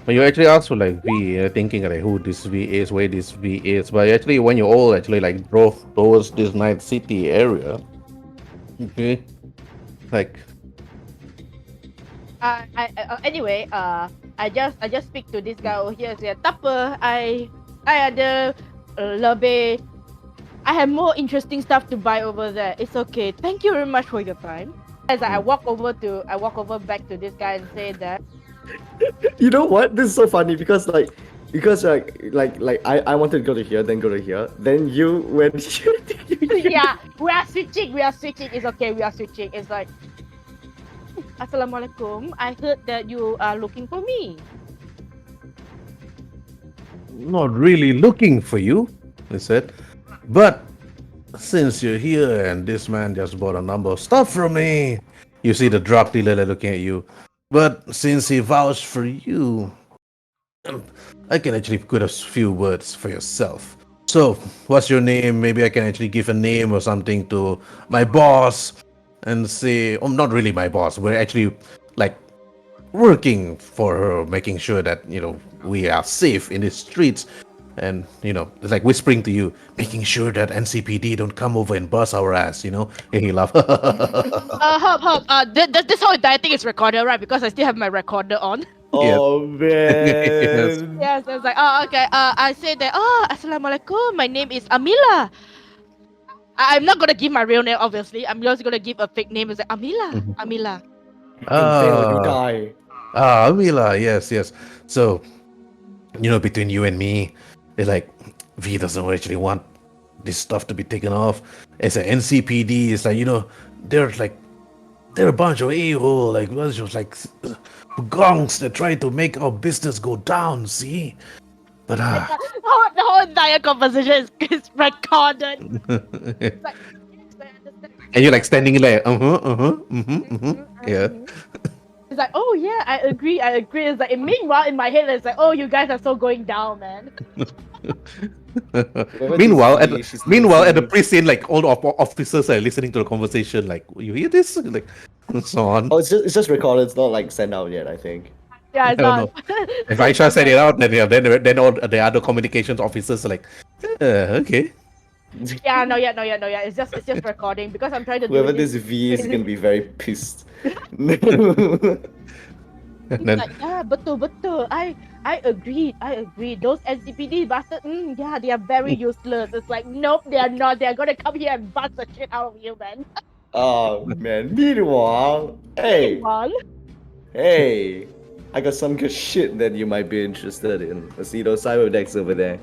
But you actually ask for like V, thinking like who this V is, where this V is. But actually, when you all actually like drove towards this Night City area, okay, like Anyway, I just speak to this guy over here. Say, Tapa, I ada lebih. I have more interesting stuff to buy over there. It's okay. Thank you very much for your time. As I walk over back to this guy and say that. You know what? This is so funny because I wanted to go to here, then go to here, then you went here. Yeah, we are switching. It's okay. We are switching. It's like, Assalamualaikum. I heard that you are looking for me. not really looking for you, they said. But since you're here and this man just bought a number of stuff from me, you see the drug dealer looking at you. But since he vouched for you, I can actually put a few words for yourself. So, what's your name? Maybe I can actually give a name or something to my boss. and say, not really my boss. We're actually like working for her, making sure that we are safe in the streets, and it's like whispering to you, making sure that NCPD don't come over and bust our ass. And he laugh. Hop. This whole entire thing is recorded, right? Because I still have my recorder on. Yes. Oh Yes. man. Yes, I was like, oh, okay. I said that, oh, Assalamualaikum. My name is Amila. I'm not gonna give my real name, obviously. I'm just gonna give a fake name. It's like Amila. Mhm. Amila. You fail, you Ah, die. Mila, yes. So, between you and me, it's like V doesn't actually want this stuff to be taken off. It's an NCPD. It's like they're a bunch of a-hole, like bunch of gonks that try to make our business go down. See, but The whole entire conversation is recorded. It's like, yes, I understand. and you're like standing there, yeah. It's like, oh yeah, I agree. It's like, and meanwhile, in my head, it's like, oh, you guys are so going down, man. meanwhile, at she's the listening. precinct, like all the officers are listening to the conversation. Like, you hear this? Like, and so on. Oh, it's just recorded. It's not like sent out yet. I think. Yeah, it's I don't not. If Aisha said it out, then all the other communications officers are like, okay. Yeah, no, yeah. It's just recording because I'm trying to Whoever do this this. V is gonna be very pissed. And He's then like, yeah, betul. I agreed. Those NCPD bastards, yeah, they are very useless. It's like, nope, they are not. They are gonna come here and bust the shit out of you, man. Oh man. Meanwhile, hey, I got some good shit that you might be interested in. I see those cyber decks over there.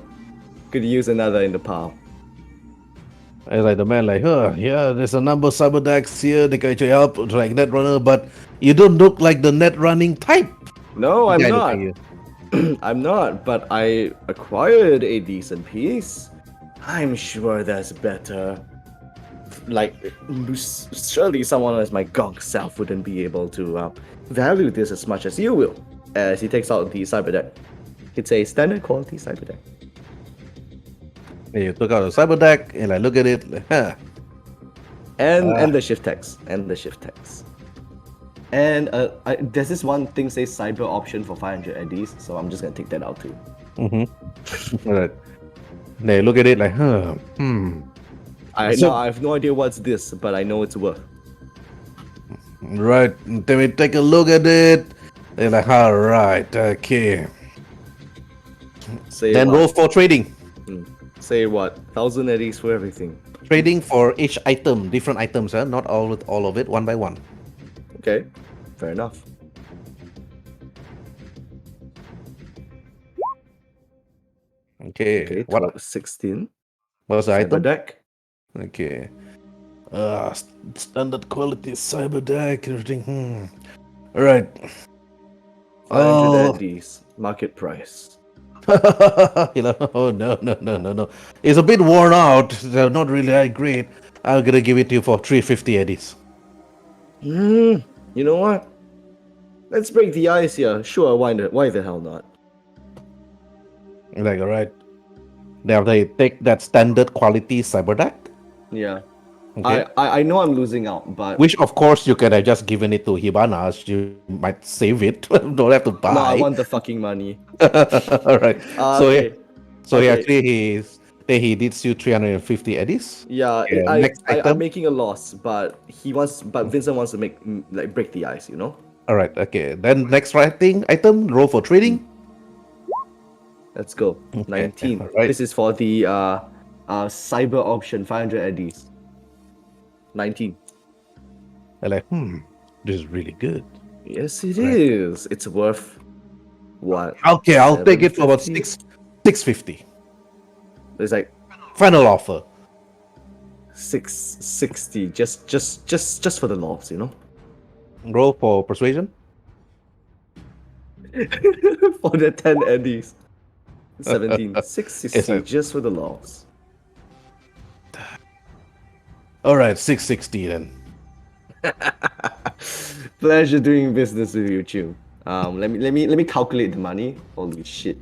Could use another in the pile. it's like the man, like, yeah, there's a number of cyber decks here. They can actually help, like Netrunner, but you don't look like the net running type. No, I'm Yeah, I look not. like you. I'm not, but I acquired a decent piece. I'm sure there's better. Like, surely someone as my gonk self wouldn't be able to value this as much as you will. As he takes out the cyber deck. It's a standard quality cyber deck. And you took out the cyber deck, and I look at it, like, And the shift text. And there's this one thing says cyber option for 500 eddies, so I'm just gonna take that out too. All right. They look at it like, I So- have no idea what's this, but I know it's worth. Right. Then we take a look at it. They're like, all right, okay. Say Then what? roll for trading. Say what? 1,000 eddies for everything. Trading for each item, different items, not all of it, one by one. Okay, fair enough. Okay. Okay, What? 16. What's the Cyber item? deck. Okay. Standard quality cyber deck, everything. All right. 500 Oh. eddies. Market price. Oh no. It's a bit worn out. So not really that great. I'm gonna give it to you for 350 eddies. You know what? Let's break the ice here. Sure, why the hell not? Like, all right. Now they take that standard quality cyber deck. Yeah. Okay. I know I'm losing out, but Which of course you could have just given it to Hibana. You might save it. Don't have to buy. no, I want the fucking money. All right. So Okay. he Okay. actually he did you 350 eddies. Yeah, Yeah, next I'm item. making a loss, but Vincent wants to make break the ice, you know? All right. Okay. Then next writing item, roll for trading. Let's go. Okay, 19. alright. This is for the cyber option, 500 eddies. 19. They're like, this is really good. Yes, it Right. is. It's worth what? Okay, I'll take it for about 750? 650. It's like Final offer. 660 just for the loss, you know? Roll for persuasion. For the 10 eddies. 17. It's 660 a- just for the loss. All right, 660 then. Pleasure doing business with you, Chu. Let me calculate the money. Holy shit.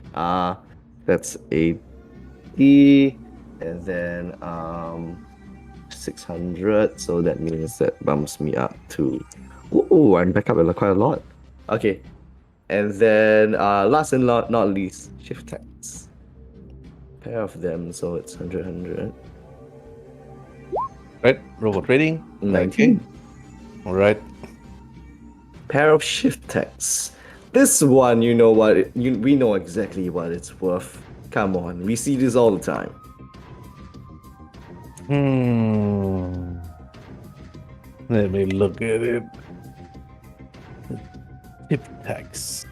That's 80, and then 600, so that means that bumps me up to. Ooh, I'm back up quite a lot. Okay, and then last and not least, shift tax. Pair of them, so it's 100. Right, roll for trading. 19. All right. Pair of shift tax. This one, you know what? We know exactly what it's worth. Come on, we see this all the time. Let me look at it. Tip tax.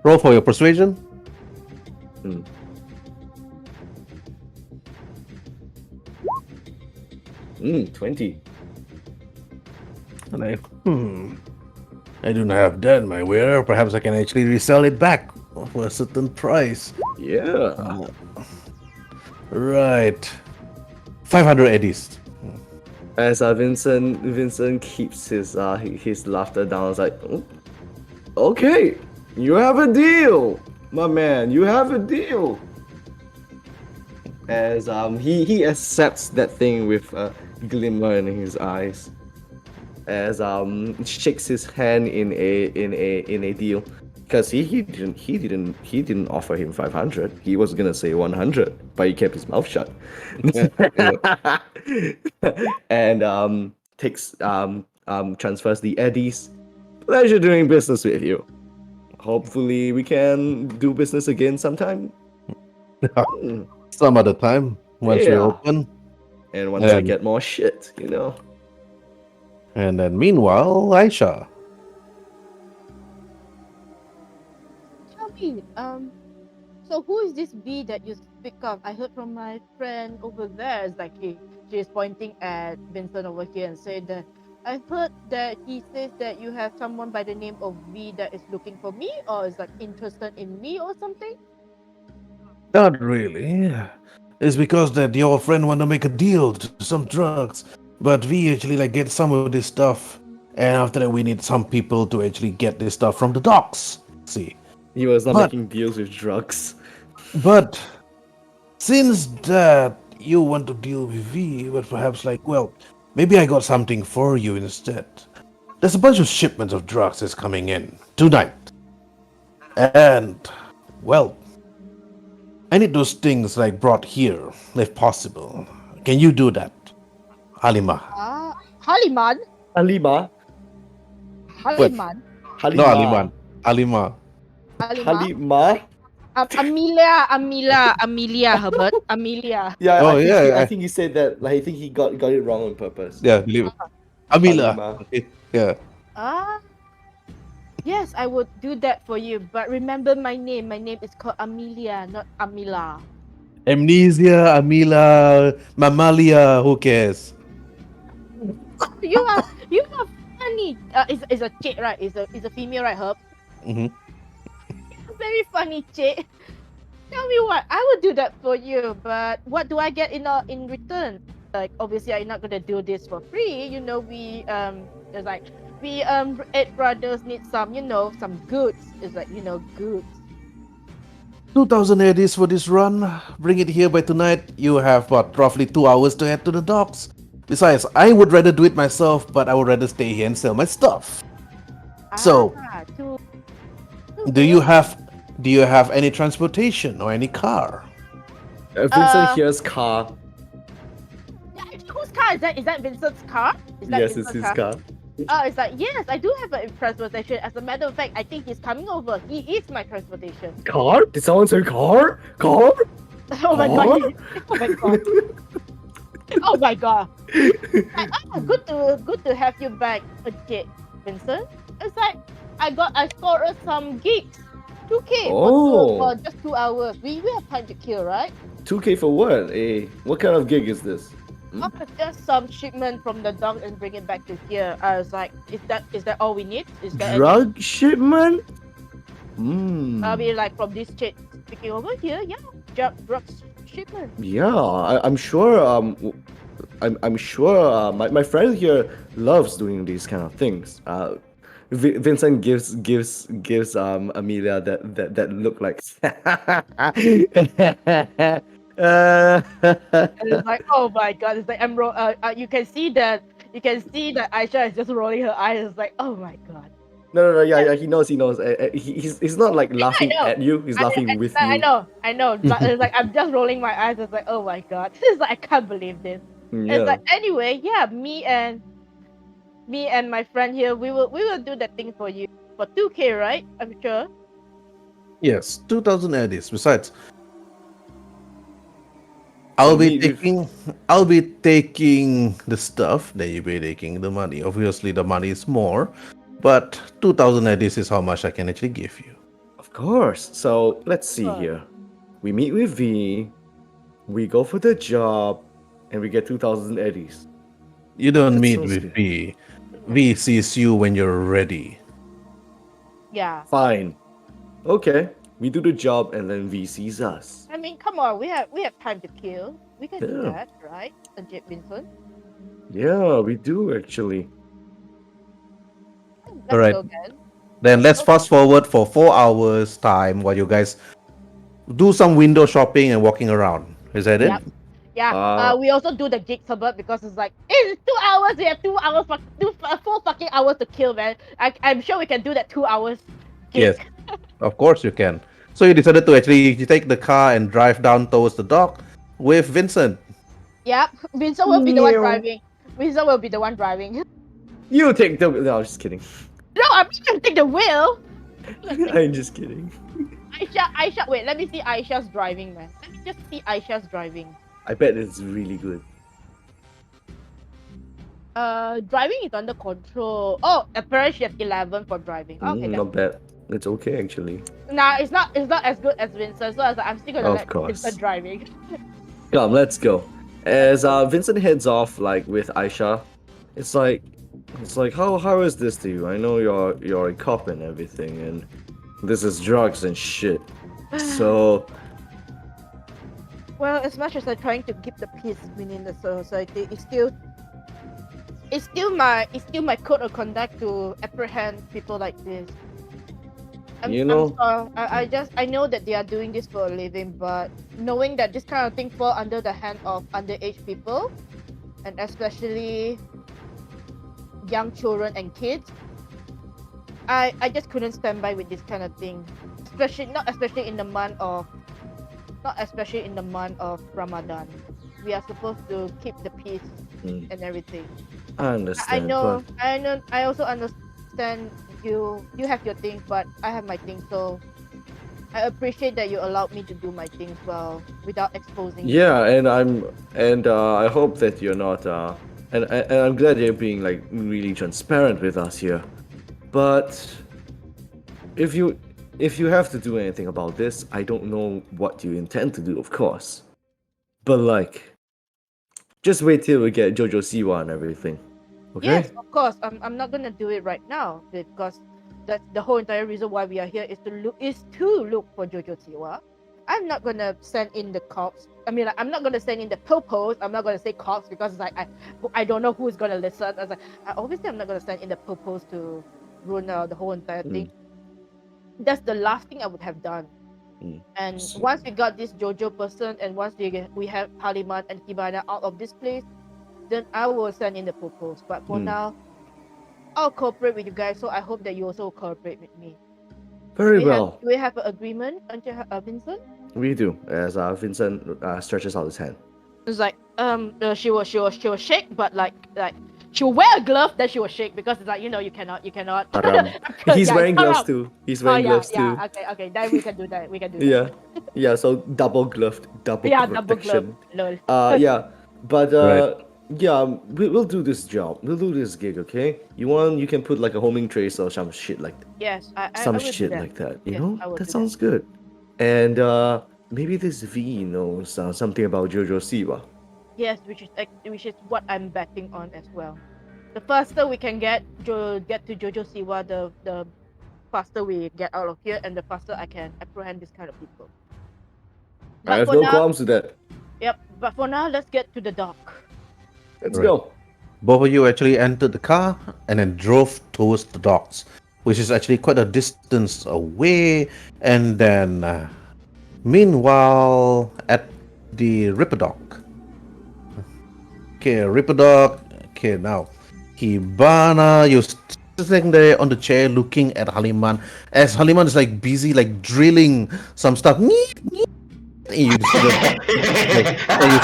Roll for your persuasion. 20. And I do not have that in my ware. Perhaps I can actually resell it back for a certain price. Yeah. Right. 500 eddies. As Vincent keeps his laughter down, it's like, "Oh, okay, you have a deal, my man. You have a deal." As he accepts that thing with a glimmer in his eyes, as shakes his hand in a deal, because he didn't offer him 500. He was gonna say 100, but he kept his mouth shut. And takes transfers the eddies. Pleasure doing business with you. Hopefully we can do business again sometime. Some other time, once we Yeah. open. And once I And- get more shit, you know. And then meanwhile, Aisha. Tell me, so who is this V that you speak of? I heard from my friend over there. It's like she's pointing at Vincent over here and said that I heard that he says that you have someone by the name of V that is looking for me or is like interested in me or something. Not really. It's because that your friend want to make a deal to some drugs, but we actually like get some of this stuff, and after that we need some people to actually get this stuff from the docks. See, He was not But- making deals with drugs. but since that you want to deal with V, but perhaps like, well, maybe I got something for you instead. There's a bunch of shipments of drugs that's coming in tonight, and well, I need those things like brought here, if possible. Can you do that, Halima? Haliman? Halima. Haliman? No, Aliman. Alima. Halima? Halima. Amelia, Herbert. Amelia. Yeah, Oh, I think yeah, He, I- I think he said that. Like, I think he got it wrong on purpose. Yeah, believe it. Amila. Halima. Okay, yeah. Ah. Yes, I would do that for you. But remember my name. My name is called Amelia, not Amila. Amnesia, Amila, Mamalia, who cares? You are funny. Is a chick, right? Is a female, right, Herb? Mhm. Very funny chick. Tell me what, I would do that for you, but what do I get in return? Like obviously I'm not gonna do this for free. You know, it's like we eight brothers need some, some goods. It's like, goods. 2,000 eddies for this run. Bring it here by tonight. You have what, roughly 2 hours to head to the docks. Besides, I would rather do it myself, but I would rather stay here and sell my stuff. So- To Do you have any transportation or any car? Vincent hears car. whose car is that? Is that Vincent's car? Is that Yes, it's his car. Oh, it's like, yes, I do have a transportation. As a matter of fact, I think he's coming over. He is my transportation. Car? Did someone say car? Car? Oh my Huh? god. Oh my god. Oh my god. Good to have you back, okay, Vincent. It's like I scored some gigs. 2K for just 2 hours. We have time to kill, right? 2K for what? What kind of gig is this? Oh, just some shipment from the dock and bring it back to here. I was like, is that all we need? Is that Drug shipment? I mean, like from this chick speaking over here, yeah, drugs shipment. Yeah, I'm sure. I'm sure. My friend here loves doing these kind of things. Vincent gives Amelia that look like And it's like, oh my god, it's like you can see that Aisha is just rolling her eyes. It's like, oh my god. No, yeah, he knows. He's not like laughing know. at you. He's laughing with I you. know, but it's like I'm just rolling my eyes. It's like, oh my god, it's like I can't believe this. Yeah. It's like anyway, yeah, me and my friend here, we will do that thing for you for 2K, right? I'm sure. Yes, 2,000 eddies. Besides, I'll be taking the stuff, then you'll be taking the money. Obviously, the money is more, but 2,000 eddies is how much I can actually give you. Of course. So let's see Sure. here. We meet with V. We go for the job, and we get 2,000 eddies. You don't That meet sounds with good. V. V sees you when you're ready. Yeah. Fine. Okay. We do the job, and then V sees us. I mean, come on, we have time to kill. We can do Yeah. that, right? Ajit Vincent. Yeah, we do actually. Let's Alright. go again. Then let's fast forward for 4 hours time while you guys do some window shopping and walking around. Is that Yep. it? Yeah. We also do the gig suburb because it's like it's 2 hours. We have 2 hours, 4 fucking hours to kill, man. I'm sure we can do that 2 hours. Gig. Yes. Of course you can. So you decided to actually you take the car and drive down towards the dock with Vincent. Yep. Vincent will be the one Meow. driving. Vincent will be the one driving. You take the. No, I'm just kidding. No, I'm not gonna take the wheel. I'm just kidding. Aisha. Wait, let me see Aisha's driving, man. Let me just see Aisha's driving. I bet it's really good. Driving is under control. Oh, apparently she has 11 for driving. Okay, Not bad. It's okay actually. nah, it's not as good as Vincent. So I was like, I'm still gonna Of let course. Vincent driving. Come, let's go. As Vincent heads off, like with Aisha, it's like how is this to you? I know you're a cop and everything, and this is drugs and shit. So Well, as much as I'm trying to keep the peace within the society, it's still my code of conduct to apprehend people like this. I'm sorry. I know that they are doing this for a living, but knowing that this kind of thing fall under the hand of underage people, and especially young children and kids, I just couldn't stand by with this kind of thing, especially in the month of Ramadan. We are supposed to keep the peace Mm. and everything. I understand. but I also understand you have your things, but I have my things, so I appreciate that you allowed me to do my things well without exposing you. yeah, and I hope that you're not and I'm glad you're being like really transparent with us here. But if you have to do anything about this, I don't know what you intend to do, of course. But like, just wait till we get Jojo Siwa and everything. Okay? Yes, of course. I'm not gonna do it right now because that's the whole entire reason why we are here is to look for Jojo Siwa. I'm not gonna send in the cops. I mean, like, I'm not gonna send in the popos. I'm not gonna say cops because it's like I don't know who's gonna listen. I was like, obviously I'm not gonna send in the popos to ruin the whole entire thing. That's the last thing I would have done. Mm. And So- once we got this Jojo person, and once we have Haliman and Kibana out of this place, then I will send in the popos. But for now, I'll cooperate with you guys. So I hope that you also cooperate with me. Very well. Do we have an agreement, Vincent? We do. As Vincent stretches out his hand. It's like she will shake, but like she will wear a glove, then she will shake because it's like you cannot. Haram. He's Yeah, wearing haram. gloves too. He's wearing gloves too. Okay, then we can do that. Yeah. Yeah, so double gloved, double Yeah, double glove. protection. Lol. Yeah. But Right. yeah, we'll do this job. We'll do this gig, okay? You can put like a homing trace or some shit like Yes, I some will do shit that. like that. You Yes, know? I will That do sounds good. And maybe this V knows something about Jojo Siwa. Yes, which is what I'm betting on as well. The faster we can get to Jojo Siwa, the faster we get out of here, and the faster I can apprehend this kind of people. I But have for no now, qualms with that. yep. But for now, let's get to the dock. Let's Right. go. Both of you actually entered the car and then drove towards the docks, which is actually quite a distance away. And then, meanwhile, at the Ripperdoc. Okay, Ripperdoc. Okay, now Hibana, you're sitting there on the chair looking at Haliman as Haliman is like busy like drilling some stuff. And you see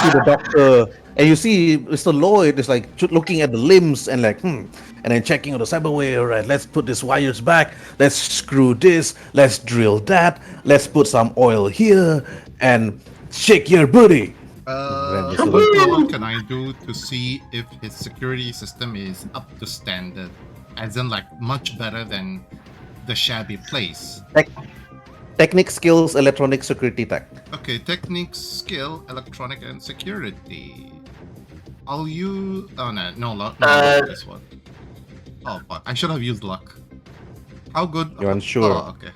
the doctor, and you see Mr. Lloyd is like looking at the limbs and like and then checking on the cyberware. All right, let's put these wires back. Let's screw this. Let's drill that. Let's put some oil here and shake your booty. What can I do to see if his security system is up to standard? As in, like, much better than the shabby place. Technique, skills, electronic, security tech. Okay, techniques, skill, electronic, and security. I'll use. Oh no, luck. This one. Oh, fuck. I should have used luck. How good? You're unsure. Oh, okay.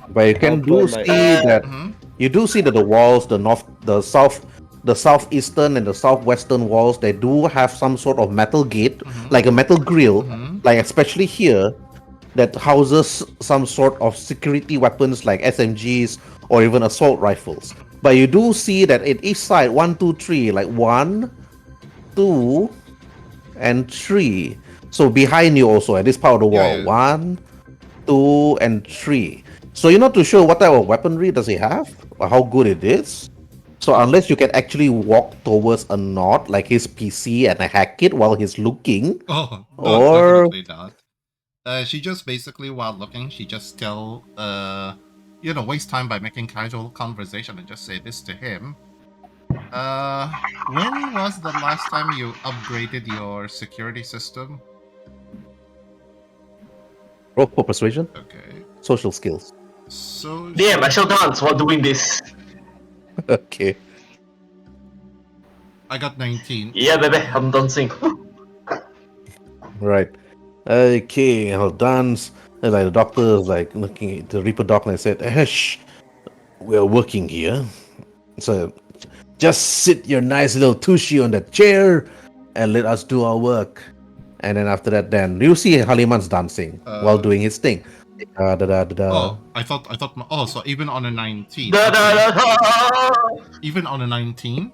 But you can do see that you do see that the walls, the southeastern and the southwestern walls, they do have some sort of metal gate, like a metal grill, like especially here, that houses some sort of security weapons like SMGs or even assault rifles. But you do see that at each side, 1, 2, 3, like 1, 2, and 3. So behind you also at this part of the wall, Yeah. 1, 2, and 3. So you're not too sure what type of weaponry does he have or how good it is. So unless you can actually walk towards a knot like his PC and hack it while he's looking, Oh, no, Or- definitely not. She just basically, while looking, she just tell, waste time by making casual conversation and just say this to him. When was the last time you upgraded your security system? roll for persuasion, Okay. social skills. So. Damn, I shall dance while doing this. Okay. I got 19. Yeah, baby, I'm dancing. Right. Okay, I'll dance. And like the doctor is like looking at the Reaper Doc and I said, shh, we're working here. So just sit your nice little tushy on that chair and let us do our work. And then after that, then you see Haliman's dancing while doing his thing. Oh, I thought. Oh, so even on a 19. Da, da, Okay. da, da. Even on a 19.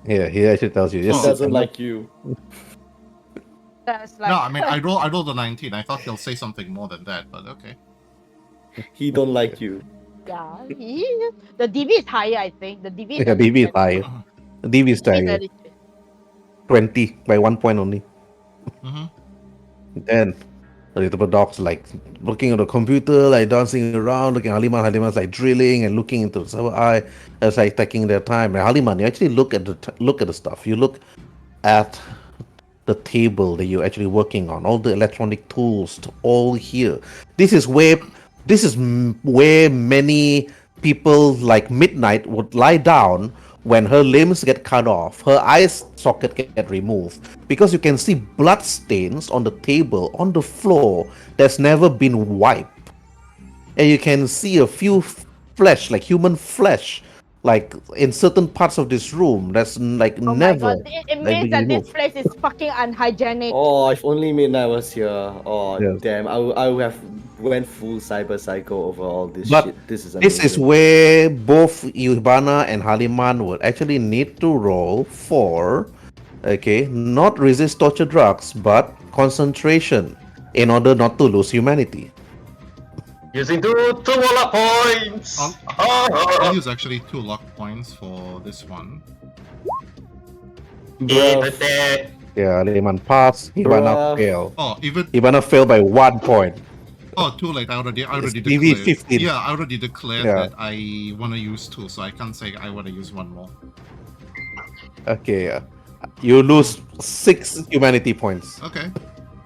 Yeah, he actually tells you. He Yes, doesn't like you. That's like No, I mean I rolled a 19. I thought he'll say something more than that, but okay. He don't like you. yeah. The DV is higher, I think. The DV is Yeah, DV is higher. DV is higher. 20 by 1 point only. Mm-hmm. Then the little dog's like looking at the computer, like dancing around, looking at Haliman. Haliman's like drilling and looking into the server eye. It's like taking their time. And Haliman, you actually look at the stuff. You look at the table that you're actually working on, all the electronic tools, all here. This is where many people like Midnight would lie down when her limbs get cut off, her eye socket get removed, because you can see blood stains on the table, on the floor that's never been wiped, and you can see a few flesh, like human flesh, like in certain parts of this room that's like Oh never. my god, it like, means been that this removed. place is fucking unhygienic. Oh, if only Midnight was here. Oh, Yes. damn. I would have went full cyber psycho over all this But shit. This is This is amazing. where both Yuhibana and Haliman would actually need to roll for, not resist torture drugs, but concentration in order not to lose humanity. Using two more luck points. I'll use actually 2 luck points for this one. Bruh. Attack. Yeah, Haliman pass, Hibana Bruh. fail. Oh, even Hibana failed by 1 point. too late. I already DV declared. 15. Yeah, I already declared Yeah. that I want to use 2, so I can't say I want to use 1 more. Okay, you lose 6 humanity points. Okay.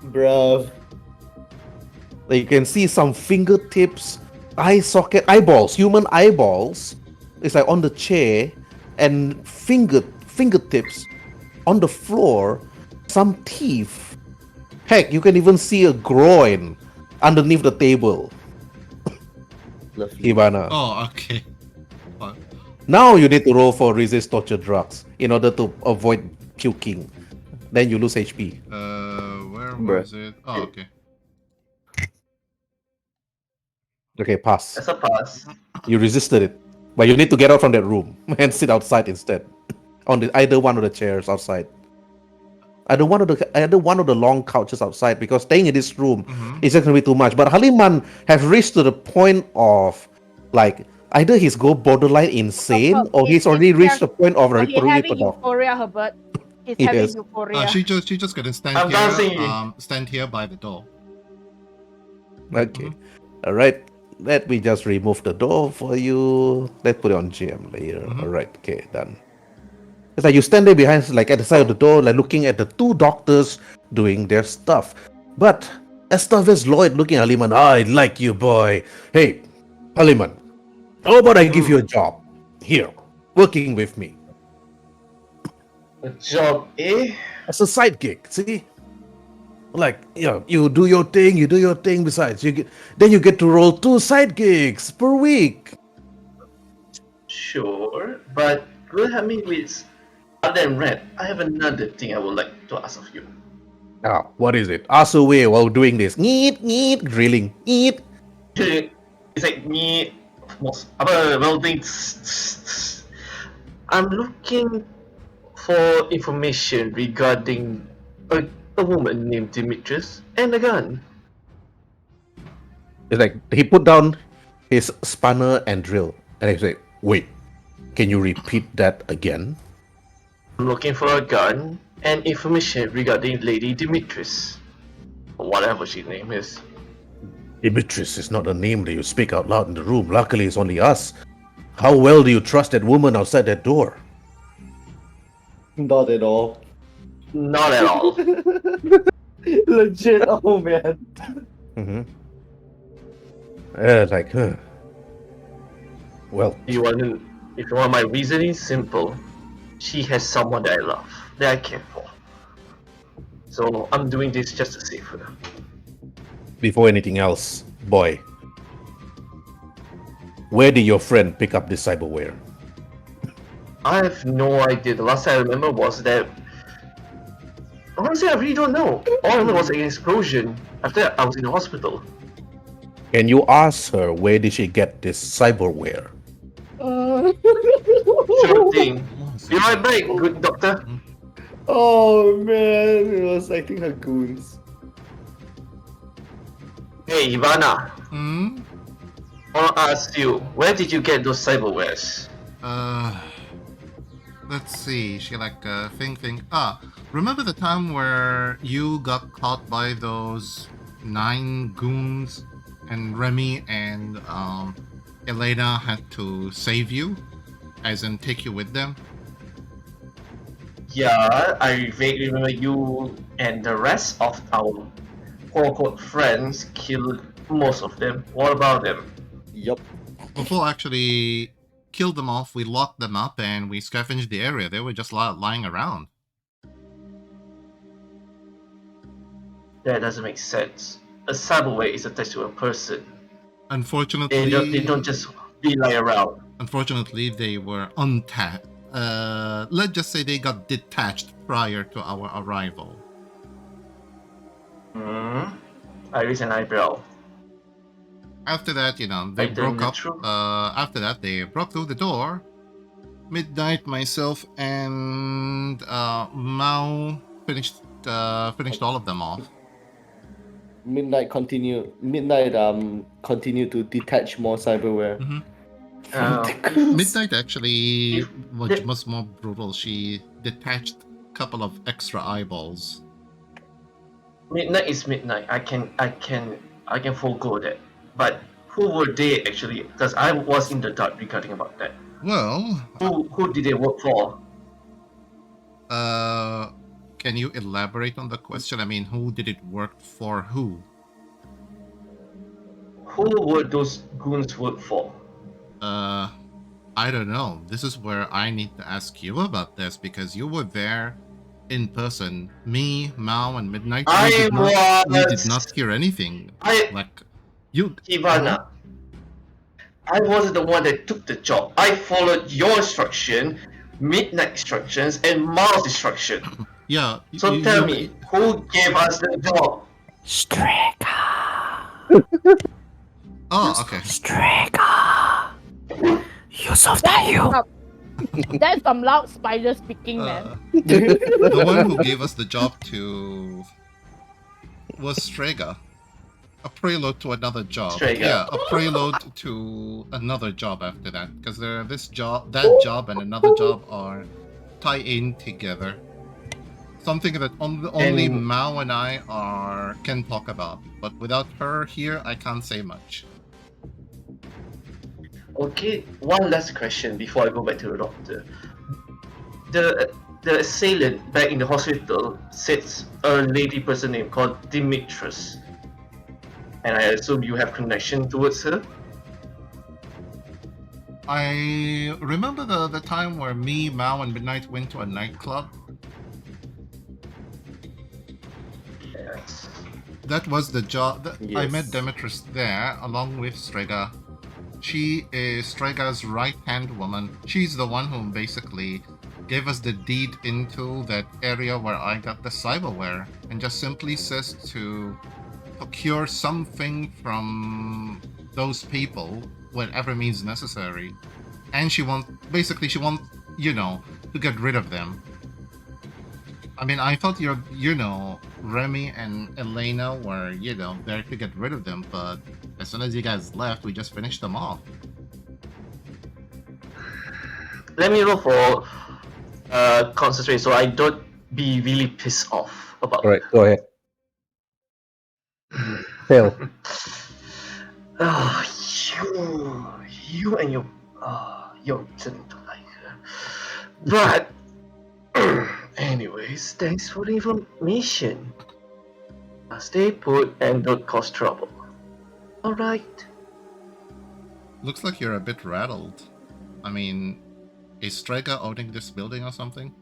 Bruh. Like, you can see some fingertips, eye socket, eyeballs, human eyeballs. It's like on the chair, and fingertips on the floor. Some teeth. Heck, you can even see a groin underneath the table. Lovely. Hibana. Oh, okay. Fuck. Now you need to roll for resist torture drugs in order to avoid puking. Then you lose HP. Where Bruh. was it? Oh, okay. Okay, pass. That's a pass. You resisted it, but you need to get out from that room and sit outside instead, on either one of the chairs outside. Either one of the long couches outside, because staying in this room is just gonna be too much. But Haliman has reached to the point of like either he's go borderline insane or he's already reached the point of He's having reproductive. euphoria, Herbert. He's Yes. having euphoria. She just gonna stand I'm dancing. stand here by the door. Okay, all right. Let me just remove the door for you. Let's put it on GM later. All right, okay, done. It's like you stand there behind, like at the side of the door, like looking at the two doctors doing their stuff. But Estevez Lloyd looking at Haliman, I like you, boy. Hey, Haliman, how about I give you a job here, working with me A job, eh? as a side gig? See, like you do your thing. Besides, then you get to roll 2 side gigs per week. Sure, but will help me with other than Red. I have another thing I would like to ask of you. Ah, what is it? Ask away while doing this. Drilling. It's like me, most welding. I'm looking for information regarding a woman named Demetrius and a gun. It's like he put down his spanner and drill, and he said, "Wait, can you repeat that again?" I'm looking for a gun and information regarding Lady Demetrius, or whatever she name is. Demetrius is not a name that you speak out loud in the room. Luckily, it's only us. How well do you trust that woman outside that door? Not at all. Not at all. Legit, oh man. Mm-hmm. Like, huh. Well, If you want my reasoning, simple. She has someone that I love, that I care for. So I'm doing this just to save her. before anything else, boy, where did your friend pick up this cyberware? I have no idea. The last I remember was that. Honestly, I really don't know. All I remember was an explosion. After that, I was in the hospital. Can you ask her where did she get this cyberware? Sure thing. Be right back, good doctor. Oh man, it was acting like goons. Hey, Ivana. Hmm? I want to ask you, where did you get those cyberwares? Let's see. She like think. Remember the time where you got caught by those 9 goons, and Remy and Elena had to save you, as in take you with them? Yeah, I vaguely remember you and the rest of our quote-unquote friends killed most of them. What about them? Yup. Before actually killed them off, we locked them up and we scavenged the area. They were just lying around. That doesn't make sense. A cyberware is attached to a person. Unfortunately, They don't just be lying around. Unfortunately, they were untapped. Let's just say they got detached prior to our arrival. I raise an eyebrow. After that, they I broke don't up. true. After that, they broke through the door. Midnight, myself, and Mao finished all of them off. Midnight continued to detach more cyberware. Midnight actually was more brutal. She detached a couple of extra eyeballs. Midnight is midnight. I can forego that. But who were they actually? Because I was in the dark regarding about that. Well, Who did they work for? can you elaborate on the question? I mean, who did it work for? Who? Who were those goons work for? I don't know. This is where I need to ask you about this because you were there in person. Me, Mao, and Midnight. We did not hear anything. Ivana, I wasn't the one that took the job. I followed your instruction, Midnight instructions, and Mao's instruction. Yeah. So tell me, who gave us the job? Oh, okay. That's some loud spider speaking, man. The one who gave us the job was Strega. A preload to another job. Strega. Yeah, a preload to another job after that. Because that job and another job are tie in together. Something that only And- Mao and I can talk about. But without her here, I can't say much. Okay, one last question before I go back to the doctor. The assailant back in the hospital says a lady person name called Dimitris. And I assume you have connection towards her? I remember the time where me, Mao, and Midnight went to a nightclub. Yes. That was the job. I Yes. met Demetrius there along with Strega. She is Strega's right-hand woman. She's the one who basically gave us the deed into that area where I got the cyberware, and just simply says to procure something from those people, whatever means necessary. And she wants, to get rid of them. I mean, I thought Remy and Elena were, there to get rid of them, but as soon as you guys left, we just finished them off. Let me roll for concentrate so I don't be really pissed off about Alright, go ahead. Fail. Ah, you and your turn to like her. But anyways, thanks for the information. Now stay put and don't cause trouble. Alright. Looks like you're a bit rattled. I mean, is Strega owning this building or something?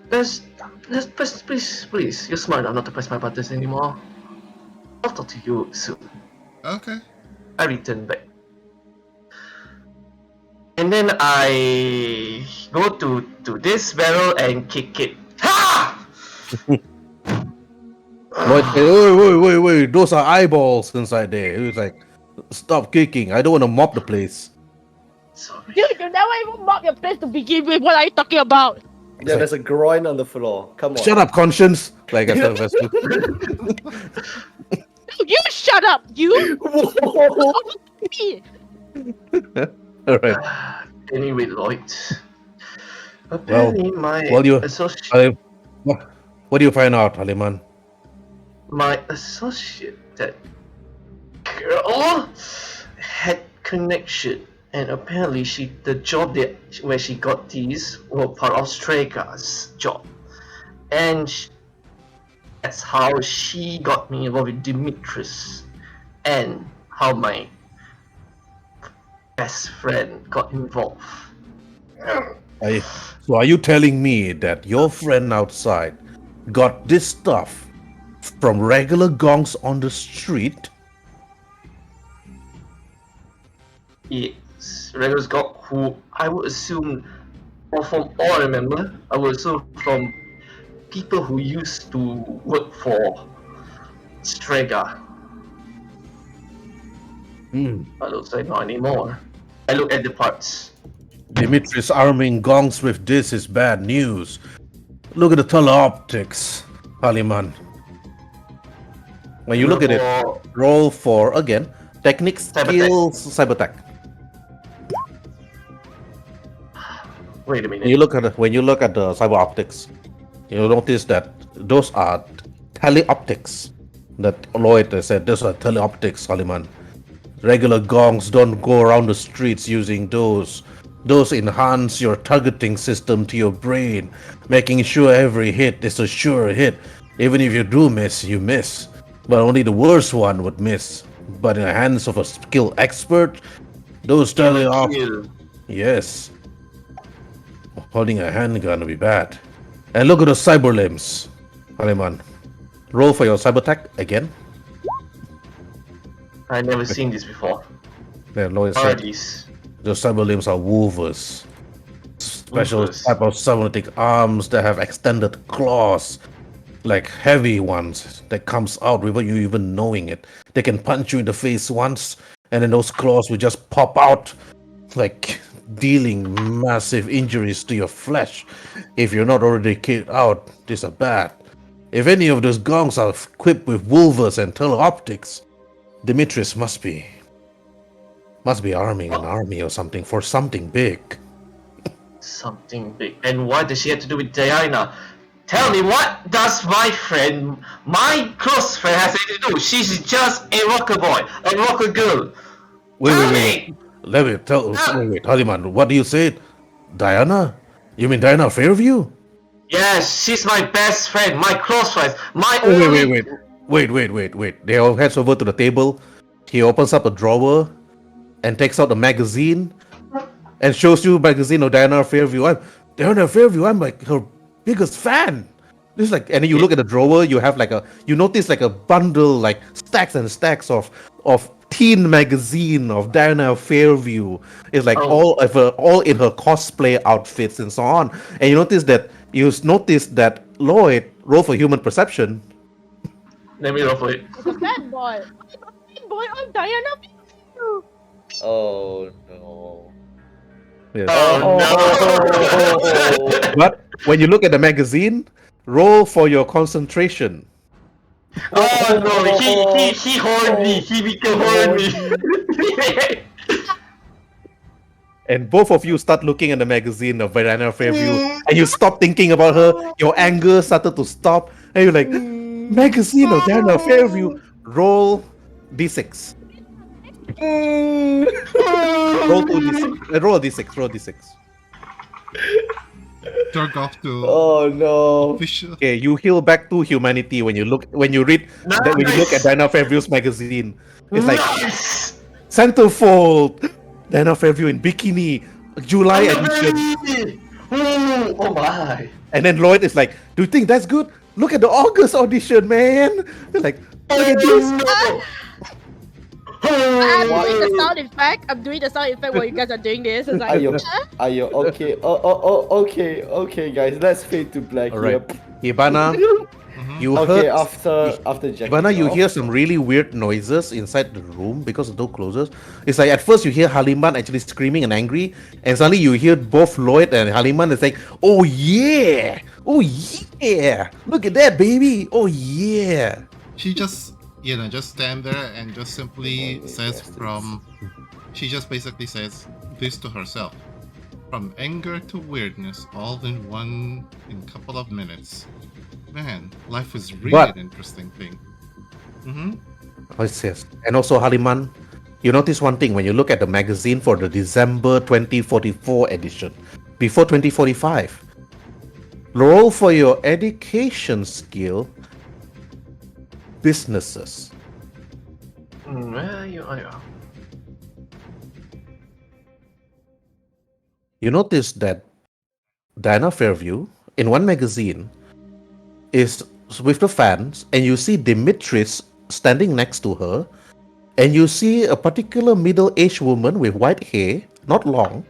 Let's press, please. You're smart enough not to press my buttons anymore. I'll talk to you soon. Okay. I return back. And then I go to this barrel and kick it. Ha! Wait, those are eyeballs inside there. It was like, stop kicking. I don't want to mop the place. Sorry. Dude, you never even mop your place to begin with. What are you talking about? Yeah, there's a groin on the floor. Come on. Shut up, conscience. Like I said, You shut up, you! Me. alright. Anyway, Lloyd. Apparently, my you- associate, What do you find out, Aliman? my associate, that girl, had connection, and apparently the job where she got these were part of Strega's job, and that's how she got me involved with Dimitris, and how my best friend got involved. So are you telling me that your friend outside got this stuff from regular gongs on the street? Yes, Regulus got who I would assume, or from all I remember, I would assume from people who used to work for Strega. But looks like not anymore. I look at the parts. Dimitris arming gongs with this is bad news. Look at the teleoptics, Aliman. When you look at it, For- roll for, again, technique, Cyber skills, cyber tech. Wait a minute. When you look at the cyber optics, you'll notice that those are teleoptics. That Lloyd said those are teleoptics, Aliman. Regular gongs don't go around the streets using those. Those enhance your targeting system to your brain, making sure every hit is a sure hit. Even if you do miss, you miss. But only the worst one would miss. But in the hands of a skilled expert, those teleoptics. Kill. Yes. Holding a handgun would be bad. And look at the cyber limbs, Aliman. Roll for your cyber tech again. I never seen this before. Then Lloyd What are said these? the cyber limbs are woofers. Special Woofers. type of cybernetic arms that have extended claws. like heavy ones that comes out without you even knowing it. They can punch you in the face once, and then those claws will just pop out, like dealing massive injuries to your flesh. If you're not already kicked out, these are bad. If any of those gongs are equipped with wolvers and teleoptics, Demetrius must be arming an army or something for something big. Something big. And what does she have to do with Diana? Tell me, what does my friend, my close friend, has anything to do? She's just a rocker boy, a rocker girl. Tell me! Wait, Haliman, what do you say? Diana? You mean Diana Fairview? Yes, she's my best friend, my close friend, my Oh, only... wait. They all heads over to the table. He opens up a drawer and takes out a magazine and shows you a magazine of Diana Fairview. I'm like her biggest fan. This is like, and then you look at the drawer, you notice like a bundle, like stacks and stacks of teen magazine of Diana Fairview. It's like Oh. all in her cosplay outfits and so on. And you notice that Lloyd roll for human perception. Let me roll for it. It's a bad boy. I'm a bad boy on Diana. Oh no. Yes. Oh, no! But when you look at the magazine, roll for your concentration. Oh no, he horned me. He became horny. And both of you start looking at the magazine of Diana Fairview, and you stop thinking about her. Your anger started to stop, and you're like, magazine of Diana Fairview. Roll d6. Roll 2d6. Roll a d6. Roll a d6. Jerk off to Oh no. official. Okay, you heal back to humanity when you look at Diana Fairview's magazine. It's like Nice! Centerfold, Diana Fairview in bikini, July edition. Ooh, oh my! And then Lloyd is like, "Do you think that's good? Look at the August audition, man." They're like, "Look at this." No. I'm Oh, doing the sound effect. I'm doing the sound effect while you guys are doing this. It's like, Are you okay? Okay, guys. Let's fade to black. All right, Here. Ibana, you Okay, heard. after Jack. Ibana, you hear some really weird noises inside the room because the door closes. It's like at first you hear Haliman actually screaming and angry, and suddenly you hear both Lloyd and Haliman is like, "Oh yeah, look at that, baby, oh yeah." She just, just stand there and just simply says she just basically says this to herself. From anger to weirdness, all in couple of minutes. Man, life is really But- an interesting thing. Oh, yes. And also, Haliman, you notice one thing when you look at the magazine for the December 2044 edition, before 2045. Roll for your education skill, businesses. Where you are? You notice that Diana Fairview, in one magazine, is with the fans, and you see Demetrius standing next to her, and you see a particular middle-aged woman with white hair, not long,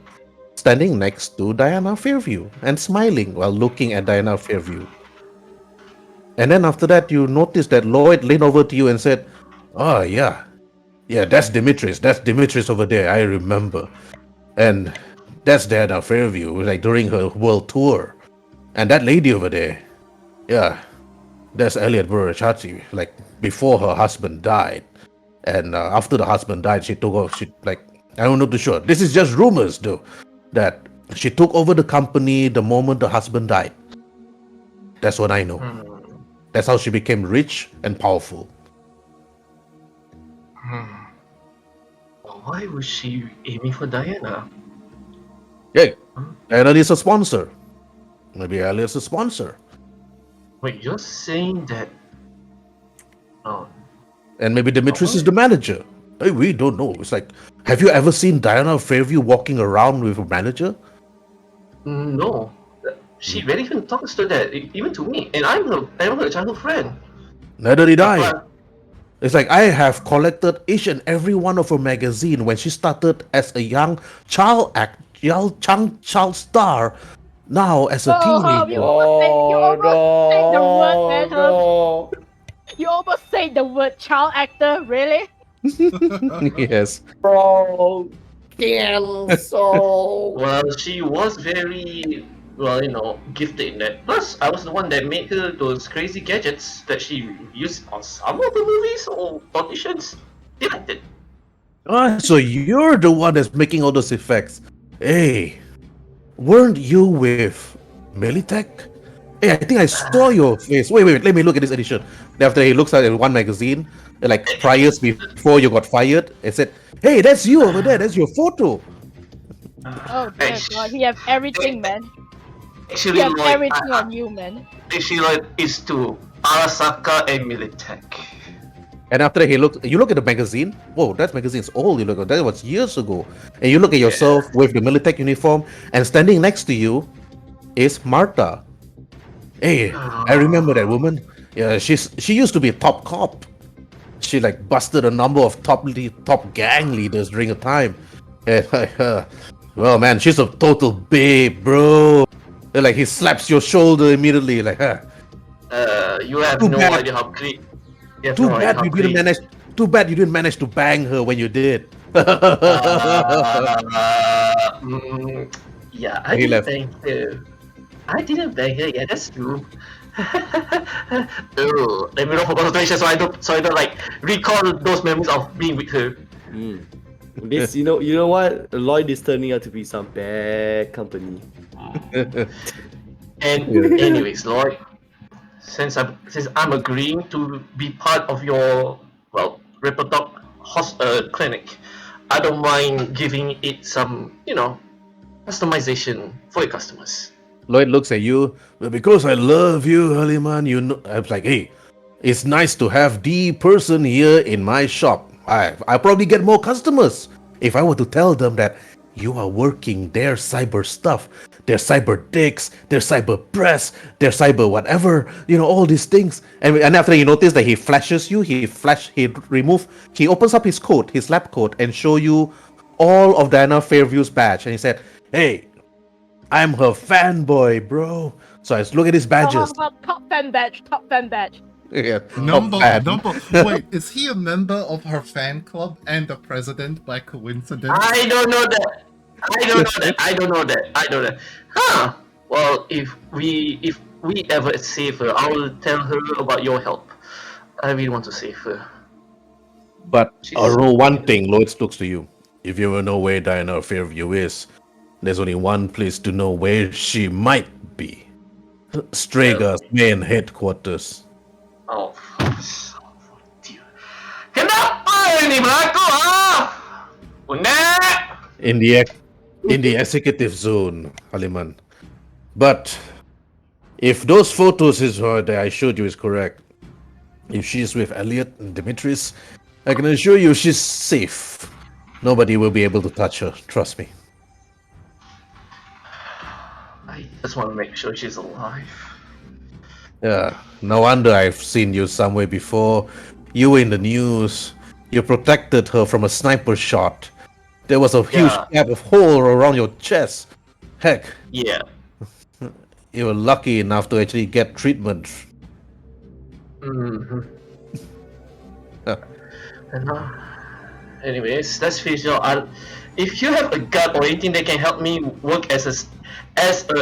standing next to Diana Fairview and smiling while looking at Diana Fairview. And then after that, you notice that Lloyd leaned over to you and said, "Oh, yeah, that's Demetrius. That's Demetrius over there. I remember. And that's Diana Fairview, like during her world tour. And that lady over there, yeah, that's Elliot Burachati, like before her husband died. And after the husband died, she took over. I don't know for sure. This is just rumors, though, that she took over the company the moment the husband died. That's what I know. That's how she became rich and powerful." Why was she aiming for Diana? Hey, Diana is a sponsor. Maybe Elliot's a sponsor. Wait, you're saying that? Oh, And maybe Demetrius is the manager. Hey, we don't know. It's like, have you ever seen Diana Fairview walking around with a manager? no. She very even talks to that, even to me, and I'm her childhood friend. Neither did I. But It's like I have collected each and every one of her magazine when she started as a young child star. Now as a you teenager. almost said the word, man. no. You almost said the word child actor, really? Yes. Bro. Cancel. Well, she was very, well, gifted in that. Plus, I was the one that made her those crazy gadgets that she used on some of the movies or auditions. They liked it. So you're the one that's making all those effects. Hey, weren't you with Militech? Hey, I think I saw your face. Wait, let me look at this edition. Then after he looks at one magazine, like priors before you got fired, it said, "Hey, that's you over there. That's your photo." Oh dear God, he have everything, man. He Actually, have Lloyd, everything on you, man. actually, Lloyd is to Arasaka and Militech. And after that, you look at the magazine. Whoa, that magazine's old. You look at that was years ago. And you look at yourself with the Militech uniform, and standing next to you is Martha. Hey, I remember that woman. Yeah, she used to be a top cop. She like busted a number of top gang leaders during a time. Well, man, she's a total babe, bro. Like he slaps your shoulder immediately, like, huh. You have Too no bad. idea how great. You have Too no idea bad how you didn't great- manage. Too bad you didn't manage to bang her when you did. Yeah, I He didn't left. bang her. I didn't bang her. Yeah, that's true. Ugh. Let me roll for concentration so I don't like recall those memories of being with her. This, you know what? Lloyd is turning out to be some bad company. And anyways, Lloyd, since I'm agreeing to be part of your Repodoc clinic, I don't mind giving it some customization for your customers. Lloyd looks at you. "Well, because I love you, Haliman, you know." I was like, "Hey, it's nice to have the person here in my shop. I probably get more customers if I were to tell them that you are working their cyber stuff, their cyber dicks, their cyber press, their cyber whatever, all these things." And after you notice that he flashes you, he opens up his coat, his lab coat, and show you all of Diana Fairview's badge, and he said, "Hey, I'm her fanboy, bro." So I look at his badges. Top fan badge. Yeah, Number, fan. Wait, is he a member of her fan club and the president by coincidence? I don't know that. I don't know that. Huh. Well, if we ever save her, I will tell her about your help. I really want to save her. But She's- I know one thing, Lloyd looks to you. If you ever know where Diana Fairview is, there's only one place to know where she might be. Straga's main headquarters. Oh, dear. Kenapa ini berlaku, Bunda? In the executive zone, Haliman. But if those photos is her that I showed you is correct, if she's with Elliot and Dimitris, I can assure you she's safe. Nobody will be able to touch her. Trust me. I just want to make sure she's alive. Yeah, no wonder I've seen you somewhere before. You were in the news. You protected her from a sniper shot. There was a huge Yeah. gap of hole around your chest. Heck, Yeah. you were lucky enough to actually get treatment. Mm-hmm. Anyways, let's finish out. If you have a gun or anything that can help me work as an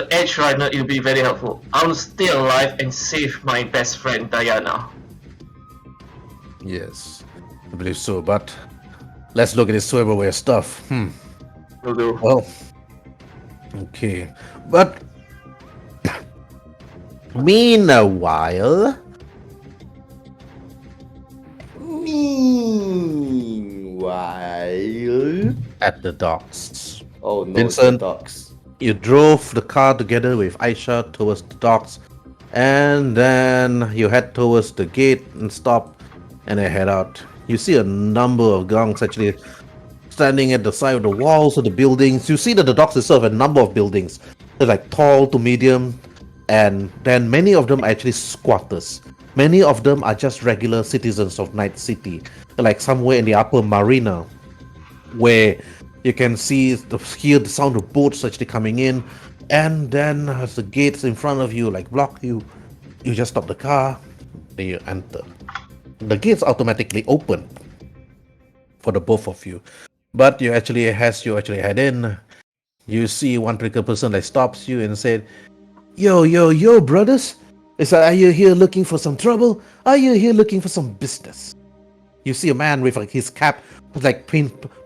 edge runner, it'll be very helpful. I'll stay alive and save my best friend Diana. Yes, I believe so, but let's look at this cyberware stuff. Will do. Well, okay, but meanwhile, Meanwhile, at the docks. oh no, Vincent. dogs. You drove the car together with Aisha towards the docks, and then you head towards the gate and stop, and then head out. You see a number of gunks actually standing at the side of the walls of the buildings. You see that the docks itself have a number of buildings. They're like tall to medium, and then many of them are actually squatters. Many of them are just regular citizens of Night City, like somewhere in the upper marina, where you can hear the sound of boats actually coming in, and then as the gates in front of you like block you, You just stop the car, then you enter. The gates automatically open for the both of you. But you actually head in, you see one particular person that stops you and said, Yo, brothers. It's like, are you here looking for some trouble? Are you here looking for some business? You see a man with like his cap like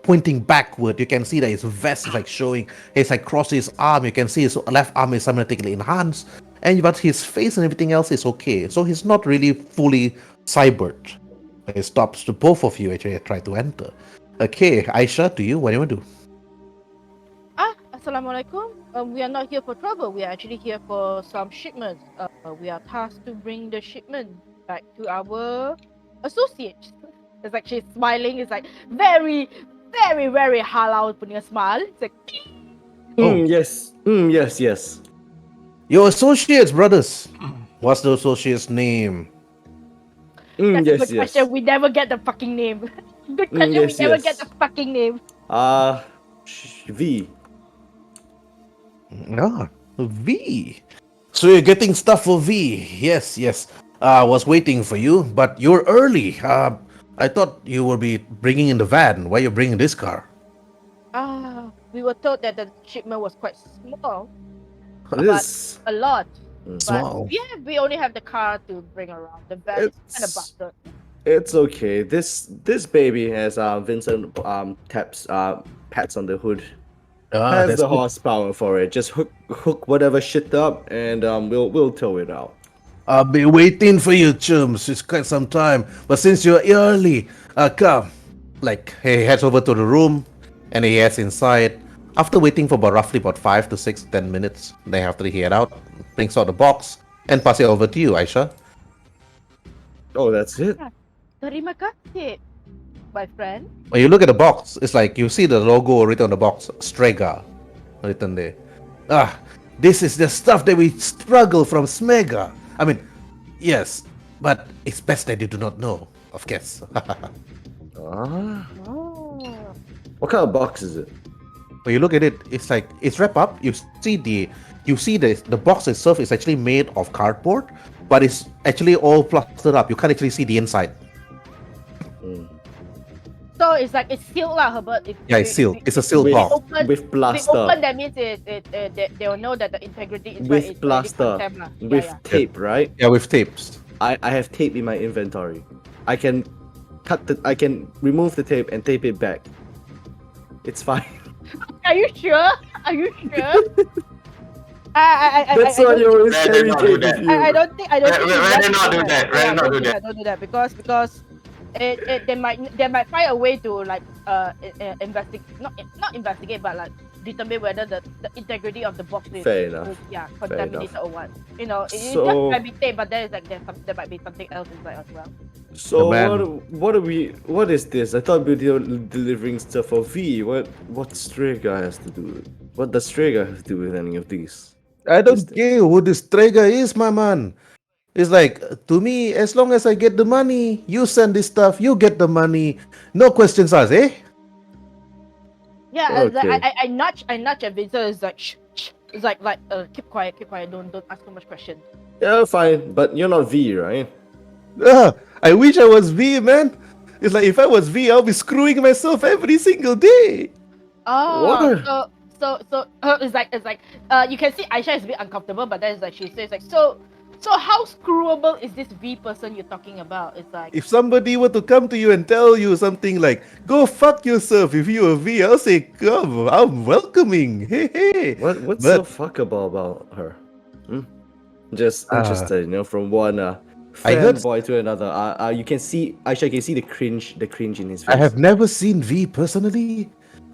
pointing backward. You can see that his vest is like showing. He's like crossed his arm. You can see his left arm is simultaneously enhanced, but his face and everything else is okay. So he's not really fully cybered. It stops to both of you actually try to enter. Okay, Aisha, to you, what do you want to do? Assalamualaikum. We are not here for trouble. We are actually here for some shipments. We are tasked to bring the shipment back to our associates. It's like she's smiling. It's like very, very, very halal punya smile. It's like, Yes. Yes. Your associates, brothers. What's the associate's name? that's a Yes. good Yes. question. We never get the fucking name. Good question. yes, we never yes. get the fucking name. V. Ah, V. So you're getting stuff for V. Yes. I was waiting for you, but you're early. I thought you would be bringing in the van. Why are you bringing this car? We were told that the shipment was quite small, This. a lot. Small. But yeah, we only have the car to bring around. The van is kind of It's- busted. It's okay. This baby has Vincent pats on the hood. Has That's the good. horsepower for it. Just hook whatever shit up, and we'll tow it out. I'll be waiting for you, chums. It's quite some time. But since you're early, come. Like, he heads over to the room, and he heads inside. After waiting for roughly 5 to 6, 10 minutes, then after he head out, brings out the box, and pass it over to you, Aisha. Oh, that's it. Terima kasih, my friend. When you look at the box, it's like you see the logo written on the box, Strega, written there. This is the stuff that we struggle from Smega. I mean, yes, but it's best that you do not know, of course. Ah, Oh. what kind of box is it? When you look at it, it's like it's wrapped up. You see the box itself is actually made of cardboard, but it's actually all plastered up. You can't actually see the inside. So it's like it's sealed lah, Herbert. Yeah, it's sealed. It's a sealed With- box. Open, With we plaster. open, that means they will know that the integrity is With right, it's plaster. ready for them lah. With Yeah. tape, right? Yeah, with tapes. I have tape in my inventory. I can I can remove the tape and tape it back. It's fine. Are you sure? Are you sure? That's why you always Rather carry not tape do with that. you. I don't think. Rather not do that. Rather not do that. Don't do that because they might find a way to like investigate, not investigate, but like determine whether the integrity of the box is Fair enough. contaminated or what. You know, it So- just might be tape, but there there might be something else inside as well. So The man- what is this? I thought we were delivering stuff for V. What Strega has to do with? What does Strega have to do with any of these? I don't Is the- care who this Strega is, my man. It's like, to me, as long as I get the money, you send this stuff, you get the money. No questions asked, eh? Yeah, Okay. I nudge at Vincent. It's like shh. It's like keep quiet. Don't ask too much questions. Yeah, fine, but you're not V, right? I wish I was V, man. It's like if I was V, I'll be screwing myself every single day. Oh, What? so it's like you can see Aisha is a bit uncomfortable, but then it's like she says like so how screwable is this V person you're talking about? It's like If somebody were to come to you and tell you something like, go fuck yourself if you were V, I'll say, come, I'm welcoming. Hey. What's so But- fuckable about her? Just Ah. interested, from one I heard- fanboy to another. You can see Aisha can see the cringe in his face. I have never seen V personally,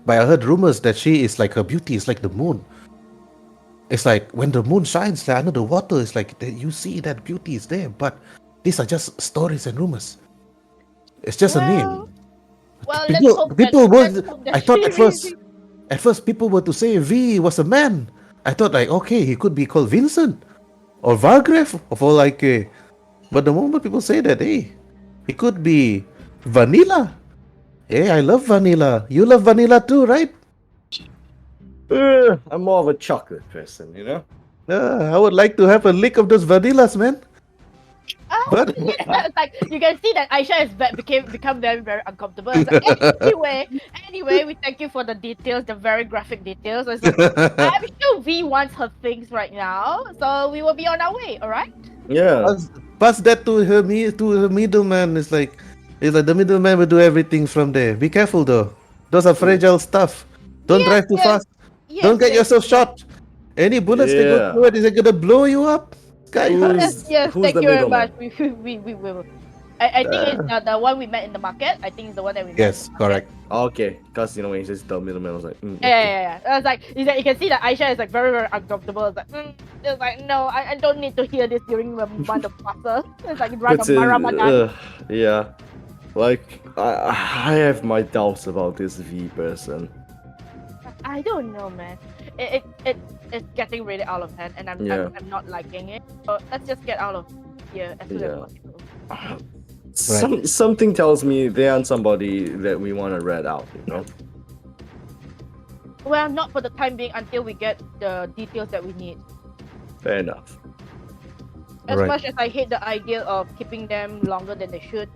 but I heard rumors that she is like her beauty is like the moon. It's like when the moon shines like under the water, it's like you see that beauty is there, but these are just stories and rumors. It's just a name. well, People were. let's hope that I thought she at first people were to say V was a man. I thought like okay, he could be called Vincent or Vargraf or for like. But the moment people say that, hey, he could be Vanilla. Hey, I love vanilla. You love vanilla too, right? I'm more of a chocolate person, I would like to have a lick of those vanillas, man. But It's like you can see that Aisha has become very very uncomfortable. It's like, anyway, we thank you for the details, the very graphic details. It's like I'm sure V wants her things right now, so we will be on our way. All right? Yeah. pass that to her middleman. It's like the middleman will do everything from there. Be careful though. Those are fragile stuff. Don't Yes, drive too yes, fast. yes, Don't get yes, yourself yes. shot. Any bullets they go Yeah. through it, is it gonna blow you up? Sky high. Yes, yes. Who's Thank the you very middleman? much. We will. I think it's the one we met in the market. I think it's the one that we met. Yes, in the market. correct. Okay, because when he says the middleman, I was like, Yeah. I was like, you can see that Aisha is like very, very uncomfortable. It's like, no, I don't need to hear this during the month of Puasa. It's like Puts in, Ramadan. yeah. Like I have my doubts about this V person. I don't know, man. It's getting really out of hand, and I'm not liking it. So let's just get out of here as soon as Yeah. possible. Something tells me they aren't somebody that we want to rat out, you know? Well, not for the time being until we get the details that we need. Fair enough. As Right. much as I hate the idea of keeping them longer than they should,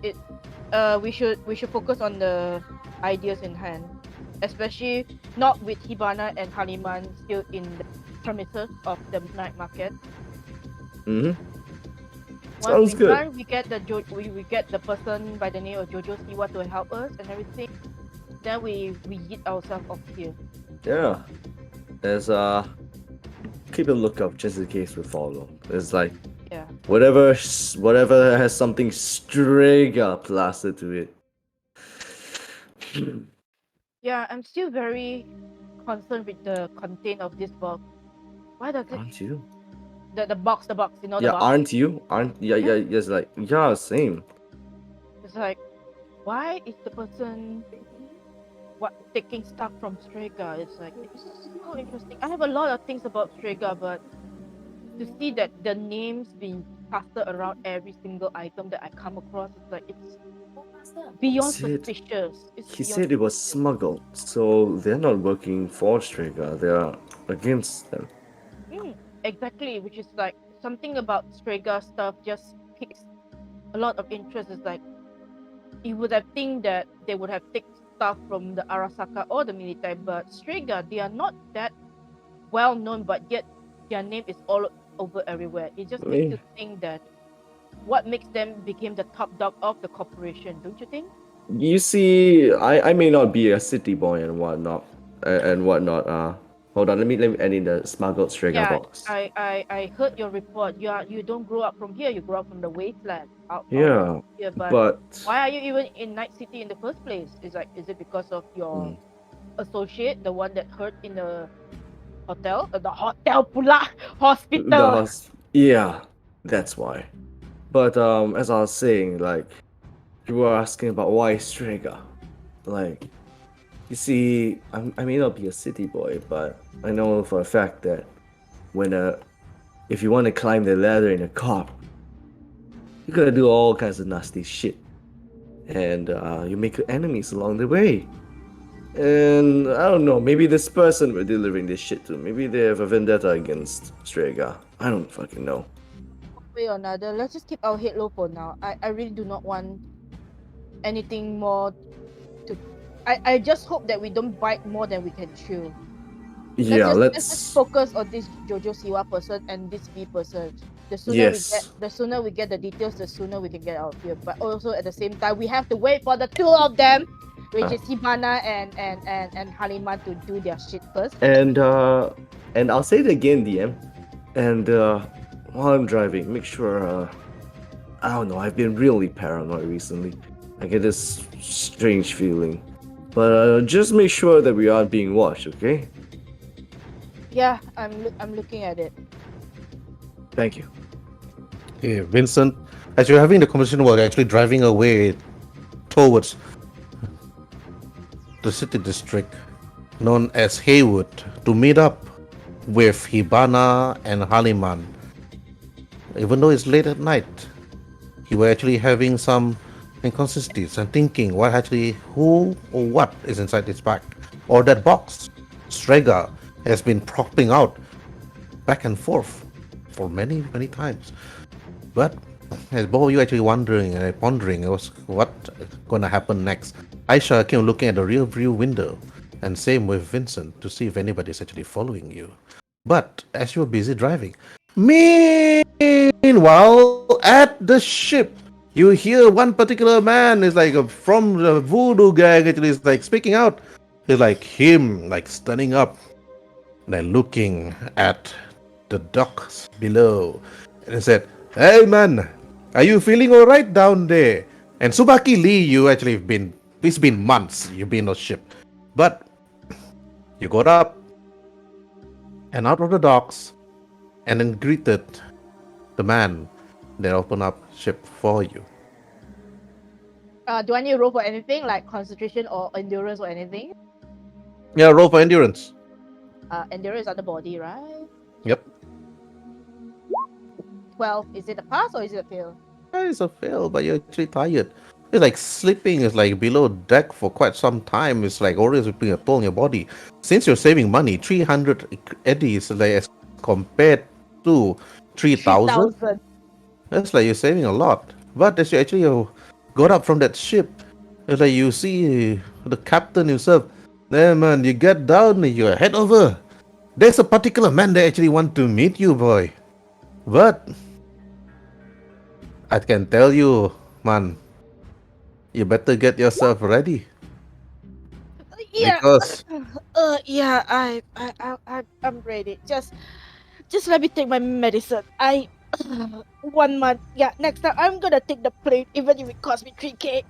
we should focus on the ideas in hand, especially not with Hibana and Haliman still in the premises of the night market. Mm-hmm. Once Sounds we good. done, we get the person by the name of Jojo Siwa to help us and everything. Then we yeet ourselves off here. Yeah. There's keep a lookout just in case we follow. It's like Yeah. whatever has something Strega plastered to it. Yeah, I'm still very concerned with the content of this box. Why does it Aren't you? the box, you know, the Yeah, box? aren't you? Aren't yes, like yeah, same. It's like, why is the person taking stuff from Strega? It's like, it's so interesting. I have a lot of things about Strega, but to see that the names being plastered around every single item that I come across, it's like it's beyond Said- suspicious. It's He beyond said it was suspicious. smuggled, so they're not working for Strega. They are against them. Exactly, which is like something about Strega stuff just piques a lot of interest. It's like you would have think that they would have taken stuff from the Arasaka or the military, but Strega, they are not that well known, but yet their name is all over everywhere. It just makes you think that what makes them became the top dog of the corporation, don't you think? You see, I may not be a city boy and whatnot. Hold on, let me add in the smuggled Strega box. I heard your report. You don't grow up from here. You grow up from the wasteland. Out Yeah, here, but why are you even in Night City in the first place? Is it because of your associate, the one that hurt in the hotel, the hotel pula hospital? yeah, that's why. But as I was saying, like you were asking about why Strega, like you see, I may not be a city boy, but I know for a fact that if you want to climb the ladder in a car, you gotta do all kinds of nasty shit, and you make enemies along the way. And I don't know, maybe this person we're delivering this shit to, maybe they have a vendetta against Strega. I don't fucking know. Way or another, let's just keep our head low for now. I really do not want anything more to. I just hope that we don't bite more than we can chew. Yeah, let's just focus on this Jojo Siwa person and this V person. The sooner we get the details, the sooner we can get out of here. But also at the same time, we have to wait for the two of them, which is Hibana and Haliman, to do their shit first. And I'll say it again, DM. And while I'm driving, make sure I don't know, I've been really paranoid recently. I get this strange feeling. But just make sure that we aren't being watched, okay? Yeah, I'm looking at it. Thank you. Okay, Vincent, as you're having the conversation while you're actually driving away towards the city district known as Haywood to meet up with Hibana and Haliman. Even though it's late at night, you were actually having some inconsistencies and thinking who or what is inside this bag or that box. Strega has been propping out back and forth for many times. But as both of you actually wondering and pondering what gonna happen next, Aisha came looking at the rear view window, and same with Vincent to see if anybody's actually following you. But as you were busy driving, meanwhile at the ship, you hear one particular man is like from the voodoo gang actually is like speaking out. It's like him like standing up, then looking at the docks below, and he said, "Hey man, are you feeling alright down there?" And Subaki Lee, it's been months you've been on ship, but you got up and out of the docks, and then greeted the man that opened up ship for you. Do I need to roll for anything like concentration or endurance or anything? Yeah, roll for endurance. Endurance on the body, right? Yep. 12. Is it a pass or is it a fail? It's a fail, but you're actually tired. It's like sleeping is like below deck for quite some time. It's like always being a toll on your body. Since you're saving money, 300 eddies like as compared to 3,000. 3,000. That's like you're saving a lot. But as you actually got up from that ship, it's like you see the captain himself. There, man, you get down and you head over. There's a particular man that actually want to meet you, boy. But I can tell you, man, you better get yourself ready. Yeah. Because Yeah. I'm ready. Just let me take my medicine. 1 month. Yeah. Next time I'm gonna take the plane, even if it costs me 3K.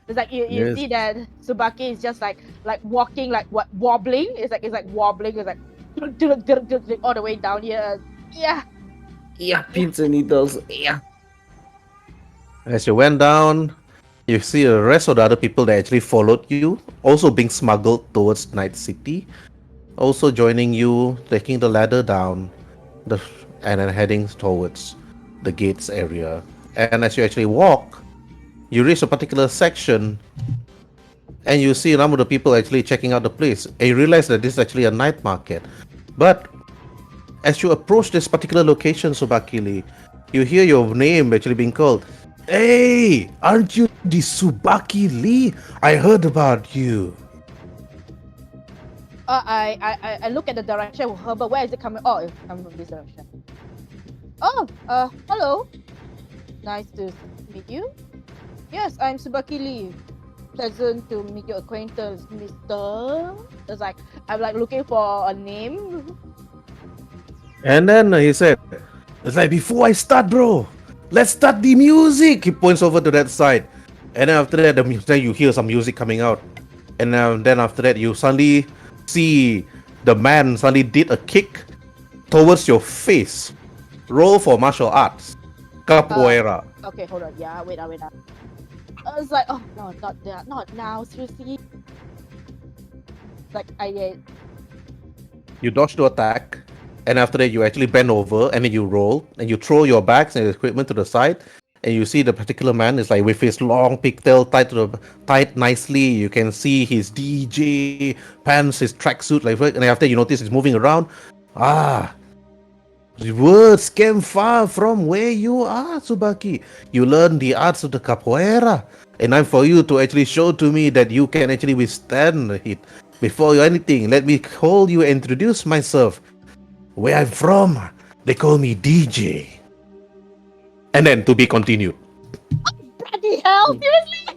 It's like you Yes. see that Tsubaki is just like walking, like what, wobbling. It's like wobbling. It's like all the way down here. Yeah. Yeah, pins and needles. Yeah. as you went down, you see the rest of the other people that actually followed you, also being smuggled towards Night City, also joining you, taking the ladder down, and then heading towards the gates area. And as you actually walk, you reach a particular section, and you see a number of the people actually checking out the place. And you realize that this is actually a night market. But as you approach this particular location, Subakili, you hear your name actually being called. Hey, aren't you the Subaki Lee? I heard about you. I look at the direction of her, but where is it coming? Oh, it's coming from this direction. Oh, hello. Nice to meet you. Yes, I'm Subaki Lee. Pleasant to meet your acquaintance, Mister. It's like I'm like looking for a name. And then he said, it's like, before I start, bro, let's start the music. He points over to that side. And then after that, then you hear some music coming out. And then after that, you suddenly see the man suddenly did a kick towards your face. Roll for martial arts. Capoeira. Okay, hold on. Yeah, wait. I was like, oh no, not that, not now, seriously. Like You dodge to attack. And after that, you actually bend over and then you roll and you throw your bags and equipment to the side. And you see the particular man is like with his long pigtail tied nicely. You can see his DJ pants, his tracksuit, like, and after you notice he's moving around. The words came far from where you are, Tsubaki. You learned the arts of the capoeira, and I'm for you to actually show to me that you can actually withstand it. Before anything, let me call you and introduce myself. Where I'm from, they call me DJ. And then to be continued. bloody hell, seriously?